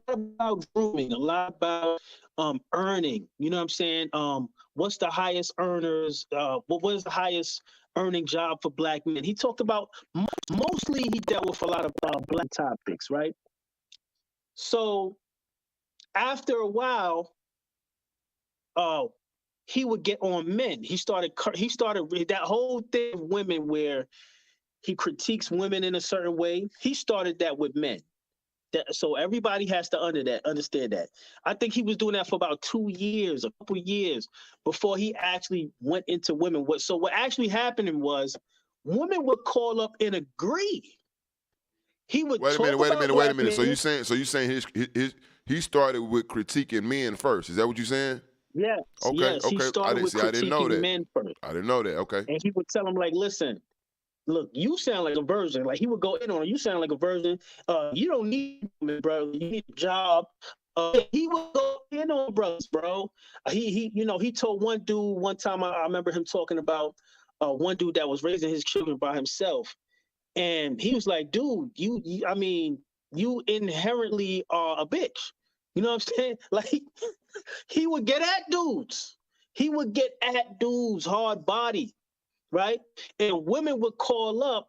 about grooming, a lot about earning. You know what I'm saying? What's the highest earners? What was the highest earning job for black men? He talked about mostly he dealt with a lot of black topics, right? So after a while, he would get on men. He started that whole thing of women where he critiques women in a certain way. He started that with men. So everybody has to understand that. I think he was doing that for about 2 years, a couple of years, before he actually went into women. So what actually happening was women would call up and agree. He would wait a minute. So you saying he started with critiquing men first? Is that what you're saying? Yes. Okay. Yes. He started with I didn't know critiquing that. men first. I didn't know that. Okay. And he would tell them like, listen, look, you sound like a virgin. Like he would go in on, you sound like a virgin. You don't need me, bro. You need a job. He would go in on brothers, bro. He told one dude one time. I remember him talking about one dude that was raising his children by himself, and he was like, dude, you inherently are a bitch. You know what I'm saying? Like he would get at dudes. He would get at dudes, hard body. Right? And women would call up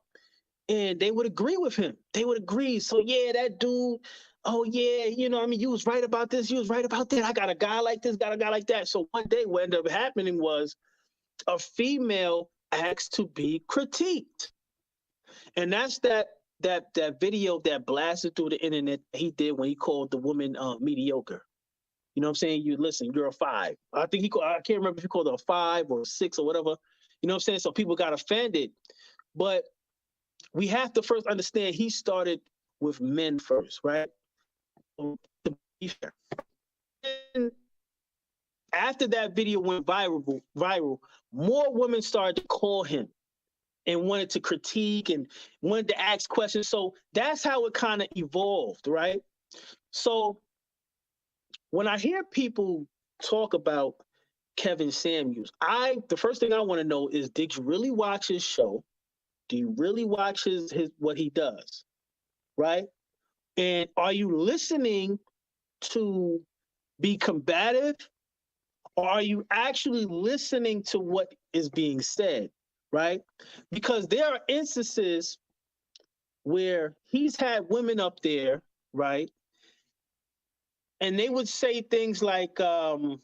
and they would agree with him. They would agree. So yeah, that dude, oh yeah, you was right about this, you was right about that. I got a guy like this, got a guy like that. So one day what ended up happening was a female asked to be critiqued. And that's that video that blasted through the internet he did when he called the woman mediocre. You know what I'm saying? You're a 5. I can't remember if he called her a 5 or a 6 or whatever. You know what I'm saying? So people got offended. But we have to first understand he started with men first, right? To be fair. And after that video went viral, more women started to call him and wanted to critique and wanted to ask questions. So that's how it kind of evolved, right? So when I hear people talk about Kevin Samuels, the first thing I want to know is, did you really watch his show? Do you really watch his what he does? Right? And are you listening to be combative? Or are you actually listening to what is being said? Right? Because there are instances where he's had women up there, right? And they would say things like, they'll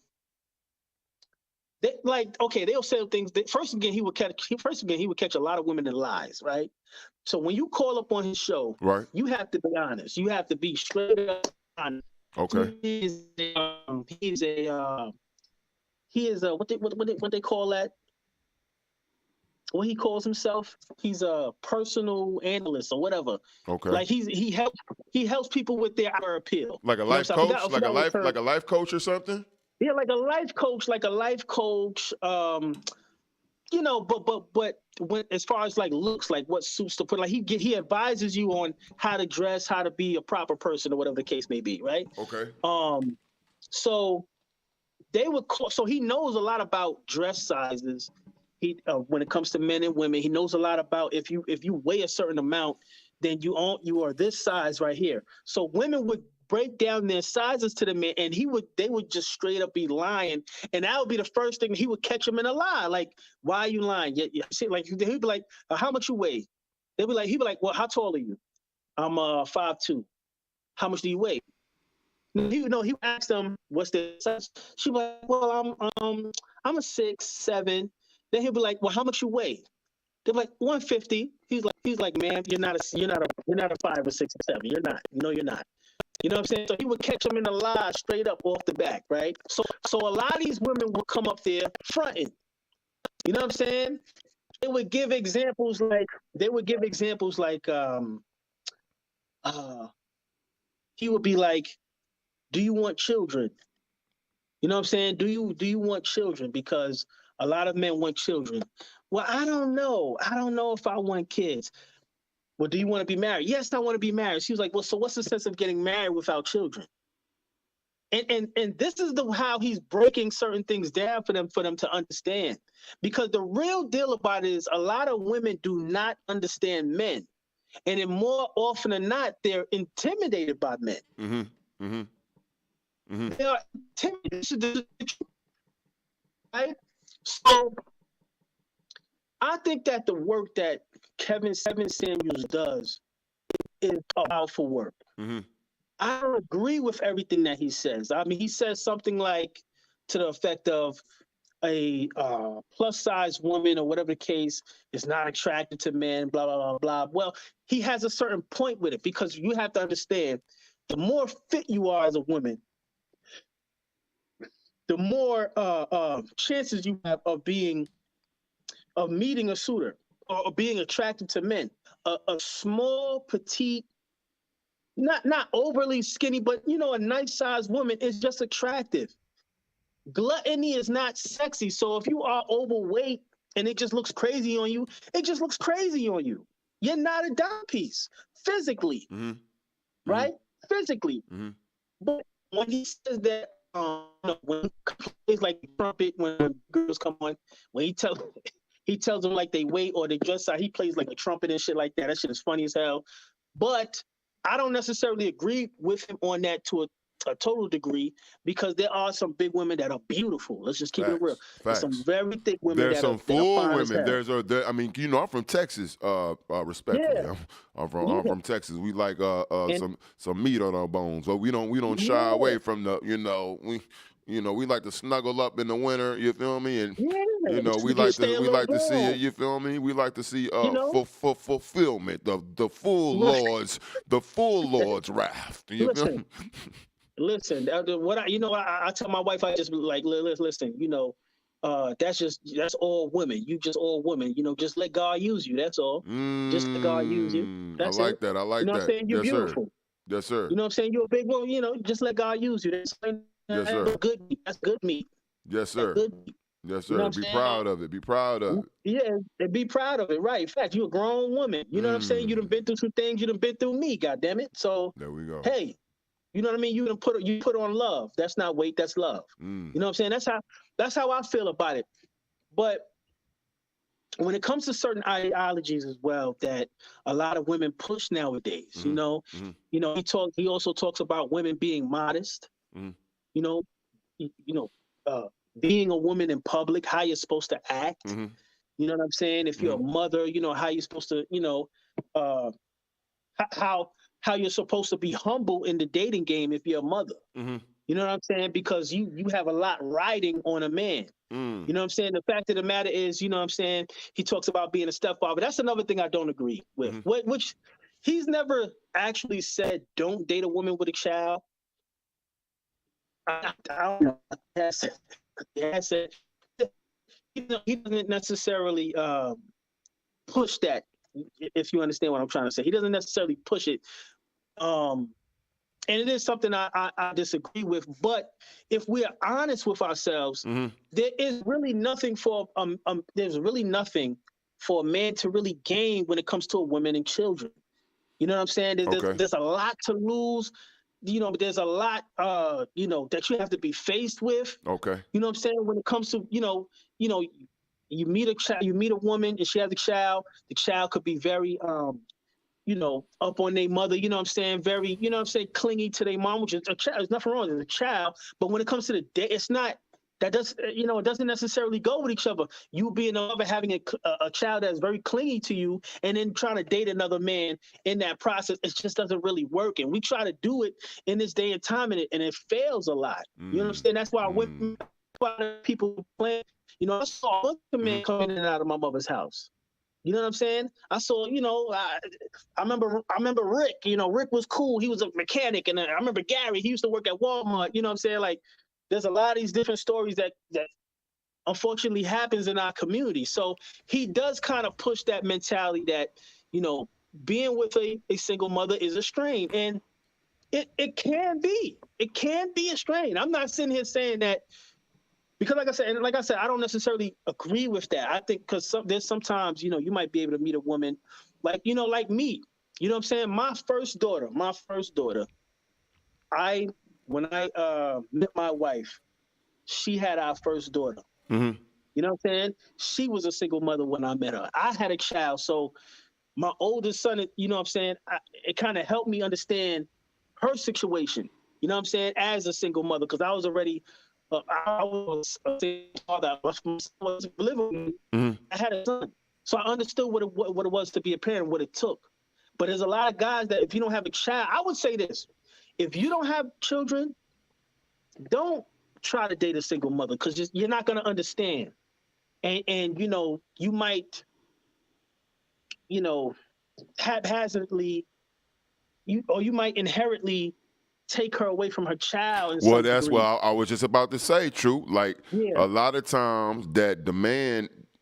say things that first again he would catch a lot of women in lies, right? So when you call up on his show, right, you have to be honest. You have to be straight up honest. Okay. He is a what they call that? What he calls himself? He's a personal analyst or whatever. Okay. Like he helps people with their outer appeal. Like a life coach, like a life coach or something. Yeah, like a life coach. But when as far as like looks, like what suits to put, like he advises you on how to dress, how to be a proper person, or whatever the case may be, right? Okay. So they would call. So he knows a lot about dress sizes. He when it comes to men and women, he knows a lot about if you weigh a certain amount, then you are this size right here. So women would break down their sizes to the men, and they would just straight up be lying, and that would be the first thing he would catch them in a lie. Like, why are you lying? Yeah. See, like he'd be like, how much you weigh? He'd be like, well, how tall are you? I'm 5'2". How much do you weigh? He would ask them what's their size. She'd be like, well, I'm a 6'7". Then he'd be like, well, how much you weigh? They're like 150. He's like, man, you're not a 5 or 6 or 7. You're not. No, you're not. You know what I'm saying? So he would catch them in a lie straight up off the back, right? So a lot of these women would come up there fronting. You know what I'm saying? They would give examples like he would be like, do you want children? You know what I'm saying? Do you want children? Because a lot of men want children. Well, I don't know. I don't know if I want kids. Well, do you want to be married? Yes, I want to be married. She was like, well, so what's the sense of getting married without children? And this is how he's breaking certain things down for them to understand. Because the real deal about it is a lot of women do not understand men. And then more often than not, they're intimidated by men. They are intimidated. This is the truth, right? So I think that the work that Kevin Samuels does is powerful work. I don't agree with everything that he says. I mean, he says something like to the effect of a plus-size woman or whatever the case is not attracted to men, blah, blah, blah, blah. Well, he has a certain point with it because you have to understand, the more fit you are as a woman, the more chances you have of meeting a suitor or being attracted to men. A small, petite, not overly skinny, but a nice sized woman is just attractive. Gluttony is not sexy. So if you are overweight and it just looks crazy on you, it just looks crazy on you. You're not a dime piece physically, right? Physically. But when he says that, when he plays like a trumpet, when girls come on, when he tells them like they wait or they dress out, he plays like a trumpet and shit like that. That shit is funny as hell. But I don't necessarily agree with him on that to a total degree, because there are some big women that are beautiful. Let's just keep it real. There's some very thick women. There's that some are full fine as women. hell. I mean, I'm from Texas. Respectfully, Yeah. I'm from Texas. We like some meat on our bones, but we don't shy away from the. We like to snuggle up in the winter. You feel me? And we like to see it. You feel me? We like to see fulfillment, the full Lord's wrath. You feel me? Listen, what I tell my wife, I just be like, listen, that's all women. You just all women. Just let God use you. That's all. Just let God use you. That's I like it. that. I like that. You know what I'm saying? You're beautiful. Yes, sir. You know what I'm saying? You're a big woman. Just let God use you. That's good meat. That's good meat. Yes, sir. That's good meat. Yes, sir. You know what I'm Be saying? proud of it. Be proud of it. Yeah, and be proud of it. Right. In fact, you're a grown woman. You know what I'm saying? You done been through some things. You done been through me. God damn it. So there we go. Hey. You know what I mean? You put on love. That's not weight. That's love. You know what I'm saying? That's how I feel about it. But when it comes to certain ideologies as well that a lot of women push nowadays, he also talks about women being modest. Being a woman in public, how you're supposed to act. You know what I'm saying? If you're a mother, how you're supposed to, how you're supposed to be humble in the dating game if you're a mother. You know what I'm saying? Because you have a lot riding on a man. You know what I'm saying? The fact of the matter is, you know what I'm saying? He talks about being a stepfather. That's another thing I don't agree with. Which he's never actually said don't date a woman with a child. I don't know. He doesn't necessarily push that, if you understand what I'm trying to say. He doesn't necessarily push it. And it is something I disagree with. But if we are honest with ourselves, there is really nothing there's really nothing for a man to really gain when it comes to a woman and children. You know what I'm saying? There's a lot to lose. But there's a lot that you have to be faced with. Okay. You know what I'm saying? When it comes to, you meet a child, you meet a woman and she has a child, the child could be very up on their mother, you know what I'm saying? Very, clingy to their mom, which is a child. There's nothing wrong with a child. But when it comes to the day, it's not, it doesn't necessarily go with each other. You being a mother, having a child that's very clingy to you, and then trying to date another man in that process, it just doesn't really work. And we try to do it in this day and time, and it fails a lot. You know what I'm saying? That's why people plan. I saw a man coming in and out of my mother's house. You know what I'm saying? I saw, I remember Rick. Rick was cool. He was a mechanic, and I remember Gary. He used to work at Walmart. You know what I'm saying? Like, there's a lot of these different stories that unfortunately happens in our community. So he does kind of push that mentality that, being with a single mother is a strain, and it can be a strain. I'm not sitting here saying that. Because like I said, I don't necessarily agree with that. I think because there's sometimes, you might be able to meet a woman like like me. You know what I'm saying? My first daughter. When I met my wife, she had our first daughter. Mm-hmm. You know what I'm saying? She was a single mother when I met her. I had a child, so my oldest son, you know what I'm saying? It kind of helped me understand her situation. You know what I'm saying? As a single mother, because I was already, I was a single father. I was living with me. Mm-hmm. I had a son, so I understood what it was to be a parent, what it took. But there's a lot of guys that if you don't have a child, I would say this: if you don't have children, don't try to date a single mother because you're not gonna understand. And you might, haphazardly, you might inherently take her away from her child in Well, some that's degree. what I was just about to say, True. Like, Yeah. a lot of times that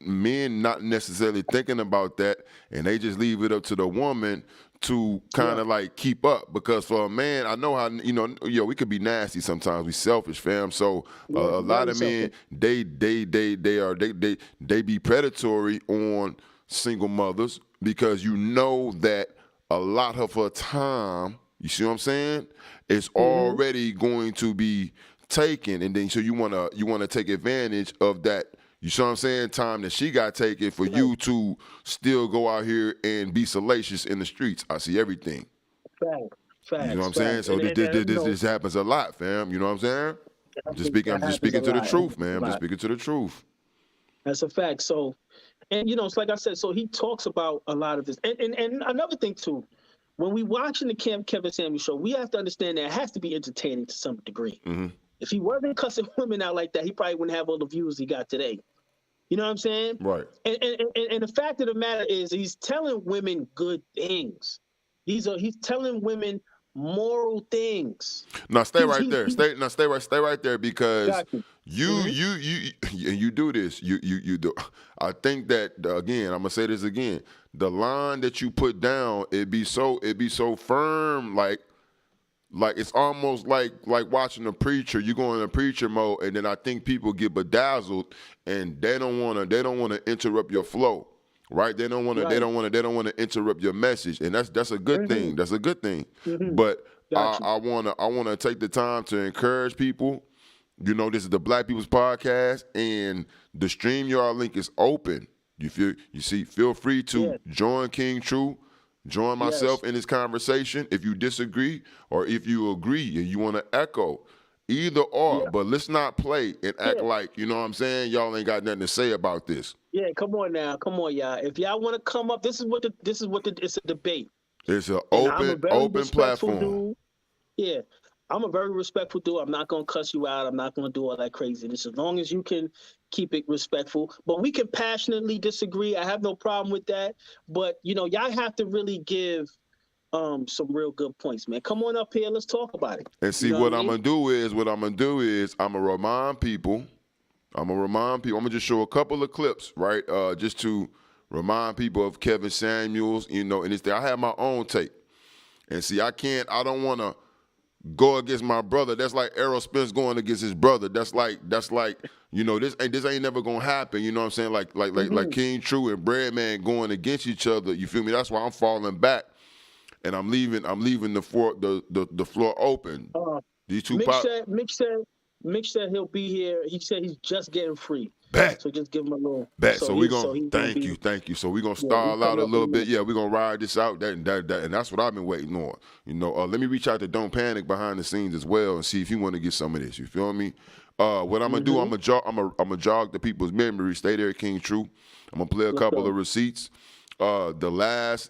men not necessarily thinking about that, and they just leave it up to the woman to kind of like keep up. Because for a man, I know how, we could be nasty sometimes. We selfish, fam. So a lot of men, they be predatory on single mothers because you know that a lot of her time, you see what I'm saying, is already going to be taken, and then so you wanna take advantage of that. You see what I'm saying? Time that she got taken for you to still go out here and be salacious in the streets. I see everything. Facts. You know what I'm saying? So this happens a lot, fam. You know what I'm saying? I'm just speaking to the truth, man. I'm just speaking to the truth. That's a fact. So, and it's like I said. So he talks about a lot of this, and another thing too. When we watching the Kevin Samuels show, we have to understand that it has to be entertaining to some degree. Mm-hmm. If he wasn't cussing women out like that, he probably wouldn't have all the views he got today. You know what I'm saying? Right. And the fact of the matter is, he's telling women good things. He's telling women moral things. Now stay right there. Stay right there because you do this. You do. I think that again. I'm gonna say this again. The line that you put down, it be so firm, like it's almost like watching a preacher. You go in a preacher mode, and then I think people get bedazzled, and they don't wanna interrupt your flow, right? They don't wanna interrupt your message, and that's a good thing. That's a good thing. But I wanna take the time to encourage people. This is the Black People's Podcast, and the StreamYard link is open. Feel free to join King True, join myself in this conversation if you disagree or if you agree and you want to echo. Either or, but let's not play and act like, you know what I'm saying, y'all ain't got nothing to say about this. Yeah, come on, y'all. If y'all want to come up, it's a debate. It's an open platform. Dude. Yeah. I'm a very respectful dude. I'm not going to cuss you out. I'm not going to do all that craziness. As long as you can keep it respectful. But we can passionately disagree. I have no problem with that. But, y'all have to really give some real good points, man. Come on up here. Let's talk about it. And see, what I'm going to do is I'm going to remind people. I'm going to just show a couple of clips, right, just to remind people of Kevin Samuels, and I have my own take. And see, I don't want to go against my brother. That's like Errol Spence going against his brother. That's like this ain't never gonna happen. You know what I'm saying? Like King True and Breadman going against each other. You feel me? That's why I'm falling back, and I'm leaving the floor open. These two Mitch said he'll be here. He said he's just getting free. Bet. So just give him a little. Bet. So we're going to thank you. So we're going to stall out a little bit. Yeah, we're going to ride this out. And that's what I've been waiting on. Let me reach out to Don't Panic behind the scenes as well and see if you want to get some of this. You feel me? What I'm going to do, I'm going to jog the people's memory. Stay there, King True. I'm going to play a couple of receipts. As a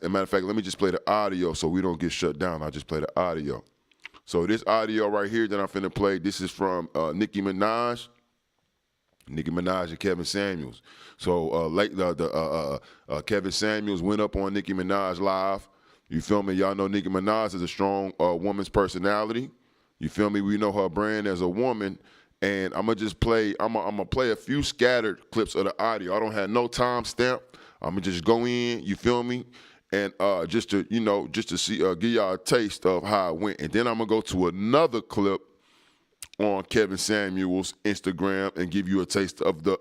matter of fact, let me just play the audio so we don't get shut down. I'll just play the audio. So this audio right here that I'm finna play, this is from Nicki Minaj and Kevin Samuels. So Kevin Samuels went up on Nicki Minaj live. You feel me? Y'all know Nicki Minaj is a strong woman's personality. You feel me? We know her brand as a woman. And I'm gonna play a few scattered clips of the audio. I don't have no timestamp. I'm gonna just go in, you feel me? And just to see, give y'all a taste of how it went. And then I'm gonna go to another clip on Kevin Samuels' Instagram and give you a taste of the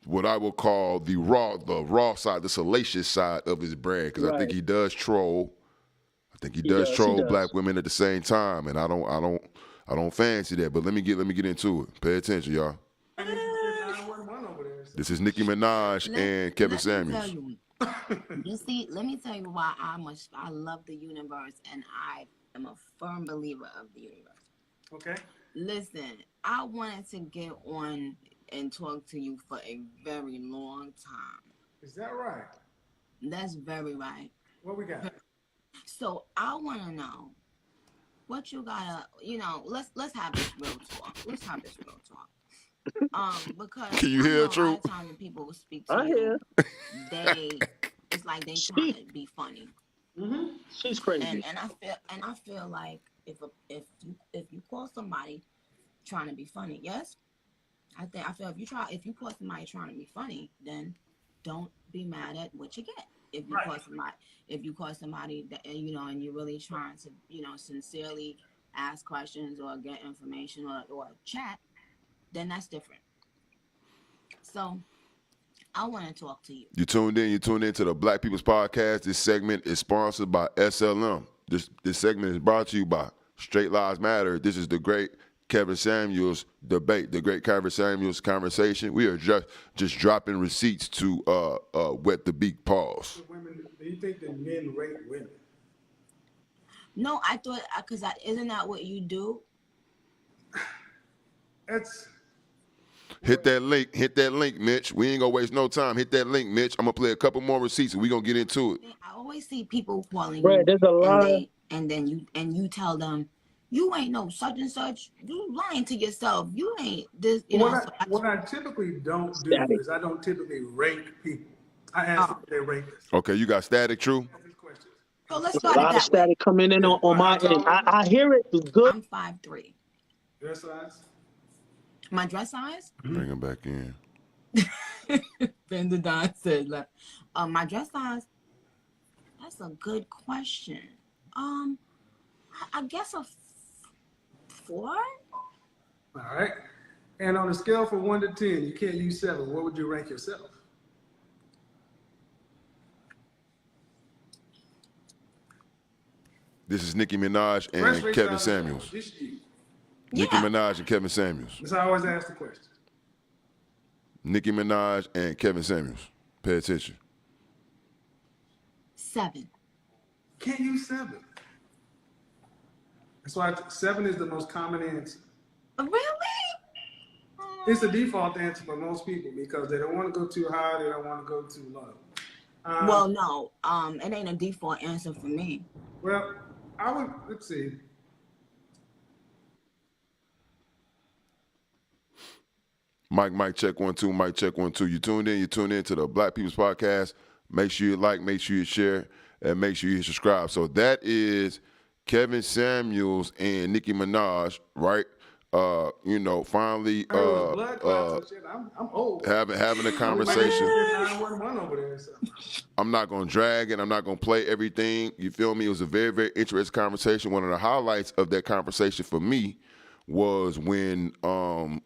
what I would call the raw side, the salacious side of his brand, because I think he does troll. I think he does troll black women at the same time, and I don't fancy that. But let me get into it. Pay attention, y'all. This is Nicki Minaj and Kevin Samuels. You see, let me tell you why I love the universe, and I am a firm believer of the universe. Okay. Listen, I wanted to get on and talk to you for a very long time. Is that right? That's very right. What we got? So I want to know what you gotta, let's have this real talk. Let's have this real talk. Because can you hear a lot of times when people will speak to you, it's like they trying to be funny. Mm-hmm. She's crazy. And I feel like if you call somebody trying to be funny, yes, I feel if you call somebody trying to be funny, then don't be mad at what you get. If you call somebody that and you're really trying to sincerely ask questions or get information or chat, then that's different. So I want to talk to you. You tuned into the Black People's Podcast. This segment is sponsored by SLM. This segment is brought to you by Straight Lives Matter. This is the great Kevin Samuels debate, the great Kevin Samuels conversation. We are just dropping receipts to wet the beak pause. Do you think that men rape women? No, I thought, because isn't that what you do? Hit that link, Mitch. We ain't gonna waste no time. Hit that link, Mitch. I'm gonna play a couple more receipts and we gonna get into it. I always see people calling you, there's a lot. And then you tell them, you ain't no such and such. You lying to yourself. You ain't this. What I typically don't do is I don't typically rank people. I ask if they're rapists. Okay, you got static, True? So let's start a lot of static coming in on my end. I hear it. It's good. I'm 5'3". Dress size? My dress size? Bring him back in. Ben the Don said, my dress size? That's a good question. I guess a 4. All right. And on a scale from 1 to 10, you can't use 7. What would you rank yourself? This is Nicki Minaj and Kevin Samuels. Nicki Minaj and Kevin Samuels. That's how I always ask the question. Nicki Minaj and Kevin Samuels. Pay attention. 7. Can't use 7. That's why 7 is the most common answer. Really? It's the default answer for most people because they don't want to go too high, they don't want to go too low. Well, no, it ain't a default answer for me. Well, let's see. Mic check 1 2, mic check 1 2. You tuned in to the Black People's Podcast. Make sure you like, make sure you share, and make sure you subscribe. So that is Kevin Samuels and Nicki Minaj, right? Finally I'm old. having a conversation. I'm not gonna drag it. I'm not gonna play everything. You feel me? It was a very, very interesting conversation. One of the highlights of that conversation for me was when,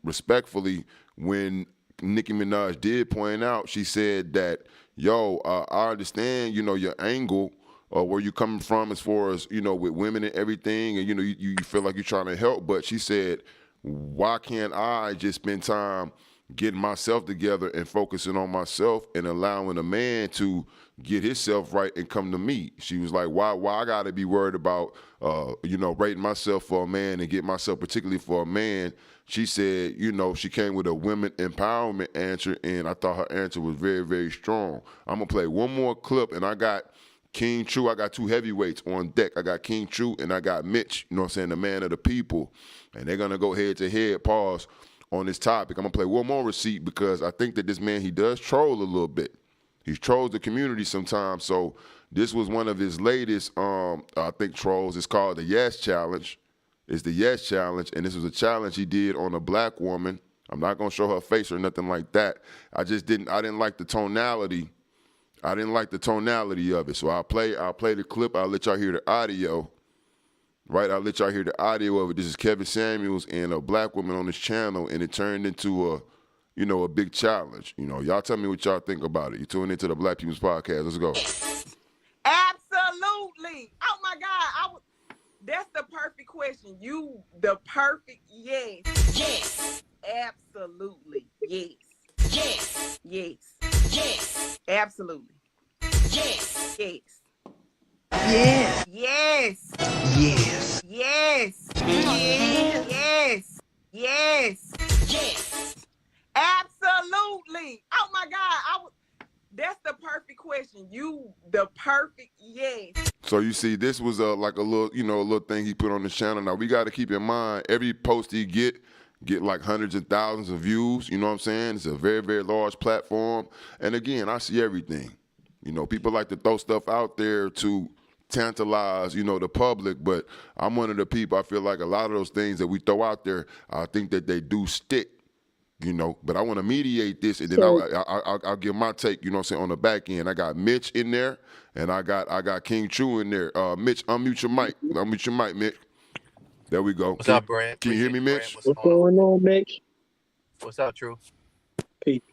respectfully, when Nicki Minaj did point out, she said that, I understand, your angle or where you coming from as far as, with women and everything, and, you feel like you're trying to help, but she said, why can't I just spend time getting myself together and focusing on myself and allowing a man to get himself right and come to me? She was like, why I gotta be worried about, rating myself for a man and get myself particularly for a man? She said, she came with a women empowerment answer, and I thought her answer was very, very strong. I'm gonna play one more clip, and I got King True. I got 2 heavyweights on deck. I got King True and I got Mitch, the man of the people. And they're gonna go head to head, pause, on this topic. I'm gonna play one more receipt because I think that this man, he does troll a little bit. He trolls the community sometimes. So this was one of his latest, trolls. It's called the Yes Challenge. It's the Yes Challenge, and this was a challenge he did on a black woman. I'm not gonna show her face or nothing like that. I didn't like the tonality. I didn't like the tonality of it. So I'll play the clip. I'll let y'all hear the audio. Right? I'll let y'all hear the audio of it. This is Kevin Samuels and a black woman on this channel, and it turned into you know, a big challenge. You know, y'all tell me what y'all think about it. You tune into the Black People's Podcast. Let's go. Absolutely. Oh my God. That's the perfect question. The perfect yes. Yes. Absolutely. Yes. Yes. Yes. Yes. Absolutely. Yes. Yes. Yes. Yes. Yes. Yes. Yes. Yes. Yes. Absolutely. Oh my God. That's the perfect question. The perfect yes. So you see, this was like a little thing he put on the channel. Now we got to keep in mind every post he get like hundreds and thousands of views. You know what I'm saying? It's a very, very large platform. And again, I see everything. You know, people like to throw stuff out there to tantalize, you know, the public. But I'm one of the people. I feel like a lot of those things that we throw out there, I think that they do stick. You know, but I want to mediate this, and then I'll give my take. You know what I'm saying, on the back end. I got Mitch in there, and I got King True in there. Mitch, unmute your mic. Unmute your mic, Mitch. There we go. What's up, Brand? Can you hear me, Mitch? What's going on, Mitch? What's up, True? Peace.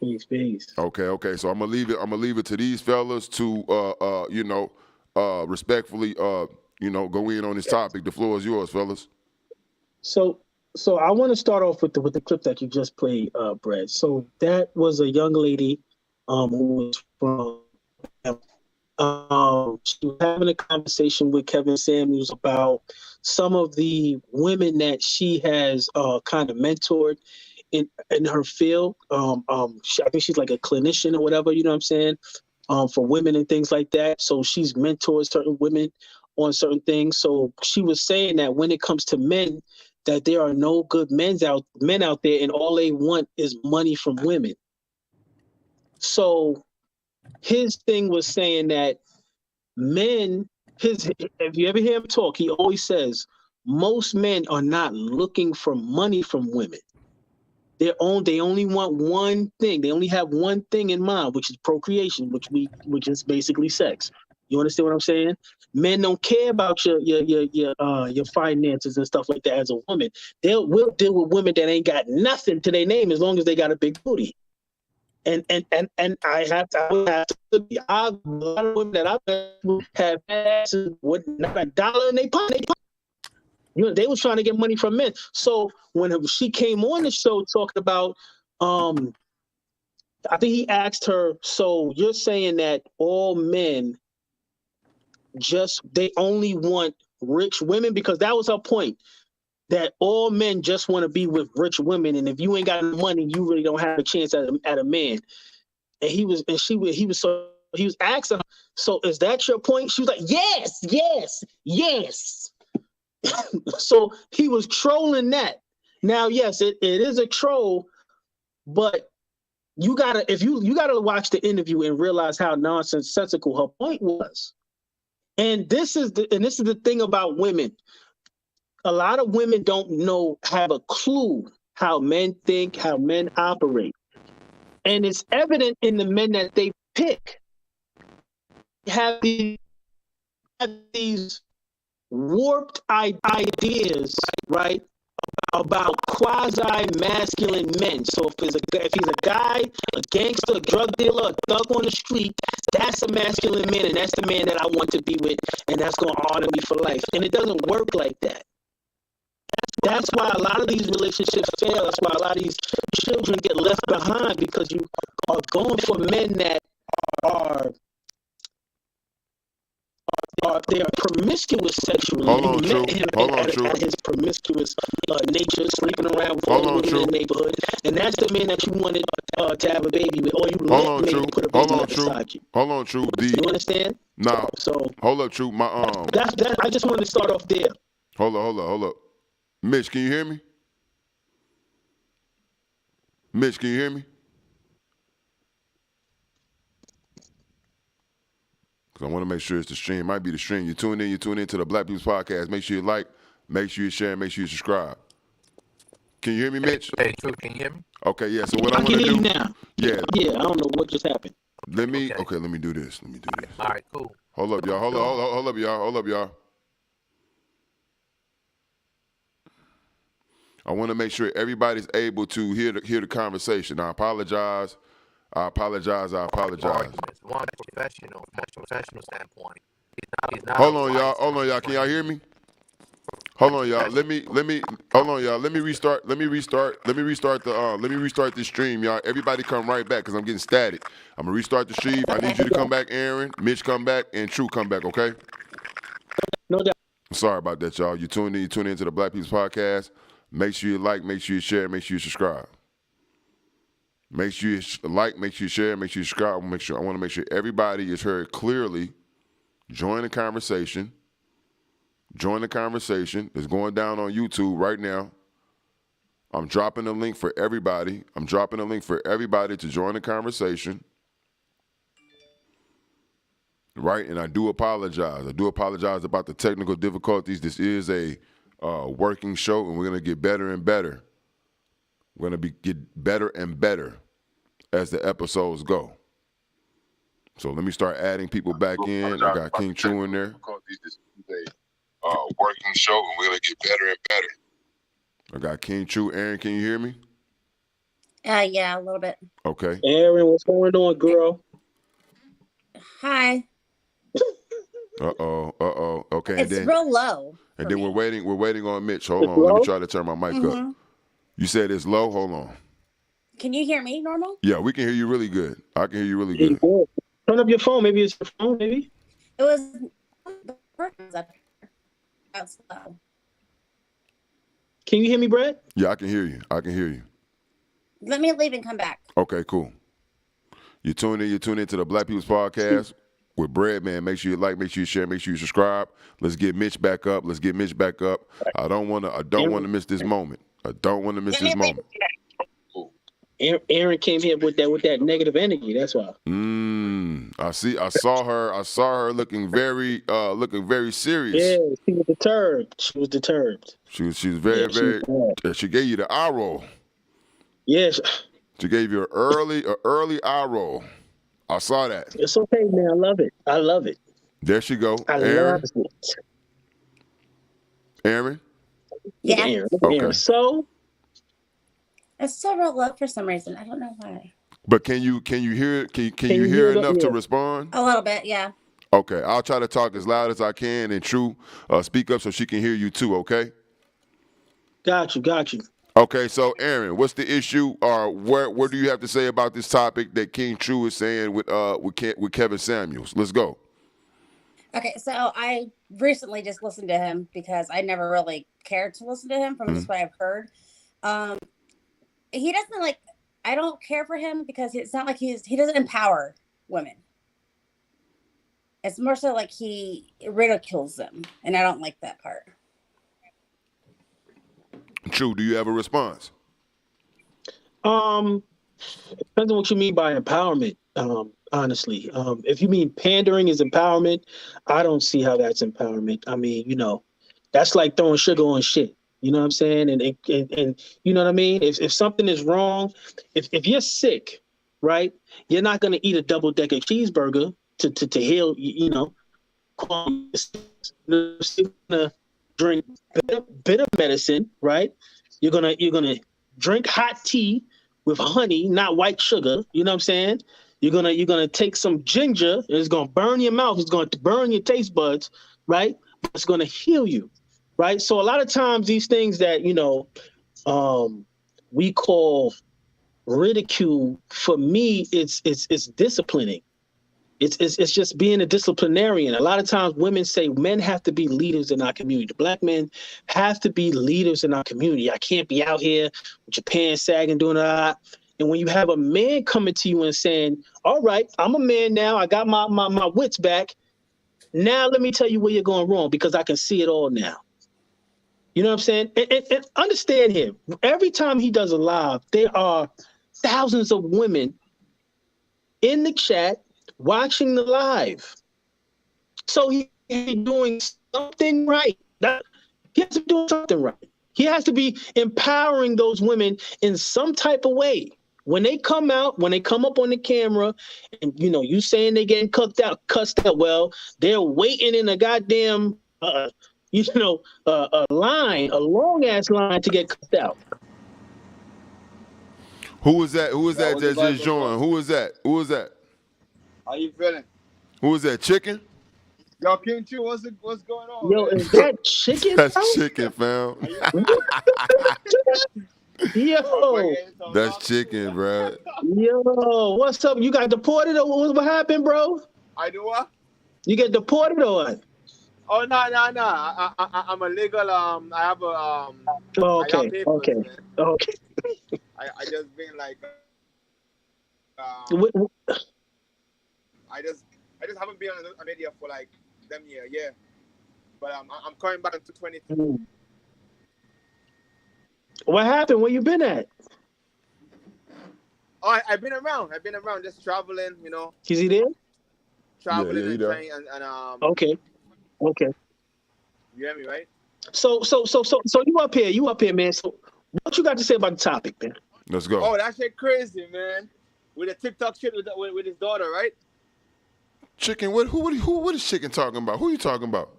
Okay. So I'm gonna leave it to these fellas to respectfully go in on this topic. The floor is yours, fellas. So I want to start off with the clip that you just played, Brad. So that was a young lady who was from she was having a conversation with Kevin Samuels about some of the women that she has kind of mentored in her field. I think she's like a clinician or whatever, you know what I'm saying, for women and things like that. So she's mentored certain women on certain things. So she was saying that when it comes to men, that there are no good men out there, and all they want is money from women. So his thing was saying that men, if you ever hear him talk, he always says most men are not looking for money from women. They only want one thing. They only have one thing in mind, which is procreation, which is basically sex. You understand what I'm saying? Men don't care about your finances and stuff like that as a woman. We'll deal with women that ain't got nothing to their name as long as they got a big booty. And I have to be a lot of women that I've have asses with not a dollar in their pocket. You know, they was trying to get money from men. So when she came on the show talking about, I think he asked her, so you're saying that all men they only want rich women? Because that was her point, that all men just want to be with rich women, and if you ain't got money, you really don't have a chance at a man. And he was asking her, so is that your point? She was like, yes. So he was trolling that. Now, yes, it is a troll, but you gotta watch the interview and realize how nonsensical her point was. And this is the thing about women. A lot of women don't have a clue how men think, how men operate. And it's evident in the men that they pick. They have these warped ideas, right, about quasi-masculine men. So if he's a guy, a gangster, a drug dealer, a thug on the street, that's a masculine man, and that's the man that I want to be with, and that's going to honor me for life. And it doesn't work like that. That's why a lot of these relationships fail. That's why a lot of these children get left behind, because you are going for men that they are promiscuous sexually. Hold on, True. At his promiscuous nature, sleeping around with all the women in the neighborhood, and that's the man that you wanted to have a baby with, or you let me put a baby beside you. Hold on, True. You understand? Nah. So hold up, True. I just wanted to start off there. Hold up. Mitch, can you hear me? Mitch, can you hear me? Because I want to make sure it's the stream. It might be the stream. You tune into the Black People's Podcast. Make sure you like, make sure you share, make sure you subscribe. Can you hear me, Mitch? Hey, True, can you hear me? Okay, yeah. So what I'm going to do now. Yeah, I don't know what just happened. Let me do this. All right, cool. Hold up, y'all. Hold up, y'all. I want to make sure everybody's able to hear the conversation. I apologize. I apologize. Arguments. One professional standpoint. He's not Hold a on, white y'all. Hold on, y'all. Can y'all hear me? Hold on, y'all. Hold on, y'all. Let me restart the stream, y'all. Everybody come right back because I'm getting static. I'm gonna restart the stream. I need you to come back, Aaron, Mitch come back, and True come back, okay? No doubt. Sorry about that, y'all. You tune into the Black People's Podcast. Make sure you like, make sure you share, make sure you subscribe. Make sure you like, make sure you share, make sure you subscribe. I want to make sure everybody is heard clearly. Join the conversation. Join the conversation. It's going down on YouTube right now. I'm dropping the link for everybody. To join the conversation. Right, and I do apologize. About the technical difficulties. This is a working show, and we're going to get better and better. We're going to get better and better as the episodes go. So let me start adding people back in. I got King True in there. This is a working show, and we're going to get better and better. I got King True. Aaron, can you hear me? Yeah, a little bit. Okay. Aaron, what's going on, girl? Hi. Okay. It's real low. And then we're waiting on Mitch. Hold on. Let me try to turn my mic up. You said it's low? Hold on. Can you hear me normal? Yeah, we can hear you really good. I can hear you really good. Turn up your phone. Maybe it's your phone, maybe? It was the person's up here. That's low. Can you hear me, Brett? Yeah, I can hear you. Let me leave and come back. Okay, cool. You tune into the Black People's Podcast with Bread, man. Make sure you like, make sure you share, make sure you subscribe. Let's get Mitch back up. I don't want to miss this moment. Aaron came here with that negative energy. That's why. I saw her looking very serious. Yeah, she was deterred. She was very. She gave you the eye roll. Yes. She gave you an early eye roll. I saw that. It's okay, man. I love it. There she go. Love it. Aaron? Yeah. Aaron. Okay. Aaron. So it's so real low for some reason. I don't know why. But can you hear enough to respond? A little bit, yeah. Okay, I'll try to talk as loud as I can, and True, speak up so she can hear you too, okay? Got you. Okay, so Aaron, what's the issue, or what do you have to say about this topic that King True is saying with Kevin Samuels? Let's go. Okay, so I recently just listened to him because I never really cared to listen to him from just what I've heard. He doesn't I don't care for him because it's not like he doesn't empower women. It's more so like he ridicules them, and I don't like that part. True, do you have a response? Depends on what you mean by empowerment. Honestly, if you mean pandering is empowerment, I don't see how that's empowerment. I mean, that's like throwing sugar on shit. You know what I'm saying? And you know what I mean? If something is wrong, if you're sick, right, you're not gonna eat a double-decker cheeseburger to heal. You're gonna drink bitter medicine, right? You're gonna drink hot tea with honey, not white sugar. You know what I'm saying? You're gonna take some ginger. It's gonna burn your mouth. It's gonna burn your taste buds, right? It's gonna heal you, right? So a lot of times these things that we call ridicule, for me, it's disciplining. It's just being a disciplinarian. A lot of times women say men have to be leaders in our community. The black men have to be leaders in our community. I can't be out here with your pants sagging, doing a lot. And when you have a man coming to you and saying, all right, I'm a man now. I got my wits back. Now let me tell you where you're going wrong because I can see it all now. You know what I'm saying? And understand him. Every time he does a live, there are thousands of women in the chat watching the live. So he's doing something right. He has to be doing something right. He has to be empowering those women in some type of way. When they come out, when they come up on the camera, and you saying they getting cussed out, well, they're waiting in a goddamn a long ass line to get cut out. Who is that? Who is that that just joined? Who is that? Who is that? How you feeling? Who is that? Chicken? Yo, King Chu, what's going on? Yo, man? is that chicken? That's bro? chicken, fam. Yo, That's chicken, bro. yo, what's up? You got deported or what happened, bro? I do what? You get deported or what? Oh no. I'm a legal. I have a I got Okay, papers, okay, man. okay. I just been like. Wh- I just haven't been on media for like them year, yeah. But I'm coming back to 22. What happened? Where you been at? Oh, I've been around, just traveling, Is he there? Traveling he and there. trying and Okay. you hear me, right? So you up here, man. So what you got to say about the topic, man? Let's go. Oh, that shit crazy, man. With the TikTok shit with his daughter, right? Chicken? What is chicken talking about? Who you talking about?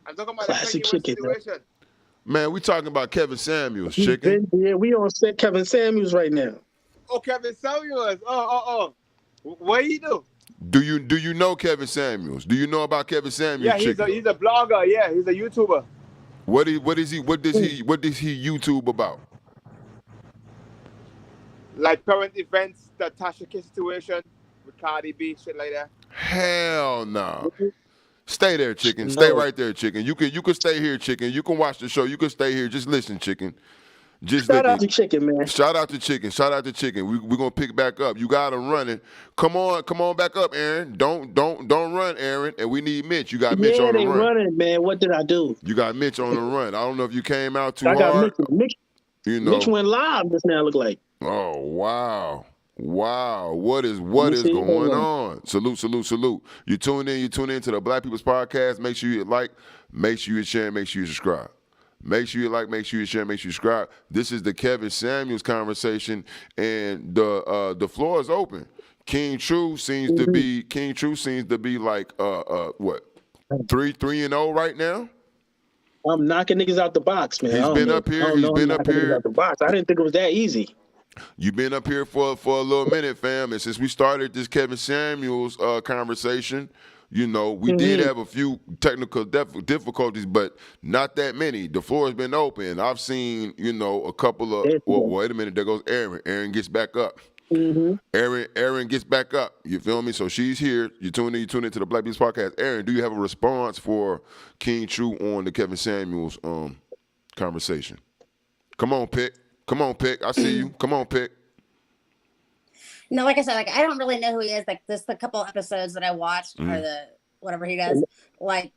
I'm talking about Classic the Kanye West chicken, man. situation. Man, we talking about Kevin Samuels, chicken. Yeah, we on set Kevin Samuels right now. Oh, Kevin Samuels. Oh. What he do? Do you know Kevin Samuels? Do you know about Kevin Samuels? Yeah, he's chicken? a blogger. Yeah, he's a YouTuber. What does he YouTube about? Like current events, the Tasha K situation with Cardi B, shit like that. Hell no. Stay there, chicken. Stay right there, chicken. You can stay here, chicken. You can watch the show. You can stay here. Just listen, chicken. Shout out to chicken, man. Shout out to chicken. Shout out to chicken. We're gonna pick back up. You got him running. Come on back up, Aaron. Don't run, Aaron. And we need Mitch. You got Mitch on the they run. running, man. What did I do? You got Mitch on the run. I don't know if you came out too I got hard. Mitch. Mitch went live just now. Look like. Oh wow. What is going on? Salute. You tune in to the Black People's Podcast. Make sure you like, make sure you share, make sure you subscribe. Make sure you like, make sure you share, make sure you subscribe. This is the Kevin Samuels conversation, and the floor is open. King True seems to be like what 3-0 right now. I'm knocking niggas out the box, man. He's been up here. Out the box. I didn't think it was that easy. You've been up here for a little minute, fam, and since we started this Kevin Samuels conversation, we did have a few technical difficulties, but not that many. The floor has been open. I've seen, a couple of. Well, wait a minute. There goes Aaron. Aaron gets back up. Aaron gets back up. You feel me? So she's here. You tune into the Black Beats Podcast. Aaron, do you have a response for King True on the Kevin Samuels conversation? Come on, Pick. I see you. Come on, Pick. No, like I said, I don't really know who he is. Like the couple episodes that I watched, or the whatever he does. Like,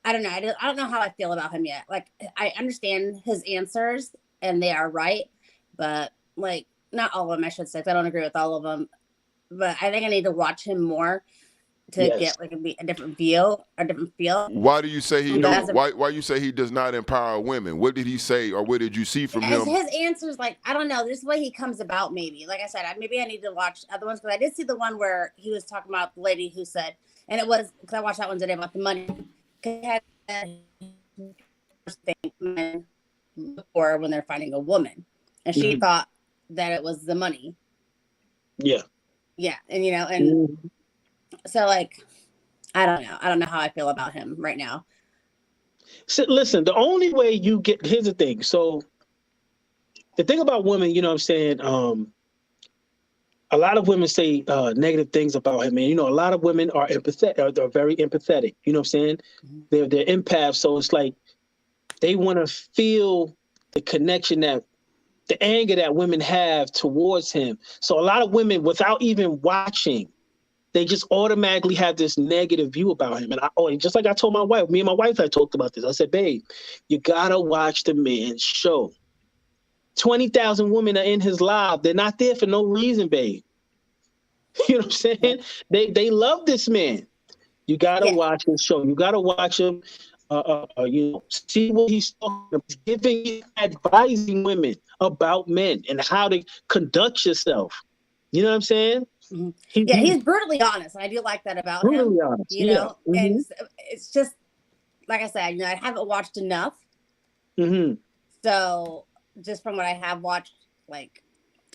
I don't know. I don't know how I feel about him yet. Like, I understand his answers, and they are right, but like not all of them, I should say. 'Cause I don't agree with all of them, but I think I need to watch him more to get like a different view, a different feel. Why do you say he don't? Why you say he does not empower women? What did he say, or what did you see from him? His answers, like, I don't know, this way he comes about. Maybe, like I said, maybe I need to watch other ones, because I did see the one where he was talking about the lady who said, and it was because I watched that one today about the money. He had men before when they're finding a woman, and she thought that it was the money. Yeah, and and. So, like, I don't know. I don't know how I feel about him right now. So, listen, the only way you get... Here's the thing. So, the thing about women, you know what I'm saying? A lot of women say negative things about him. And, a lot of women are empathetic. They're very empathetic. You know what I'm saying? They're empaths. So, it's like they want to feel the connection the anger that women have towards him. So, a lot of women, without even watching, they just automatically have this negative view about him. And just like I told my wife, me and my wife had talked about this. I said, babe, you gotta watch the man's show. 20,000 women are in his live. They're not there for no reason, babe. You know what I'm saying? They love this man. You gotta watch his show. You gotta watch him. See what he's talking about. He's giving, advising women about men and how to conduct yourself. You know what I'm saying? He's brutally honest. I do like that about him. Honest, and it's just like I said, I haven't watched enough. Mm-hmm. So just from what I have watched, like,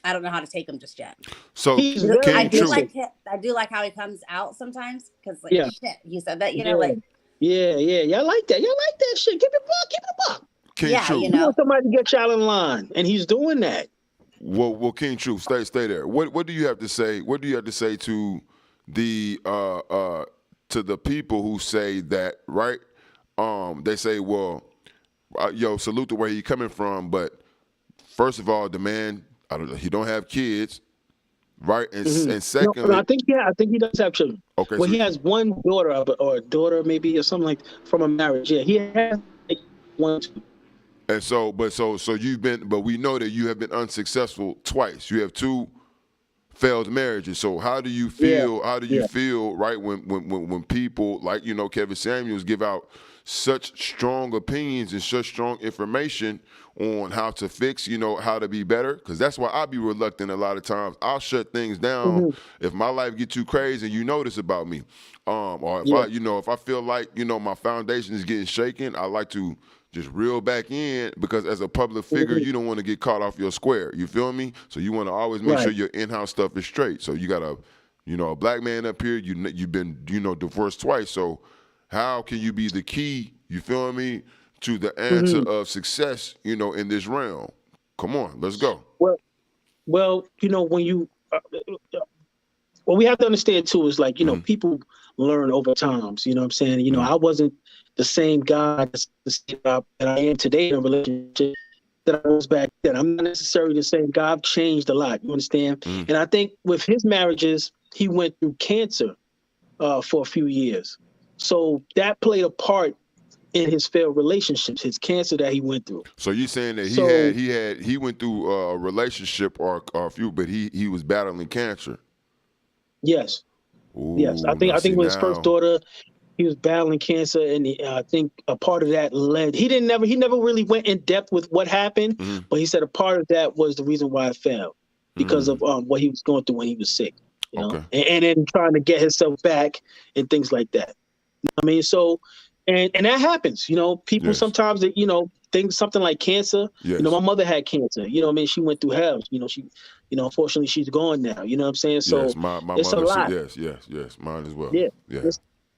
I don't know how to take him just yet. So He's I very do basic. I do like how he comes out sometimes because, like, Yeah. shit, you said that, Yeah. like, Yeah. Y'all like that. Y'all like that shit. Keep it buck. King yeah, True. you You know. want somebody to get y'all in line, and he's doing that. Well, King True, stay there. What do you have to say? What do you have to say to the people who say that, right? They say, well, salute the way he coming from, but first of all, the man, he don't have kids, right? And and secondly, I think he does have children. Okay, Well, so he has one daughter or a daughter maybe or something like from a marriage. Yeah, he has like one. and so you've been, but we know that you have been unsuccessful twice. You have 2 failed marriages. So how do you feel? How do you feel, right, when people like Kevin Samuels give out such strong opinions and such strong information on how to fix, how to be better? Because that's why I be reluctant a lot of times. I'll shut things down if my life get too crazy and you know this about me, or if if I feel like my foundation is getting shaken, I like to just reel back in, because as a public figure, you don't want to get caught off your square. You feel me? So you want to always make sure your in-house stuff is straight. So you got a black man up here. You've been divorced twice. So how can you be the key? You feel me? To the answer of success, in this realm. Come on, let's go. Well, when you what we have to understand too is like people learn over times. You know what I'm saying? I wasn't the same guy that I am today in a relationship that I was back then. I'm not necessarily the same guy. I've changed a lot. You understand? And I think with his marriages, he went through cancer for a few years, so that played a part in his failed relationships, his cancer that he went through. So you're saying that he went through a relationship or a few, but he was battling cancer. Yes. Ooh, yes. I think with his first daughter, he was battling cancer, and I think a part of that led. He never really went in depth with what happened, but he said a part of that was the reason why it failed, because of what he was going through when he was sick. You know? And then trying to get himself back and things like that. I mean, so and that happens. People sometimes that think something like cancer. My mother had cancer. I mean, she went through hell. She unfortunately she's gone now. You know what I'm saying? So yes, my it's mother, a lot. Yes, mine as well. Yeah. Yeah.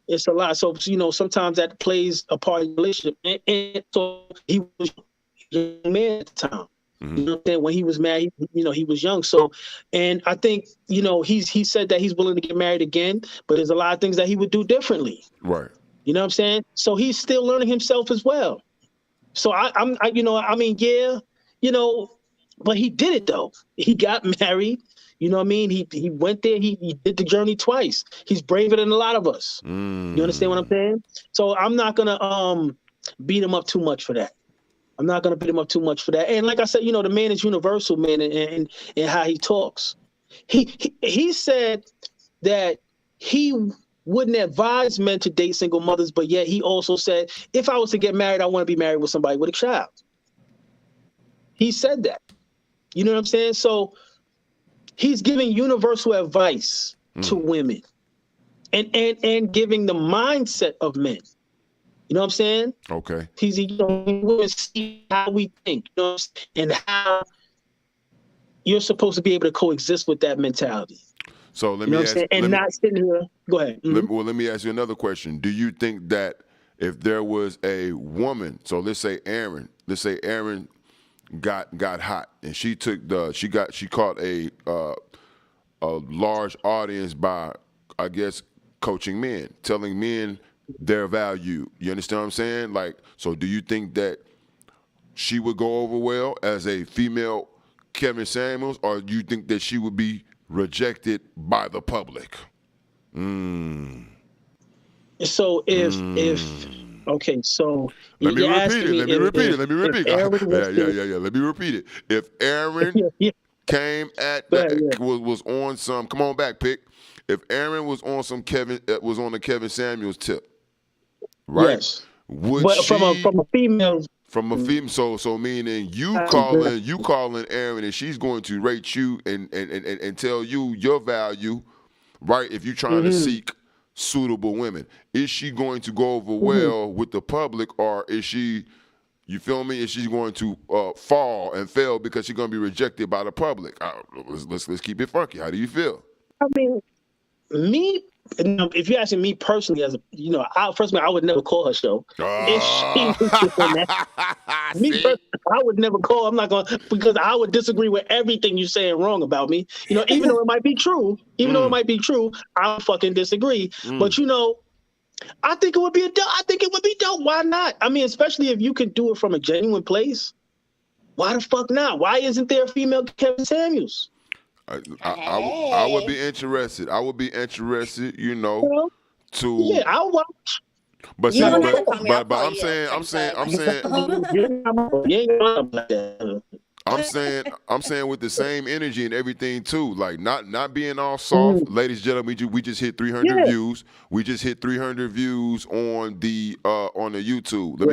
It's a lot. So sometimes that plays a part in the relationship. And so he was a young man at the time. You know what I'm saying? When he was married, he was young. So, and I think he said that he's willing to get married again, but there's a lot of things that he would do differently. Right. You know what I'm saying? So he's still learning himself as well. So but he did it though. He got married. You know what I mean? He went there. He did the journey twice. He's braver than a lot of us. You understand what I'm saying? So I'm not gonna beat him up too much for that. And like I said, the man is universal, man, and how he talks. He said that he wouldn't advise men to date single mothers, but yet he also said, if I was to get married, I want to be married with somebody with a child. He said that. You know what I'm saying? So he's giving universal advice to women and giving the mindset of men. You know what I'm saying? Okay. He's women see how we think, and how you're supposed to be able to coexist with that mentality. So let me ask, not sitting here. Go ahead. Let me ask you another question. Do you think that if there was a woman, so let's say Aaron got hot and she caught a large audience by, I guess, coaching men, telling men their value. You understand what I'm saying? Like, so do you think that she would go over well as a female Kevin Samuels, or do you think that she would be rejected by the public? So if okay, so let me repeat it. Let me repeat it. Let me repeat it. If Aaron came at was on some, come on back, pick. If Aaron was on some was on the Kevin Samuels tip, right? Yes. From a female. From a female, so meaning you calling Aaron, and she's going to rate you and tell you your value, right? If you're trying to seek suitable women. Is she going to go over well with the public, or is she, you feel me? Is she going to fall and fail because she's going to be rejected by the public? Let's keep it funky. How do you feel? I mean, me, if you're asking me personally, as a, first of all, I would never call her show. If she was doing that, me personally, I would never call. I'm not going to, because I would disagree with everything you're saying wrong about me. Even though it might be true, I would fucking disagree. But I think it would be dope. Why not? I mean, especially if you can do it from a genuine place. Why the fuck not? Why isn't there a female Kevin Samuels? I would be interested. I would be interested, to. Yeah, I'll watch. But You see, don't have to call me. I'll but call I'm you. saying, I'm saying with the same energy and everything too, like not being all soft. Ladies and gentlemen, we just hit 300 views. We just hit 300 views on the YouTube. Let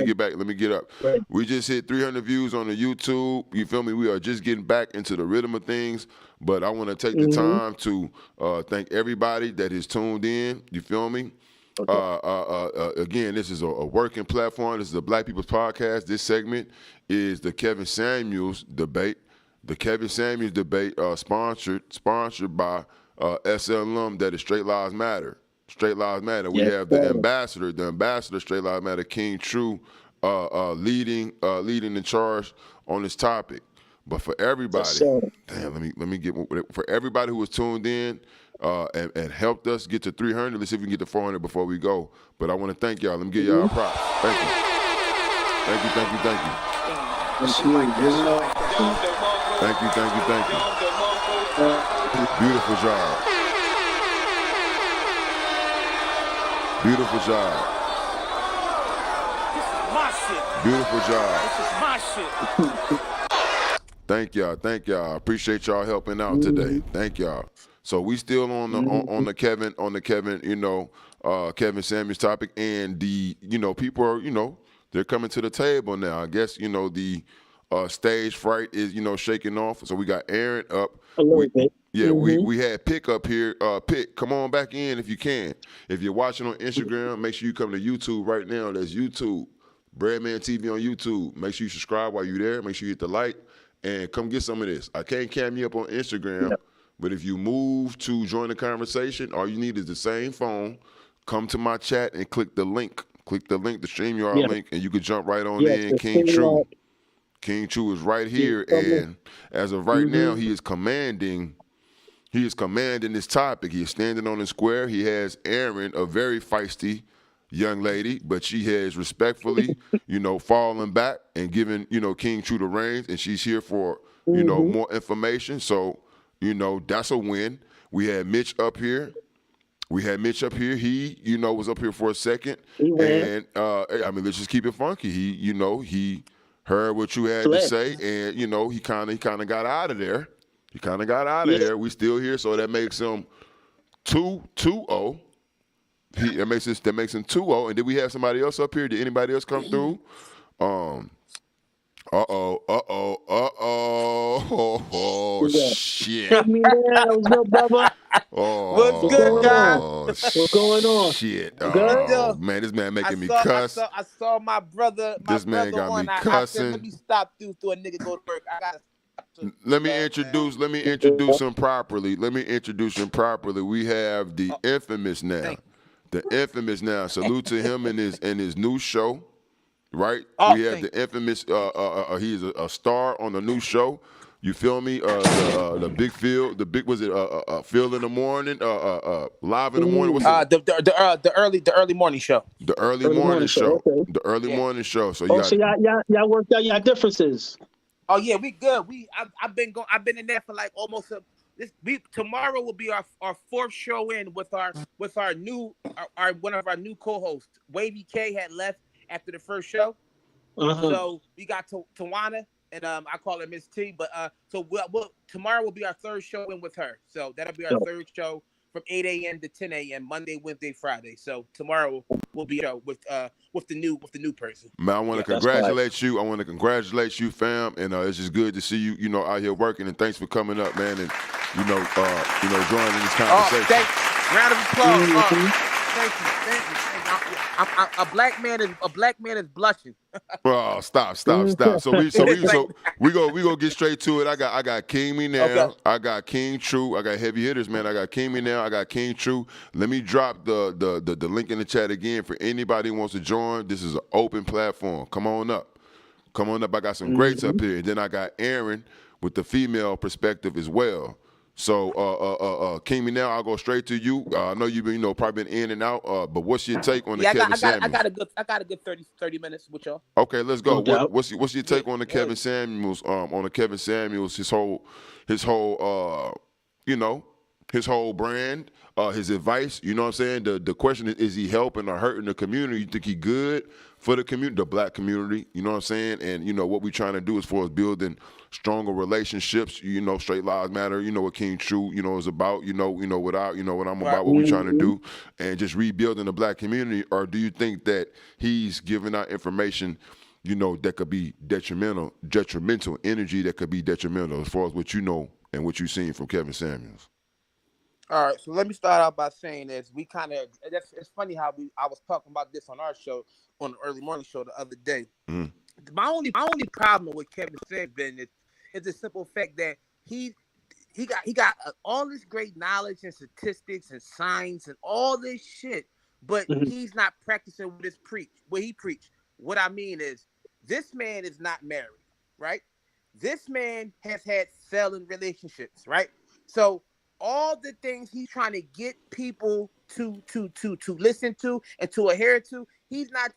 me get up. Right. We just hit 300 views on the YouTube. You feel me? We are just getting back into the rhythm of things. But I want to take the time to thank everybody that is tuned in. You feel me? Okay. Again, this is a working platform. This is a Black People's Podcast. This segment is the Kevin Samuels debate. The Kevin Samuels debate sponsored by SLM, that is Straight Lives Matter. Straight Lives Matter. We have the ambassador Straight Lives Matter, King True, leading the charge on this topic. But for everybody, let me get for everybody who was tuned in and helped us get to 300. Let's see if we can get to 400 before we go. But I want to thank y'all. Let me give y'all props. Thank you. Thank you. Thank you. Beautiful job. Beautiful job. My shit. Beautiful job. This is my shit. Thank y'all. Appreciate y'all helping out today. Thank y'all. So we still on the Kevin, Kevin Samuels topic, and the people are they're coming to the table now. I guess the stage fright is shaking off. So we got Aaron up. A little bit. Yeah, we had Pick up here. Pick, come on back in if you can. If you're watching on Instagram, make sure you come to YouTube right now. That's YouTube, Breadman TV on YouTube. Make sure you subscribe while you're there. Make sure you hit the like. And come get some of this. I can't cam you up on Instagram, but if you move to join the conversation, all you need is the same phone. Come to my chat and click the link. Click the link, the StreamYard link, and you can jump right on in. King True is right here, and as of right now, he is commanding this topic. He is standing on the square. He has Aaron, a very feisty young lady, but she has respectfully, fallen back and given, King True the reins, and she's here for, more information. So, that's a win. We had Mitch up here. He, was up here for a second. And, let's just keep it funky. He heard what you had to say, and, he kind of got out of there. We still here, so that makes him 2-0. That makes him 2-0. And did we have somebody else up here? Did anybody else come through? Shit. What's up, brother? What's good, guys? What's going on? Shit. Good? Man, this man making me cuss. I saw my brother. This man got me I cussing. said, let me stop through a nigga go to work. I gotta. Let me introduce him properly. We have the infamous now. Salute to him and his new show, right? We have the infamous. He's a star on the new show. You feel me? The big field. Field in the morning. Live in the morning. What's the early morning show. The early morning show. Okay. The early morning show. So so y'all worked out your differences. Oh yeah, we good. I've been in there for like almost tomorrow will be our fourth show in with our new one of our new co-hosts. Wavy K had left after the first show, so we got Tawana and I call her Miss T. But tomorrow will be our third show in with her. So that'll be our third show from 8 a.m. to 10 a.m. Monday, Wednesday, Friday. So tomorrow will be with the new person. Man, I want to congratulate you. I want to congratulate you, fam. And it's just good to see you, out here working. And thanks for coming up, man. And joining this conversation. Round of applause. Thank you. A black man is blushing. Oh, stop. So we go get straight to it. I got King Me Now. Okay. I got King True. I got heavy hitters, man. I got King Me Now. I got King True. Let me drop the link in the chat again for anybody who wants to join. This is an open platform. Come on up. I got some greats up here, and then I got Aaron with the female perspective as well. So, King Me Now, I'll go straight to you. I know you've been, probably been in and out. But what's your take on the Kevin Samuels? I got a good 30 minutes with y'all. Okay, let's go. No What's your take on the Kevin Samuels? On the Kevin Samuels, his whole brand, his advice. You know what I'm saying? The question is he helping or hurting the community? You think he good for the community, the black community? You know what I'm saying? And what we trying to do as far as building stronger relationships. Straight lives matter. What King True is about. What I'm about. What we trying to do, and just rebuilding the black community. Or do you think that he's giving out information, that could be detrimental energy that could be detrimental as far as what you know and what you've seen from Kevin Samuels? All right, so let me start out by saying this. It's funny how I was talking about this on our show, on the early morning show the other day. My only problem with Kevin Samuels is the simple fact that he got all this great knowledge and statistics and science and all this shit, but he's not practicing what he preached. What I mean is, this man is not married, right? This man has had failing relationships, right? So all the things he's trying to get people to listen to and to adhere to, he's not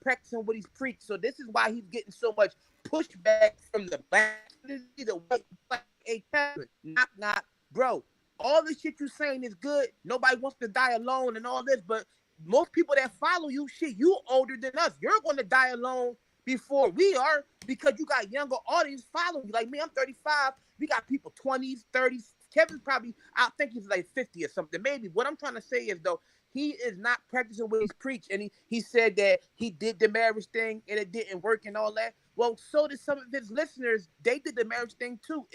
practicing what he's preached. So this is why he's getting so much pushback from the black community, the white, like, hey, Kevin, not, bro. All the shit you saying is good. Nobody wants to die alone and all this, but most people that follow you, you older than us. You're going to die alone before we are, because you got younger audience following you. Like me, I'm 35. We got people 20s, 30s. Kevin's probably, I think he's like 50 or something. Maybe. What I'm trying to say is, though, he is not practicing what he's preached. And he said that he did the marriage thing and it didn't work and all that. Well, so did some of his listeners. They did the marriage thing too.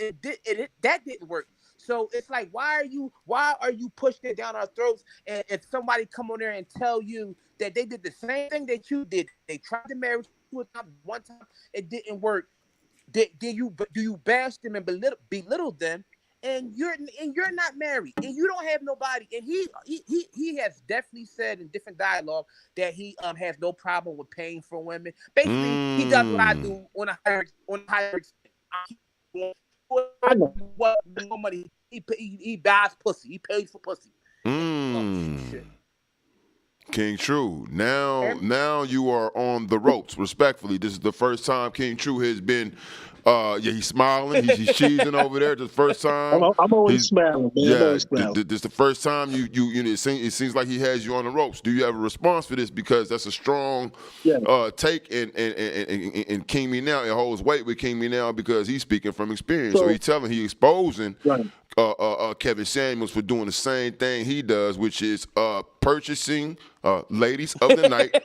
That didn't work. So it's like, why are you pushing it down our throats? And if somebody come on there and tell you that they did the same thing that you did, they tried the marriage one time, it didn't work. Do you bash them and belittle them? And you're not married and you don't have nobody. And he has definitely said in different dialogue that he has no problem with paying for women. Basically, he does what I do on a higher extent. What money he buys pussy. He pays for pussy. King True, now you are on the ropes. Respectfully, this is the first time King True has been. He's smiling. He's cheesing over there. The first time. I'm always smiling. This is the first time you it seems like he has you on the ropes. Do you have a response for this? Because that's a strong take, and King Me Now, it holds weight with King Me Now because he's speaking from experience. So he's exposing Kevin Samuels for doing the same thing he does, which is purchasing ladies of the night.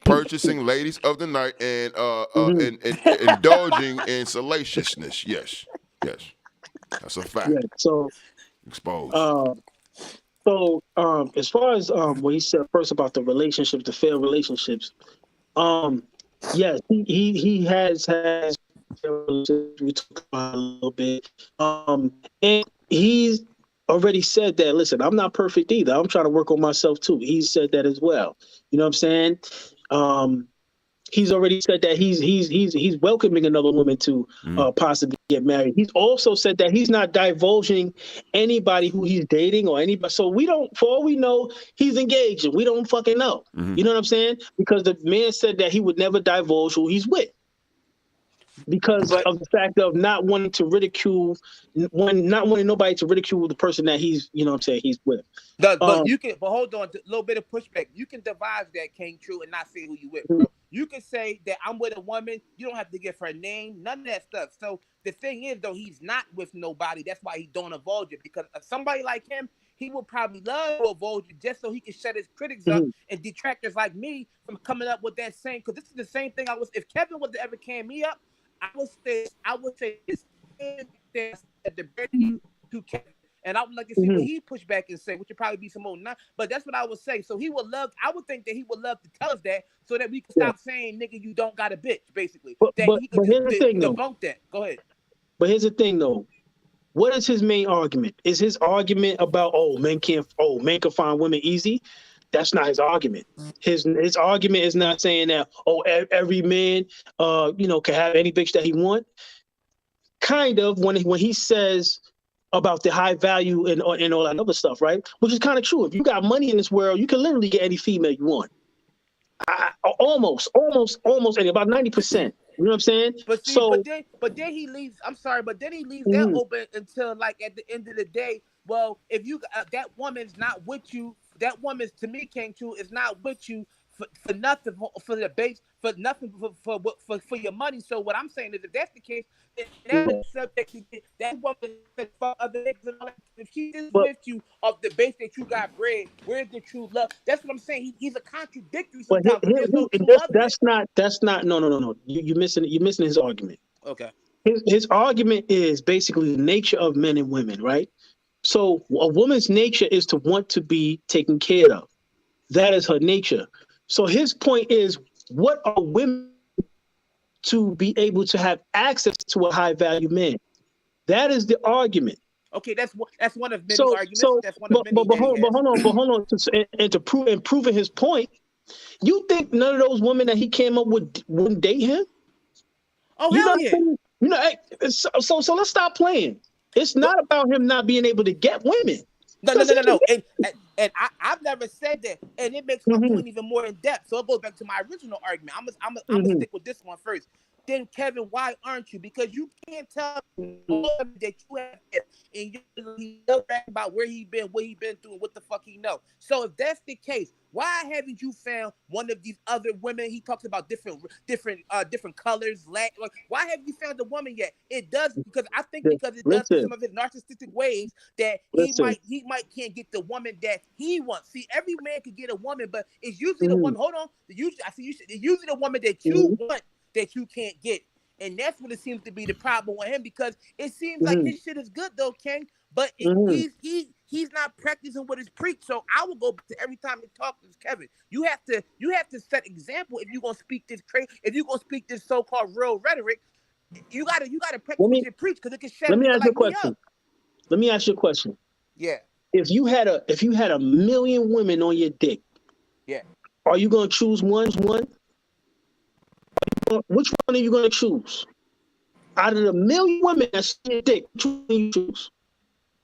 Purchasing ladies of the night and indulging in salaciousness. Yes, that's a fact. Yeah, so exposed. As far as what he said first about the relationships, the failed relationships, yes, he has had relationships. We talked about a little bit, and he's already said that. Listen, I'm not perfect either. I'm trying to work on myself too. He said that as well. You know what I'm saying? He's already said that he's welcoming another woman to possibly get married. He's also said that he's not divulging anybody who he's dating or anybody. So for all we know, he's engaged and we don't fucking know. You know what I'm saying? Because the man said that he would never divulge who he's with. Because of the fact of not wanting to ridicule, not wanting nobody to ridicule the person that he's, you know what I'm saying, he's with. But hold on, a little bit of pushback. You can devise that, King True, and not say who you with, bro. You can say that I'm with a woman. You don't have to give her name, none of that stuff. So the thing is, though, he's not with nobody. That's why he don't divulge it. Because somebody like him, he would probably love to divulge it just so he can shut his critics up and detractors like me from coming up with that same. Because this is the same thing if Kevin was to ever can me up, I would say this at the very to Kevin. And I would like to see what he push back and say, which would probably be some more. But that's what I would say. So he would love. I would think that he would love to tell us that, so that we can stop saying, "Nigga, you don't got a bitch." Basically, But he could here's the thing, though. debunk that. Go ahead. But here's the thing, though. What is his main argument? Is his argument about men can find women easy? That's not his argument. His argument is not saying that every man can have any bitch that he want. Kind of when he says about the high value and all that other stuff, right? Which is kind of true. If you got money in this world, you can literally get any female you want. Almost any, about 90%. You know what I'm saying? But see, but then he leaves. I'm sorry, but then he leaves that open until like at the end of the day. Well, if you that woman's not with you, that woman's to me came to is not with you for nothing for the base for nothing for your money. So what I'm saying is, if that's the case, then that subject that woman for other niggas and all that. If she is with you off the base that you got bread, where's the true love? That's what I'm saying. He's a contradictory sometimes. But there's no true love. That's not. No. You're missing his argument. Okay. His argument is basically the nature of men and women, right? So a woman's nature is to want to be taken care of. That is her nature. So his point is, what are women to be able to have access to a high value man? That is the argument. Okay, that's one of many arguments. That's one of many. But hold on. And proving his point, you think none of those women that he came up with wouldn't date him? Oh, hell yeah. So let's stop playing. It's not about him not being able to get women. No. And I've never said that, and it makes my point even more in depth. So it goes back to my original argument. I'm gonna stick with this one first. Then Kevin, why aren't you? Because you can't tell me that you have and you know about where he been, what he been through, and what the fuck he know. So if that's the case, why haven't you found one of these other women? He talks about different colors. Like, why haven't you found a woman yet? It does because it does some of his narcissistic ways that he might can't get the woman that he wants. See, every man can get a woman, but it's usually the woman. Hold on, it's usually the woman that you want that you can't get. And that's what it seems to be the problem with him, because it seems like his shit is good though, King, but he's not practicing what is preached. So I will go back to every time he talks to Kevin. You have to set example if you're gonna speak this if you're gonna speak this so-called real rhetoric. You gotta practice what you preach, because it can shut. Let me ask you a question. Let me ask you a question. Yeah. If you had a million women on your dick, yeah, are you gonna choose one? Which one are you going to choose? Out of the million women that's on your dick, which one do you choose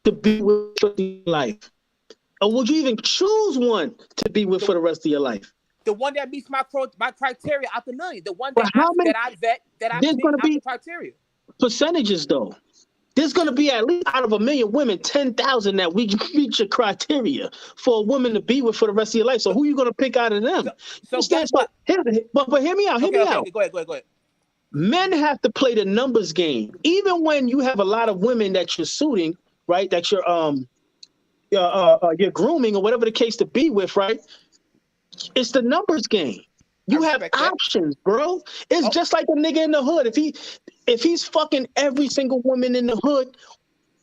to be with for your life? Or would you even choose one to be with for the rest of your life? The one that meets my criteria out the million. The one that I vet meet the criteria. Percentages, though. There's going to be at least out of a million women, 10,000 that we meet your criteria for a woman to be with for the rest of your life. So who are you going to pick out of them? But hear me out. Go ahead. Men have to play the numbers game. Even when you have a lot of women that you're suiting, right? That you're grooming or whatever the case to be with, right? It's the numbers game. You have options, bro. It's just like a nigga in the hood. If he's fucking every single woman in the hood,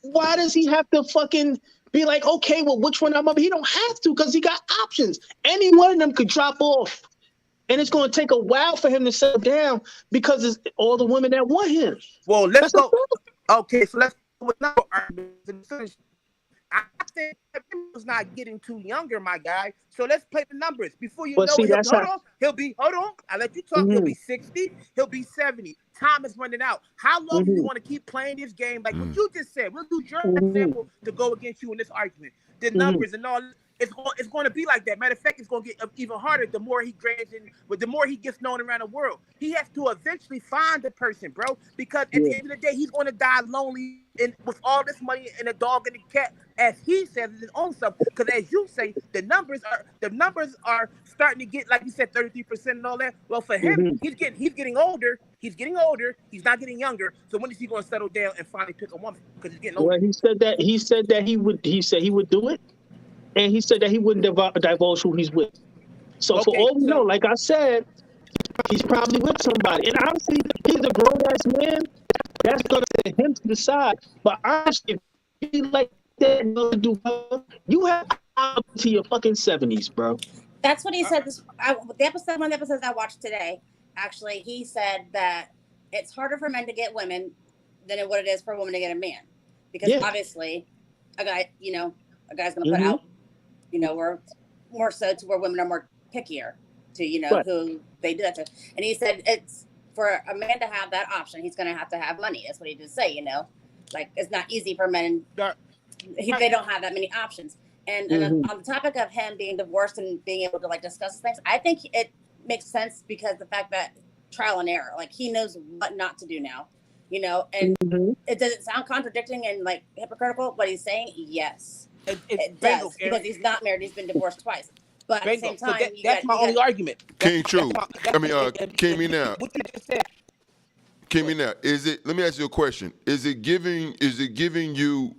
why does he have to fucking be like, okay, well, which one I'm up? He don't have to, because he got options. Any one of them could drop off. And it's going to take a while for him to settle down, because it's all the women that want him. Well, let's go. Okay, so let's go with another argument. I think was not getting too younger, my guy. So let's play the numbers. Before you know it, he'll be, hold on, I'll let you talk. He'll be 60, he'll be 70. Time is running out. How long do you want to keep playing this game? Like what you just said, we'll use your example to go against you in this argument. The numbers and all, it's going to be like that. Matter of fact, it's going to get even harder the more he grades in, but the more he gets known around the world. He has to eventually find the person, bro, because at the end of the day, he's going to die lonely and with all this money and a dog and a cat, as he says, his own stuff. Because as you say, the numbers are starting to get, like you said, 33% and all that. Well, for him, he's getting older. He's getting older. He's not getting younger. So when is he going to settle down and finally pick a woman? Because he's getting older. Well, he said that he would do it. And he said that he wouldn't divulge who he's with. So for all we know, like I said, he's probably with somebody. And honestly, he's a grown-ass man. That's going to him to decide. But honestly, if he like You have up to your fucking 70s, bro. That's what he said. One of the episodes I watched today, actually, he said that it's harder for men to get women than what it is for a woman to get a man, because obviously, a guy's going to put out, we're more so to where women are more pickier to, who they do that to. And he said it's for a man to have that option, he's going to have money. That's what he did say. Like it's not easy for men. They don't have that many options. And on the topic of him being divorced and being able to like discuss things, I think it makes sense because the fact that trial and error, like he knows what not to do now, and it doesn't sound contradicting and like hypocritical, what he's saying. Yes, it does, because he's not married. He's been divorced twice. But at the same time, that's my only argument. King True. King Me Now. What you just said. King Me Now. Let me ask you a question. Is it giving you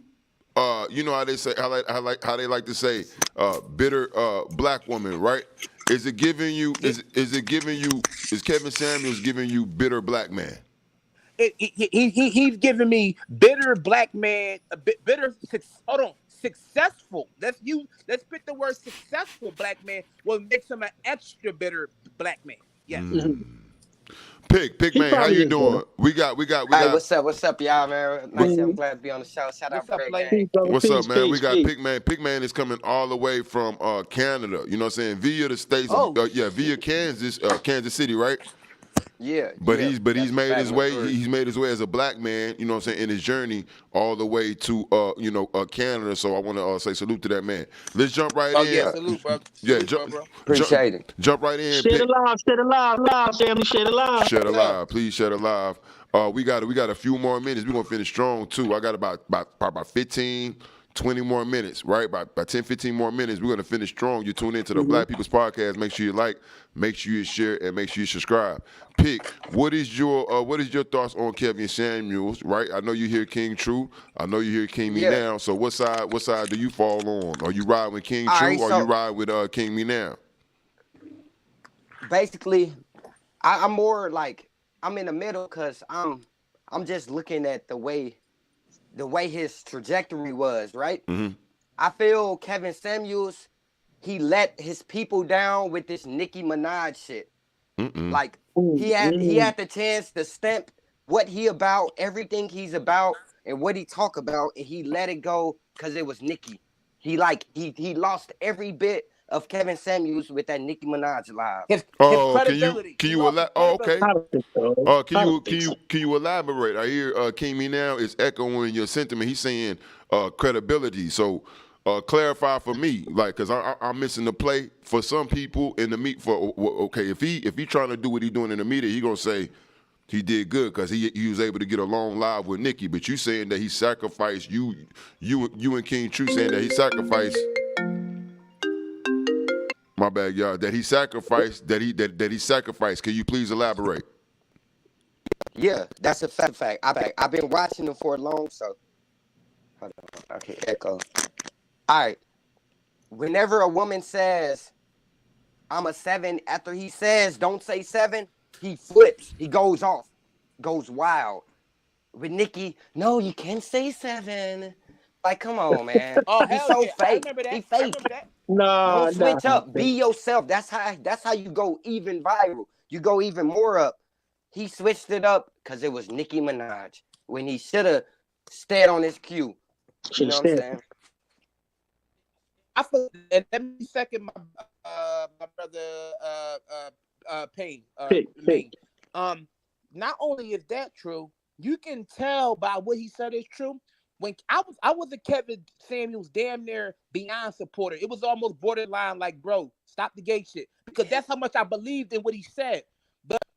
you know how they say how they like to say bitter black woman, right? Is Kevin Samuels giving you bitter black man? He's giving me bitter black man, successful. Let's pick the word successful black man. What makes him an extra bitter black man? Yes. Pig man, how you doing? We got. Hey, what's up, y'all, man? Nice, I'm glad to be on the show. Shout out, Greg. What's up, man? We got Pig man. Pig man is coming all the way from Canada. You know what I'm saying? Via the states. Via Kansas, Kansas City, right? Yeah. But he's made his way. He's made his way as a black man. You know what I'm saying? In his journey all the way to Canada. So I want to say salute to that man. Let's jump right in. Yeah, salute, bro. Appreciate it. Jump right in. Share it live, family. Share it live. Share it live. Please share it live. We got a few more minutes. We're gonna finish strong too. I got about 15, 20 more minutes, right? By 10, 15 more minutes, we're gonna finish strong. You tune into the Black People's Podcast. Make sure you like, make sure you share, and make sure you subscribe. Pick, what is your thoughts on Kevin Samuels, right? I know you hear King True. I know you hear King Me Now. So what side do you fall on? Are you riding with King True or you ride with King Me Now? Basically, I'm more like I'm in the middle because I'm just looking at the way his trajectory was, right? I feel Kevin Samuels, he let his people down with this Nicki Minaj shit. Like he had the chance to stamp what he about, everything he's about, and what he talk about, and he let it go because it was Nicki. He lost every bit of Kevin Samuels with that Nicki Minaj live. His credibility. Can you elaborate? Oh, okay. Can you elaborate? I hear King Me Now is echoing your sentiment. He's saying credibility. So clarify for me, like, cause I'm missing the play for some people in the meet. If he trying to do what he doing in the media, he gonna say he did good because he was able to get along live with Nicki. But you saying that he sacrificed you and King True saying that he sacrificed. My bad, y'all. That he sacrificed. That he sacrificed. Can you please elaborate? Yeah, that's a fact. I've been watching him for a long. So, hold on. Okay, echo. All right. Whenever a woman says, "I'm a 7," after he says, "Don't say 7," he flips. He goes off, goes wild. With Nicki, no, you can't say 7. Like, come on, man. He's so fake. He fake. Don't switch up. Be yourself. That's how you go even viral. You go even more up. He switched it up because it was Nicki Minaj when he should have stayed on his cue. You know what I'm saying? I feel, and let me second my brother Payne. Not only is that true, you can tell by what he said is true. When I was a Kevin Samuels damn near beyond supporter. It was almost borderline like, bro, stop the gay shit. Because that's how much I believed in what he said.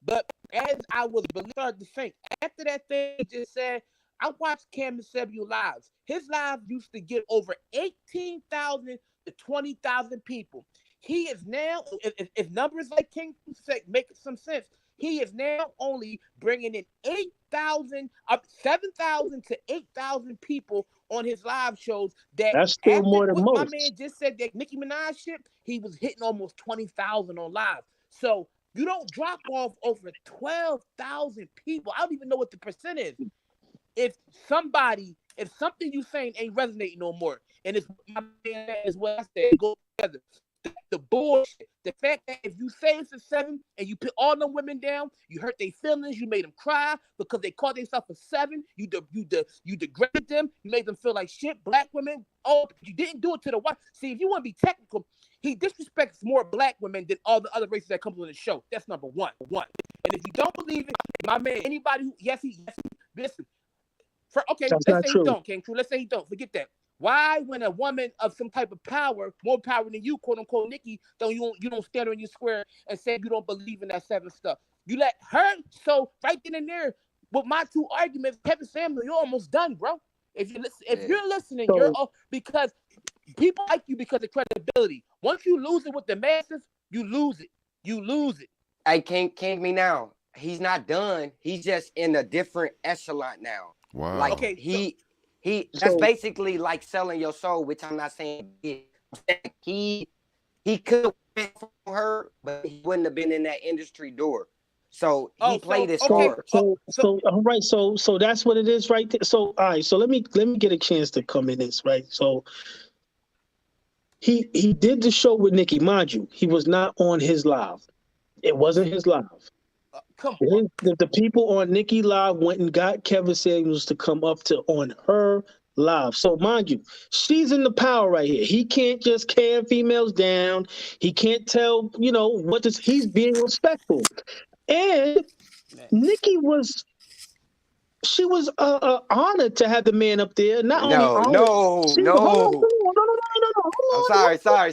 But as I was starting to think, after that thing he just said, I watched Kevin Samuels lives. His lives used to get over 18,000 to 20,000 people. He is now, if numbers like King say make some sense, he is now only bringing in 7,000 to 8,000 people on his live shows. That's still more than most. My man just said that Nicki Minaj shit, he was hitting almost 20,000 on live. So you don't drop off over 12,000 people. I don't even know what the percent is. If somebody if something you saying ain't resonating no more, and it's my man is what I said, it goes together. The bullshit, the fact that if you say it's a 7 and you put all them women down, you hurt their feelings, you made them cry because they called themselves a 7, you degraded them, you made them feel like shit. Black women, oh, you didn't do it to the white. See, if you want to be technical, he disrespects more black women than all the other races that comes on the show. That's number one. And if you don't believe it, my man, anybody who listen. That's Let's not say true. he don't, King True. Let's say he don't. Forget that. Why, when a woman of some type of power, more power than you, quote unquote, Nikki, you don't stand on your square and say you don't believe in that 7 stuff? You let her. So right then and there, with my 2 arguments, Kevin Samuel, you're almost done, bro. If you're listening, you're because people like you because of credibility. Once you lose it with the masses, you lose it. You lose it. Hey, King me now. He's not done. He's just in a different echelon now. Wow. Like Okay, that's basically like selling your soul, which I'm not saying he could have went for her, but he wouldn't have been in that industry door. So he played his card. So all right, so that's what it is right there. So all right, so let me get a chance to come in this, right? So he did the show with Nicki, mind you. He was not on his live. It wasn't his live. Come on. The people on Nicki Live went and got Kevin Samuels to come up to on her live. So mind you, she's in the power right here. He can't just can females down. He can't tell, he's being respectful. And Nicki was honored to have the man up there. Not only honored. No. I'm sorry.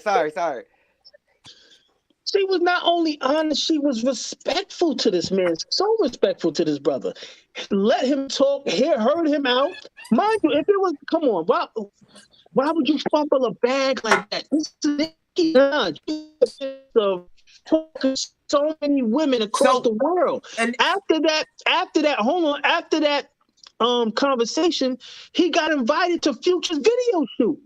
She was not only honest, she was respectful to this man. So respectful to this brother. Let him talk, heard him out. Mind you, if it was, come on, why would you fumble a bag like that? This is Nicki Minaj. Talking to so many women across the world. And after that conversation, he got invited to Future's video shoot.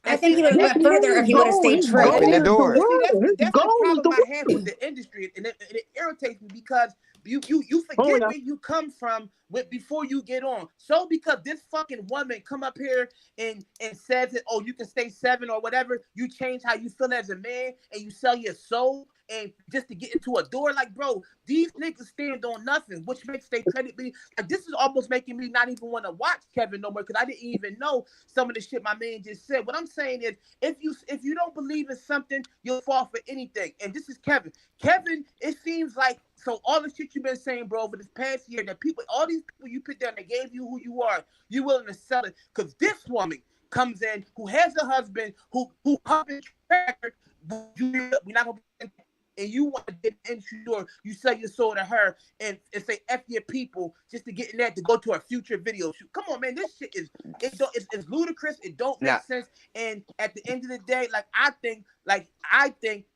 I think he would have went further if he would have stayed true. Open the door. That's the problem I have with the industry, and it irritates me because you forget where you come from before you get on. So because this fucking woman come up here and says that, oh, you can stay 7 or whatever, you change how you feel as a man and you sell your soul and just to get into a door, like, bro, these niggas stand on nothing, which makes they credibility. Like, this is almost making me not even want to watch Kevin no more because I didn't even know some of the shit my man just said. What I'm saying is, if you don't believe in something, you'll fall for anything. And this is Kevin. Kevin, it seems like, so all the shit you've been saying, bro, over this past year, that people, all these people you put down, they gave you who you are, you willing to sell it. Because this woman comes in who has a husband who pumping tracker, we're not gonna be, and you want to get into door, you sell your soul to her and say F your people just to get in there to go to a Future video shoot. Come on, man, this shit is it's ludicrous. It don't make sense. And at the end of the day, I think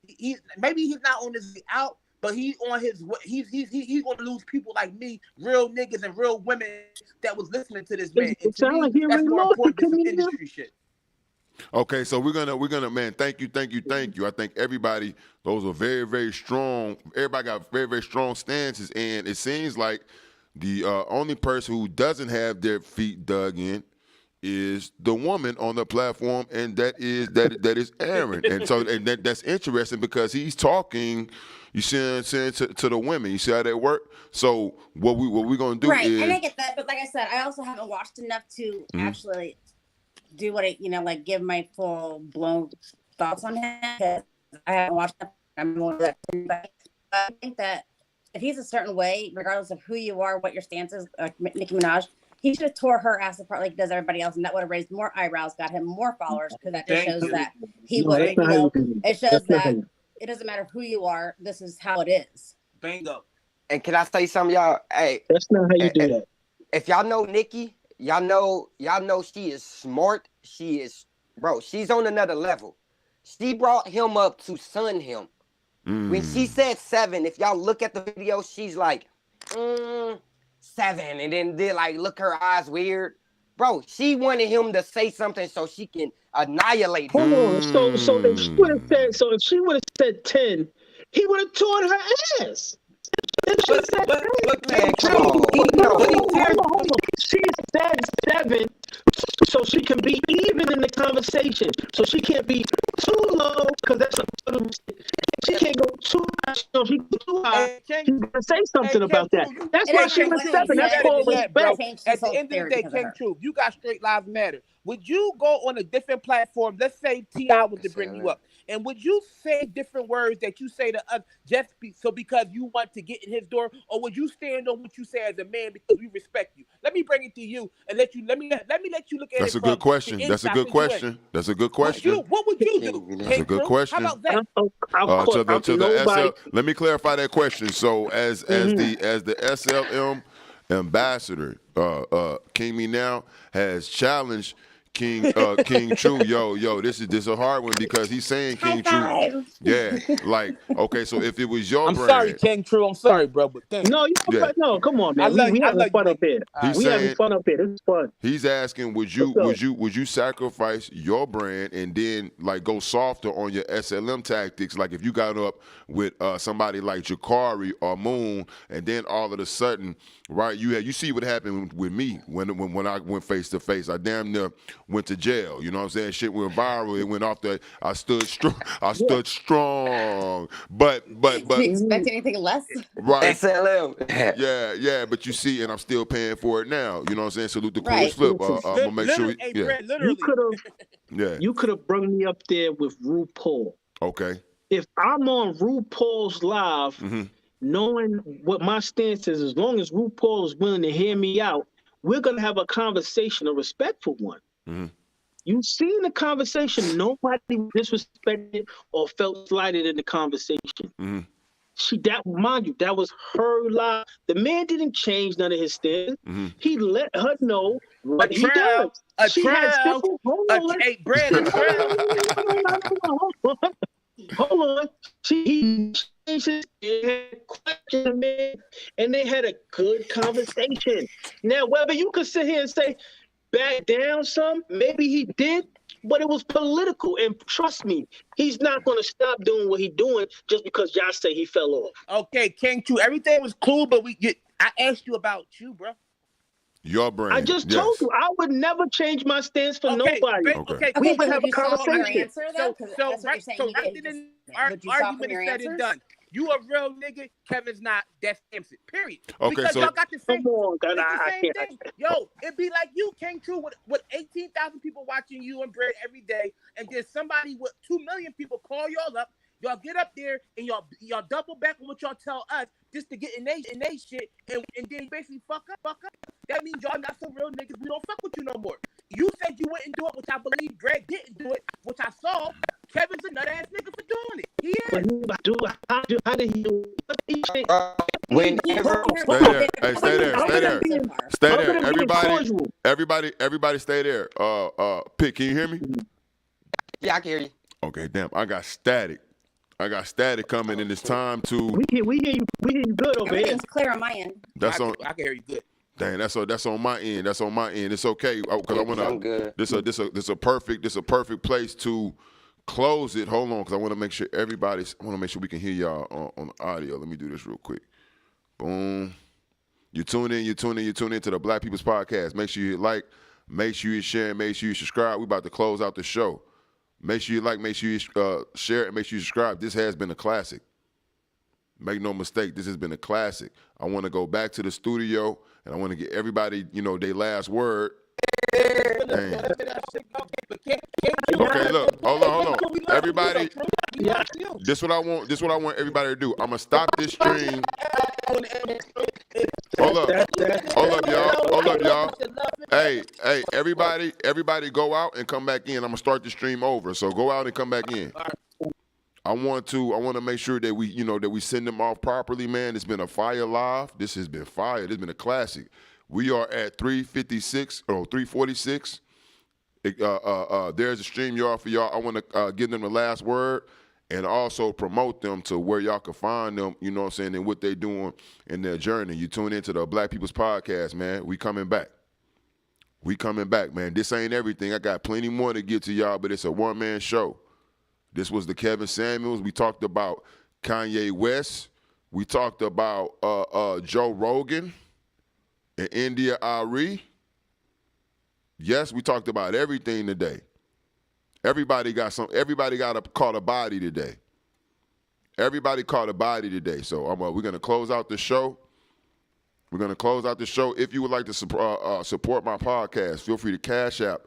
he's not on his way out, but he's on his way. He's gonna lose people like me, real niggas and real women that was listening to this man. And to me, that's more important than some industry shit. Okay, so we're gonna man, thank you. I think everybody, those are very, very strong. Everybody got very, very strong stances, and it seems like the only person who doesn't have their feet dug in is the woman on the platform, and that is Aaron. And so that's interesting because he's talking. You see what I'm saying, to the women. You see how they work. So what we gonna do right, is, and I get that, but like I said, I also haven't watched enough to actually do what give my full blown thoughts on him because I haven't watched it. I'm more that. But I think that if he's a certain way, regardless of who you are, what your stance is, like Nicki Minaj, he should have tore her ass apart like he does everybody else, and that would have raised more eyebrows, got him more followers, because that just shows that he would. It shows that it doesn't matter who you are. This is how it is. Bingo. And can I say something, y'all? Hey, that's not how you do that. If y'all know Nicki, y'all know she is smart. She is, bro, she's on another level. She brought him up to son him. When she said 7, if y'all look at the video, she's like, 7. And then they look her eyes weird. Bro, she wanted him to say something so she can annihilate him. Hold on. So if she would have said 10, he would have torn her ass. She said 7. She said 7 conversation. So she can't be too low because that's a she can't go too high. So she go too high. She's gonna say something about that. That's why she was 7. That's called respect. At the end of the day, King Truth, you got Straight Lives Matter. Would you go on a different platform? Let's say T.I. was to bring you up. And would you say different words that you say to us because you want to get in his door? Or would you stand on what you say as a man because we respect you? Let me bring it to you and let me let you look at That's it. a good question. That's a good question. That's a good question. What would you do? That's a good question. How about that? To the SL. Let me clarify that question. So as the SLM ambassador, King Me Now has challenged King True. Yo, this is a hard one because he's saying King True. Yeah, like okay. So if it was your I'm brand, sorry, King True. I'm sorry, bro, but thank No, no, come on, man. We having fun up here. We having fun up here. This is fun. He's asking, would you sacrifice your brand and then like go softer on your SLM tactics? Like if you got up with somebody like Jakari or Moon, and then all of a sudden, right? You see what happened with me when I went face to face. I damn near went to jail. You know what I'm saying? Shit went viral. It went off the. I stood strong. Stood strong. But. Do you expect anything less? Right. SLM. Yeah. But you see, and I'm still paying for it now. You know what I'm saying? Salute the Queenzflip. I'm gonna make sure. You could have brought me up there with RuPaul. Okay. If I'm on RuPaul's live, knowing what my stance is, as long as RuPaul is willing to hear me out, we're gonna have a conversation, a respectful one. You've seen the conversation. Nobody disrespected or felt slighted in the conversation. Mind you, that was her live. The man didn't change none of his stance. He let her know what he does. Hold on. He changed his question the man, and they had a good conversation. Now, whether you could sit here and say, back down some, maybe he did, but it was political. And trust me, he's not going to stop doing what he's doing just because y'all say he fell off. Okay, King True, everything was cool, but I asked you about you, bro. Your brand. I just told you I would never change my stance for nobody. We would have a conversation. So rather than argument is said and done, you a real nigga. Kevin's not. That's Simpson. Period. Okay, because y'all got the same. Same thing. Yo, it'd be like you King True with 18,000 people watching you and Bread every day, and then somebody with 2 million people call y'all up. Y'all get up there and y'all double back on what y'all tell us just to get in they shit and then basically fuck up. That means y'all not some real niggas. We don't fuck with you no more. You said you wouldn't do it, which I believe Greg didn't do it, which I saw. Kevin's a nut ass nigga for doing it. He is. How did he do it? Stay there. Everybody stay there. Pick, can you hear me? Yeah, I can hear you. Okay, damn. I got static coming, and it's time to. We hear you good over here. Everything's clear on my end. I can hear you good. Dang, that's on my end. That's on my end. It's okay because I want to. This a perfect place to close it. Hold on, because I want to make sure we can hear y'all on the audio. Let me do this real quick. Boom. You tune in to the Black People's Podcast. Make sure you like, make sure you share, make sure you subscribe. We about to close out the show. Make sure you like, make sure you share, and make sure you subscribe. This has been a classic. Make no mistake, this has been a classic. I want to go back to the studio, and I want to get everybody, their last word. Dang. Okay, look, hold on. Everybody, this what I want everybody to do. I'm gonna stop this stream. Hold up, y'all. Hey, everybody go out and come back in. I'm gonna start the stream over. So go out and come back in. I want to make sure that we send them off properly, man. It's been a fire live. This has been fire. This has been a classic. We are at 346. There's a stream yard for y'all. I want to give them the last word and also promote them to where y'all can find them, you know what I'm saying, and what they doing in their journey. You tune into the Black People's Podcast, man. We coming back, man. This ain't everything. I got plenty more to get to y'all, but it's a one-man show. This was the Kevin Samuels. We talked about Kanye West. We talked about Joe Rogan and India Ari. Yes, we talked about everything today. Everybody got caught a body today. Everybody caught a body today. So we're gonna close out the show. We're gonna close out the show. If you would like to support my podcast, feel free to Cash App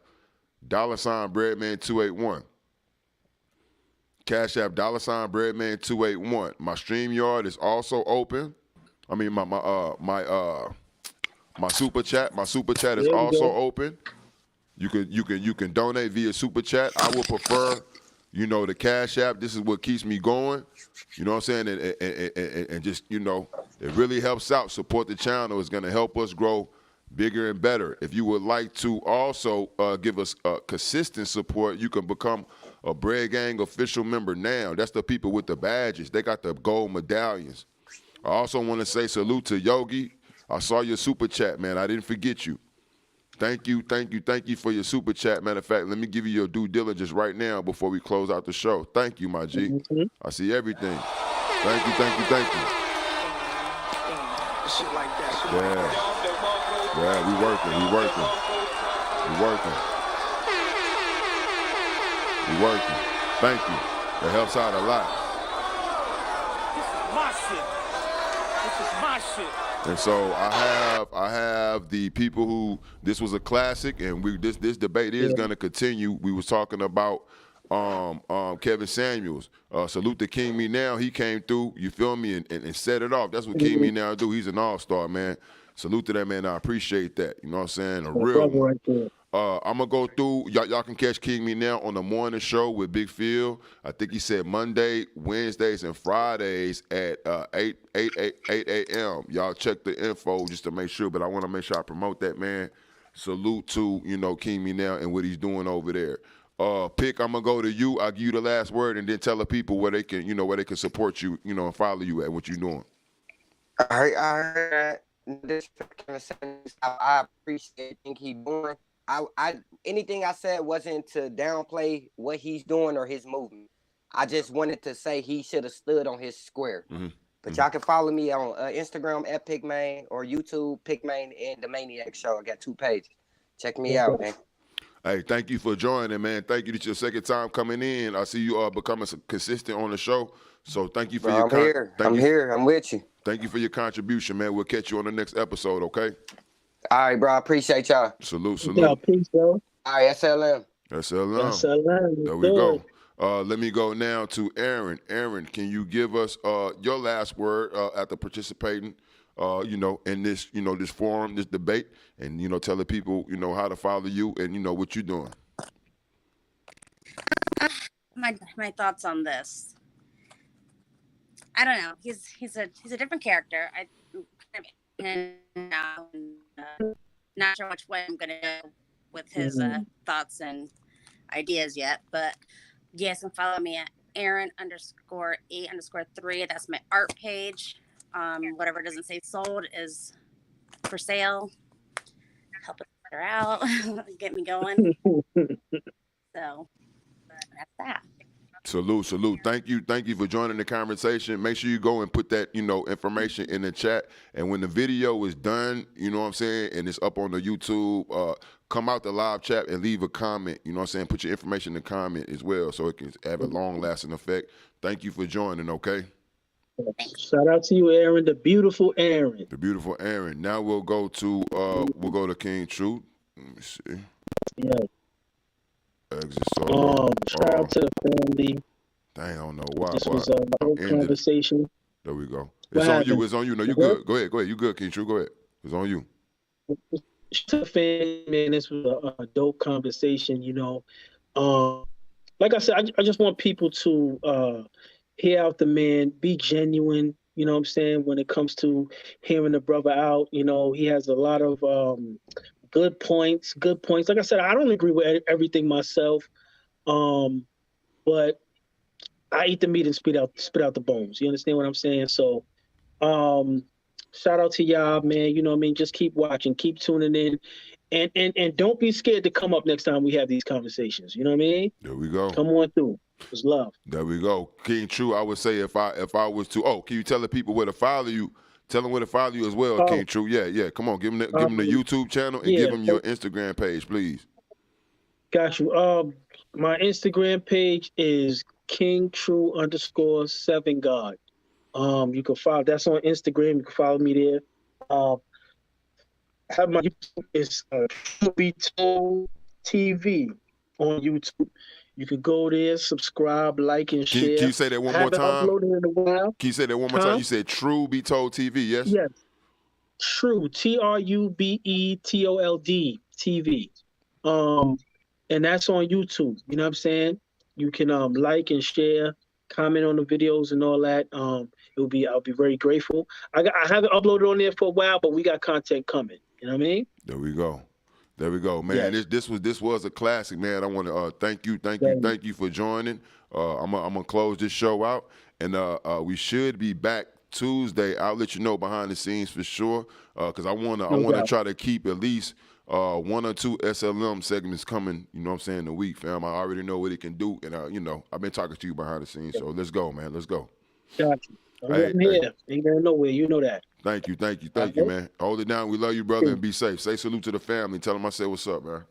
$Breadman281. Cash App $Breadman281. My StreamYard is also open. I mean my super chat. My super chat is also open. You can donate via super chat. I would prefer, the Cash App. This is what keeps me going. You know what I'm saying? And just, it really helps out. Support the channel. It's gonna help us grow bigger and better. If you would like to also give us consistent support, you can become a Bread Gang official member now. That's the people with the badges. They got the gold medallions. I also want to say salute to Yogi. I saw your super chat, man. I didn't forget you. Thank you for your super chat. Matter of fact, let me give you your due diligence right now before we close out the show. Thank you, my G. I see everything. Thank you. Shit like that. Yeah, we working. Thank you. That helps out a lot. This is my shit. And so I have the people who, this was a classic, and this debate is gonna continue. We was talking about Kevin Samuels. Salute to King Me Now. He came through, you feel me, and set it off. That's what King Me Now do. He's an all-star, man. Salute to that, man. I appreciate that. You know what I'm saying? A real one. Right there. I'm gonna go through. Y'all can catch King Me Now on the morning show with Big Phil. I think he said Monday, Wednesdays, and Fridays at 8 a.m. Y'all check the info just to make sure. But I want to make sure I promote that, man. Salute to King Me Now and what he's doing over there. Pick, I'm gonna go to you. I'll give you the last word, and then tell the people where they can support you, and follow you at what you're doing. All right. This I appreciate everything he's doing. Anything I said wasn't to downplay what he's doing or his movement. I just wanted to say he should have stood on his square. But y'all can follow me on Instagram at Pigman or YouTube Pigman and the Maniac Show. I got 2 pages. Check me out, man. Hey, thank you for joining, man. Thank you. This your second time coming in. I see you becoming consistent on the show. So thank you for your I'm here. I'm with you. Thank you for your contribution, man. We'll catch you on the next episode, okay? All right, bro. I appreciate y'all. Salute. Yeah, peace, bro. All right, SLM. There we go. Let me go now to Aaron. Aaron, can you give us your last word after participating, in this, this forum, this debate, and tell the people, how to follow you and what you're doing. My thoughts on this. I don't know. He's a different character. Not sure which way I'm gonna go with his thoughts ideas yet, but you guys can follow me at Aaron_8_3. That's my art page. Whatever doesn't say sold is for sale. Help us figure out, get me going. So that's that. Salute. Thank you for joining the conversation. Make sure you go and put that, information in the chat. And when the video is done, you know what I'm saying, and it's up on the YouTube, come out the live chat and leave a comment. You know what I'm saying? Put your information in the comment as well so it can have a long-lasting effect. Thank you for joining, okay? Shout out to you, Aaron, the beautiful Aaron. The beautiful Aaron. Now we'll go to King Truth. Let me see. Yeah. Exit shout out to the family. Dang, I don't know why. This was a whole conversation. There we go. It's on you. It's on you. No, you good. Go ahead. You good, King True. Go ahead. It's on you. To the family, man, this was a dope conversation. Like I said, I just want people to hear out the man, be genuine. You know what I'm saying? When it comes to hearing the brother out, he has a lot of good points. Like I said, I don't agree with everything myself, but I eat the meat and spit out the bones. You understand what I'm saying? So, shout out to y'all, man. You know what I mean? Just keep watching, keep tuning in, and don't be scared to come up next time we have these conversations. You know what I mean? There we go. Come on through. It's love. There we go. King True, I would say if I was to, can you tell the people where to follow you? Tell them where to follow you as well, King True. Yeah. Come on, give them the YouTube channel and give them your Instagram page, please. Got you. My Instagram page is KingTrue_7God. You can follow. That's on Instagram. You can follow me there. Have my YouTube is True Be Told TV on YouTube. You can go there, subscribe, like, and share. Can you say that one more time? I haven't uploaded in a while. Can you say that one more time? You said True Be Told TV, yes? Yes. True, TRUBETOLD TV. And that's on YouTube. You know what I'm saying? You can like and share, comment on the videos and all that. I'll be very grateful. I haven't uploaded on there for a while, but we got content coming. You know what I mean? There we go, man. Yeah. This was a classic, man. I want to thank you for joining. I'm gonna close this show out, and we should be back Tuesday. I'll let you know behind the scenes for sure, because I wanna try to keep at least 1 or 2 SLM segments coming. You know what I'm saying? A week, fam. I already know what it can do, and I've been talking to you behind the scenes. So let's go, man. Let's go. Got you. I'm here. Ain't going nowhere. You know that. Thank you, man. Hold it down. We love you, brother, and be safe. Say salute to the family. Tell them I said what's up, man.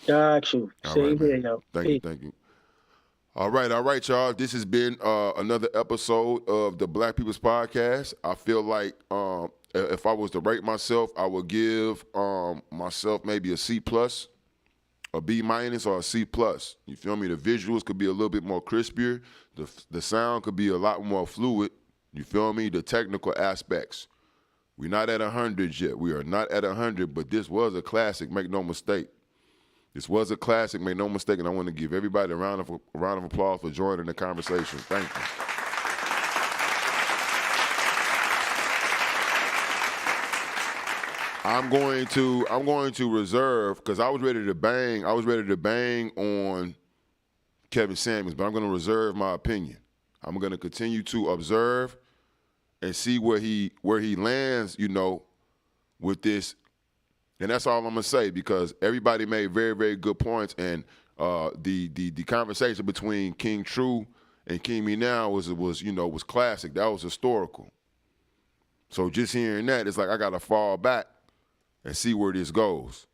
Got you. Same here, yo. Thank you. All right, y'all. This has been another episode of the Black People's Podcast. I feel like if I was to rate myself, I would give myself maybe a C+, a B-, or a C+. You feel me? The visuals could be a little bit more crispier. The sound could be a lot more fluid. You feel me? The technical aspects. We're not at 100 yet. We are not at 100, but this was a classic, make no mistake. This was a classic, make no mistake, and I want to give everybody a round of applause for joining the conversation. Thank you. I'm going to reserve, because I was ready to bang on Kevin Samuels, but I'm going to reserve my opinion. I'm going to continue to observe and see where he lands, with this. And that's all I'm going to say, because everybody made very, very good points, and the conversation between King True and King Me Now was classic. That was historical. So just hearing that, it's like I got to fall back and see where this goes.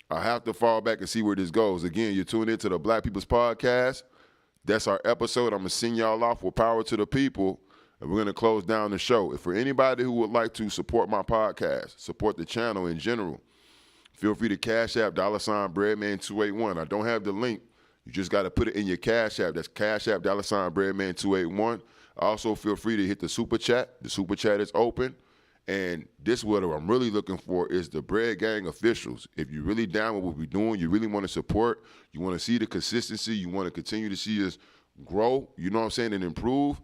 I have to fall back and see where this goes. Again, you're tuned into the Black People's Podcast. That's our episode. I'm going to send y'all off with Power to the People, and we're going to close down the show. If for anybody who would like to support my podcast, support the channel in general, feel free to Cash App $Breadman281. I don't have the link. You just got to put it in your Cash App. That's Cash App $Breadman281. Also, feel free to hit the Super Chat. The Super Chat is open. And this, what I'm really looking for, is the Bread Gang officials. If you're really down with what we're doing, you really want to support, you want to see the consistency, you want to continue to see us grow, you know what I'm saying, and improve,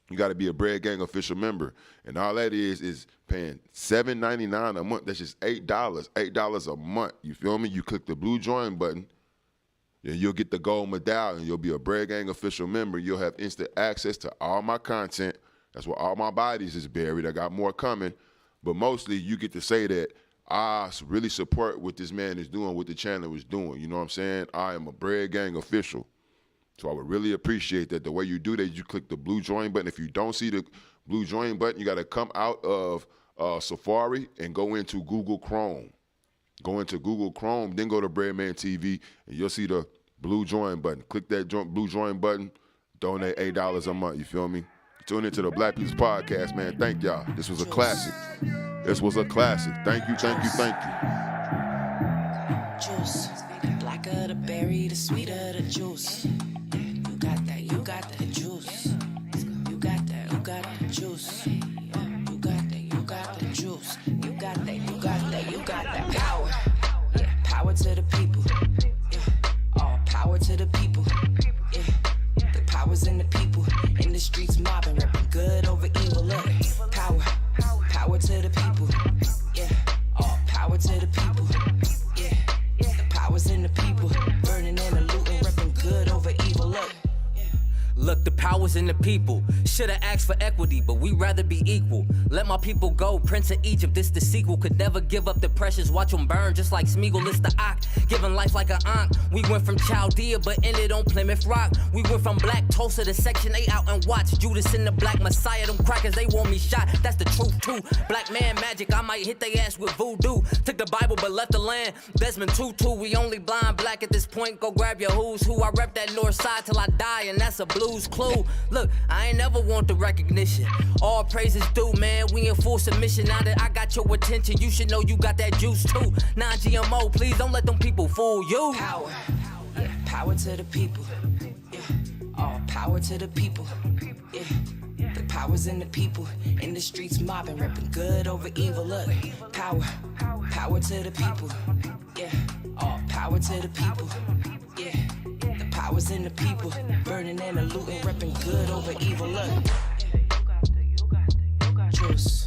you got to be a Bread Gang official member. And all that is paying $7.99 a month. That's just $8 a month. You feel me? You click the blue join button, and you'll get the gold medallion. You'll be a Bread Gang official member. You'll have instant access to all my content. That's where all my bodies is buried. I got more coming. But mostly you get to say that I really support what this man is doing, what the channel is doing. You know what I'm saying? I am a Bread Gang official. So I would really appreciate that. The way you do that, you click the blue join button. If you don't see the blue join button, you got to come out of Safari and go into Google Chrome. Go into Google Chrome, then go to Breadman TV, and you'll see the blue join button. Click that blue join button, donate $8 a month. You feel me? Tune into the Black People's Podcast, man. Thank y'all. This was a classic. Thank you. Juice, blacker the berry, the sweeter the juice. You got the juice. You got the juice. You got the juice. You got that power. Yeah, power to the people. Yeah, all power to the people. Yeah, the power's in the people. In the streets mobbing, repping good over evil. Look, power to the people. Yeah, all power to the people. Yeah, the power's in the people. Burning and looting, repping good over evil. Look. Look, the power's in the people. Should've asked for equity, but we rather be equal. Let my people go, Prince of Egypt, this the sequel. Could never give up the precious, watch them burn just like Smeagol, it's the Ock. Giving life like an aunt. We went from Chaldea, but ended on Plymouth Rock. We went from Black Tulsa to Section 8 out and watch. Judas and the Black Messiah, them crackers, they want me shot. That's the truth too. Black man magic, I might hit they ass with voodoo. Took the Bible but left the land. Desmond Tutu, we only blind black at this point. Go grab your who's who. I rep that north side till I die, and that's a blues clue. Look, I ain't never want the recognition. All praises due, man. We in full submission. Now that I got your attention, you should know you got that juice too. Non-GMO, please don't let them people fool you. Power, yeah, power to the people. Yeah, all power to the people. Yeah, the power's in the people. In the streets mobbing, repping good over evil. Look, power, power to the people. Yeah, all power to the people. Yeah, the power's in the people. Burning and looting, repping good over evil. Look, truce.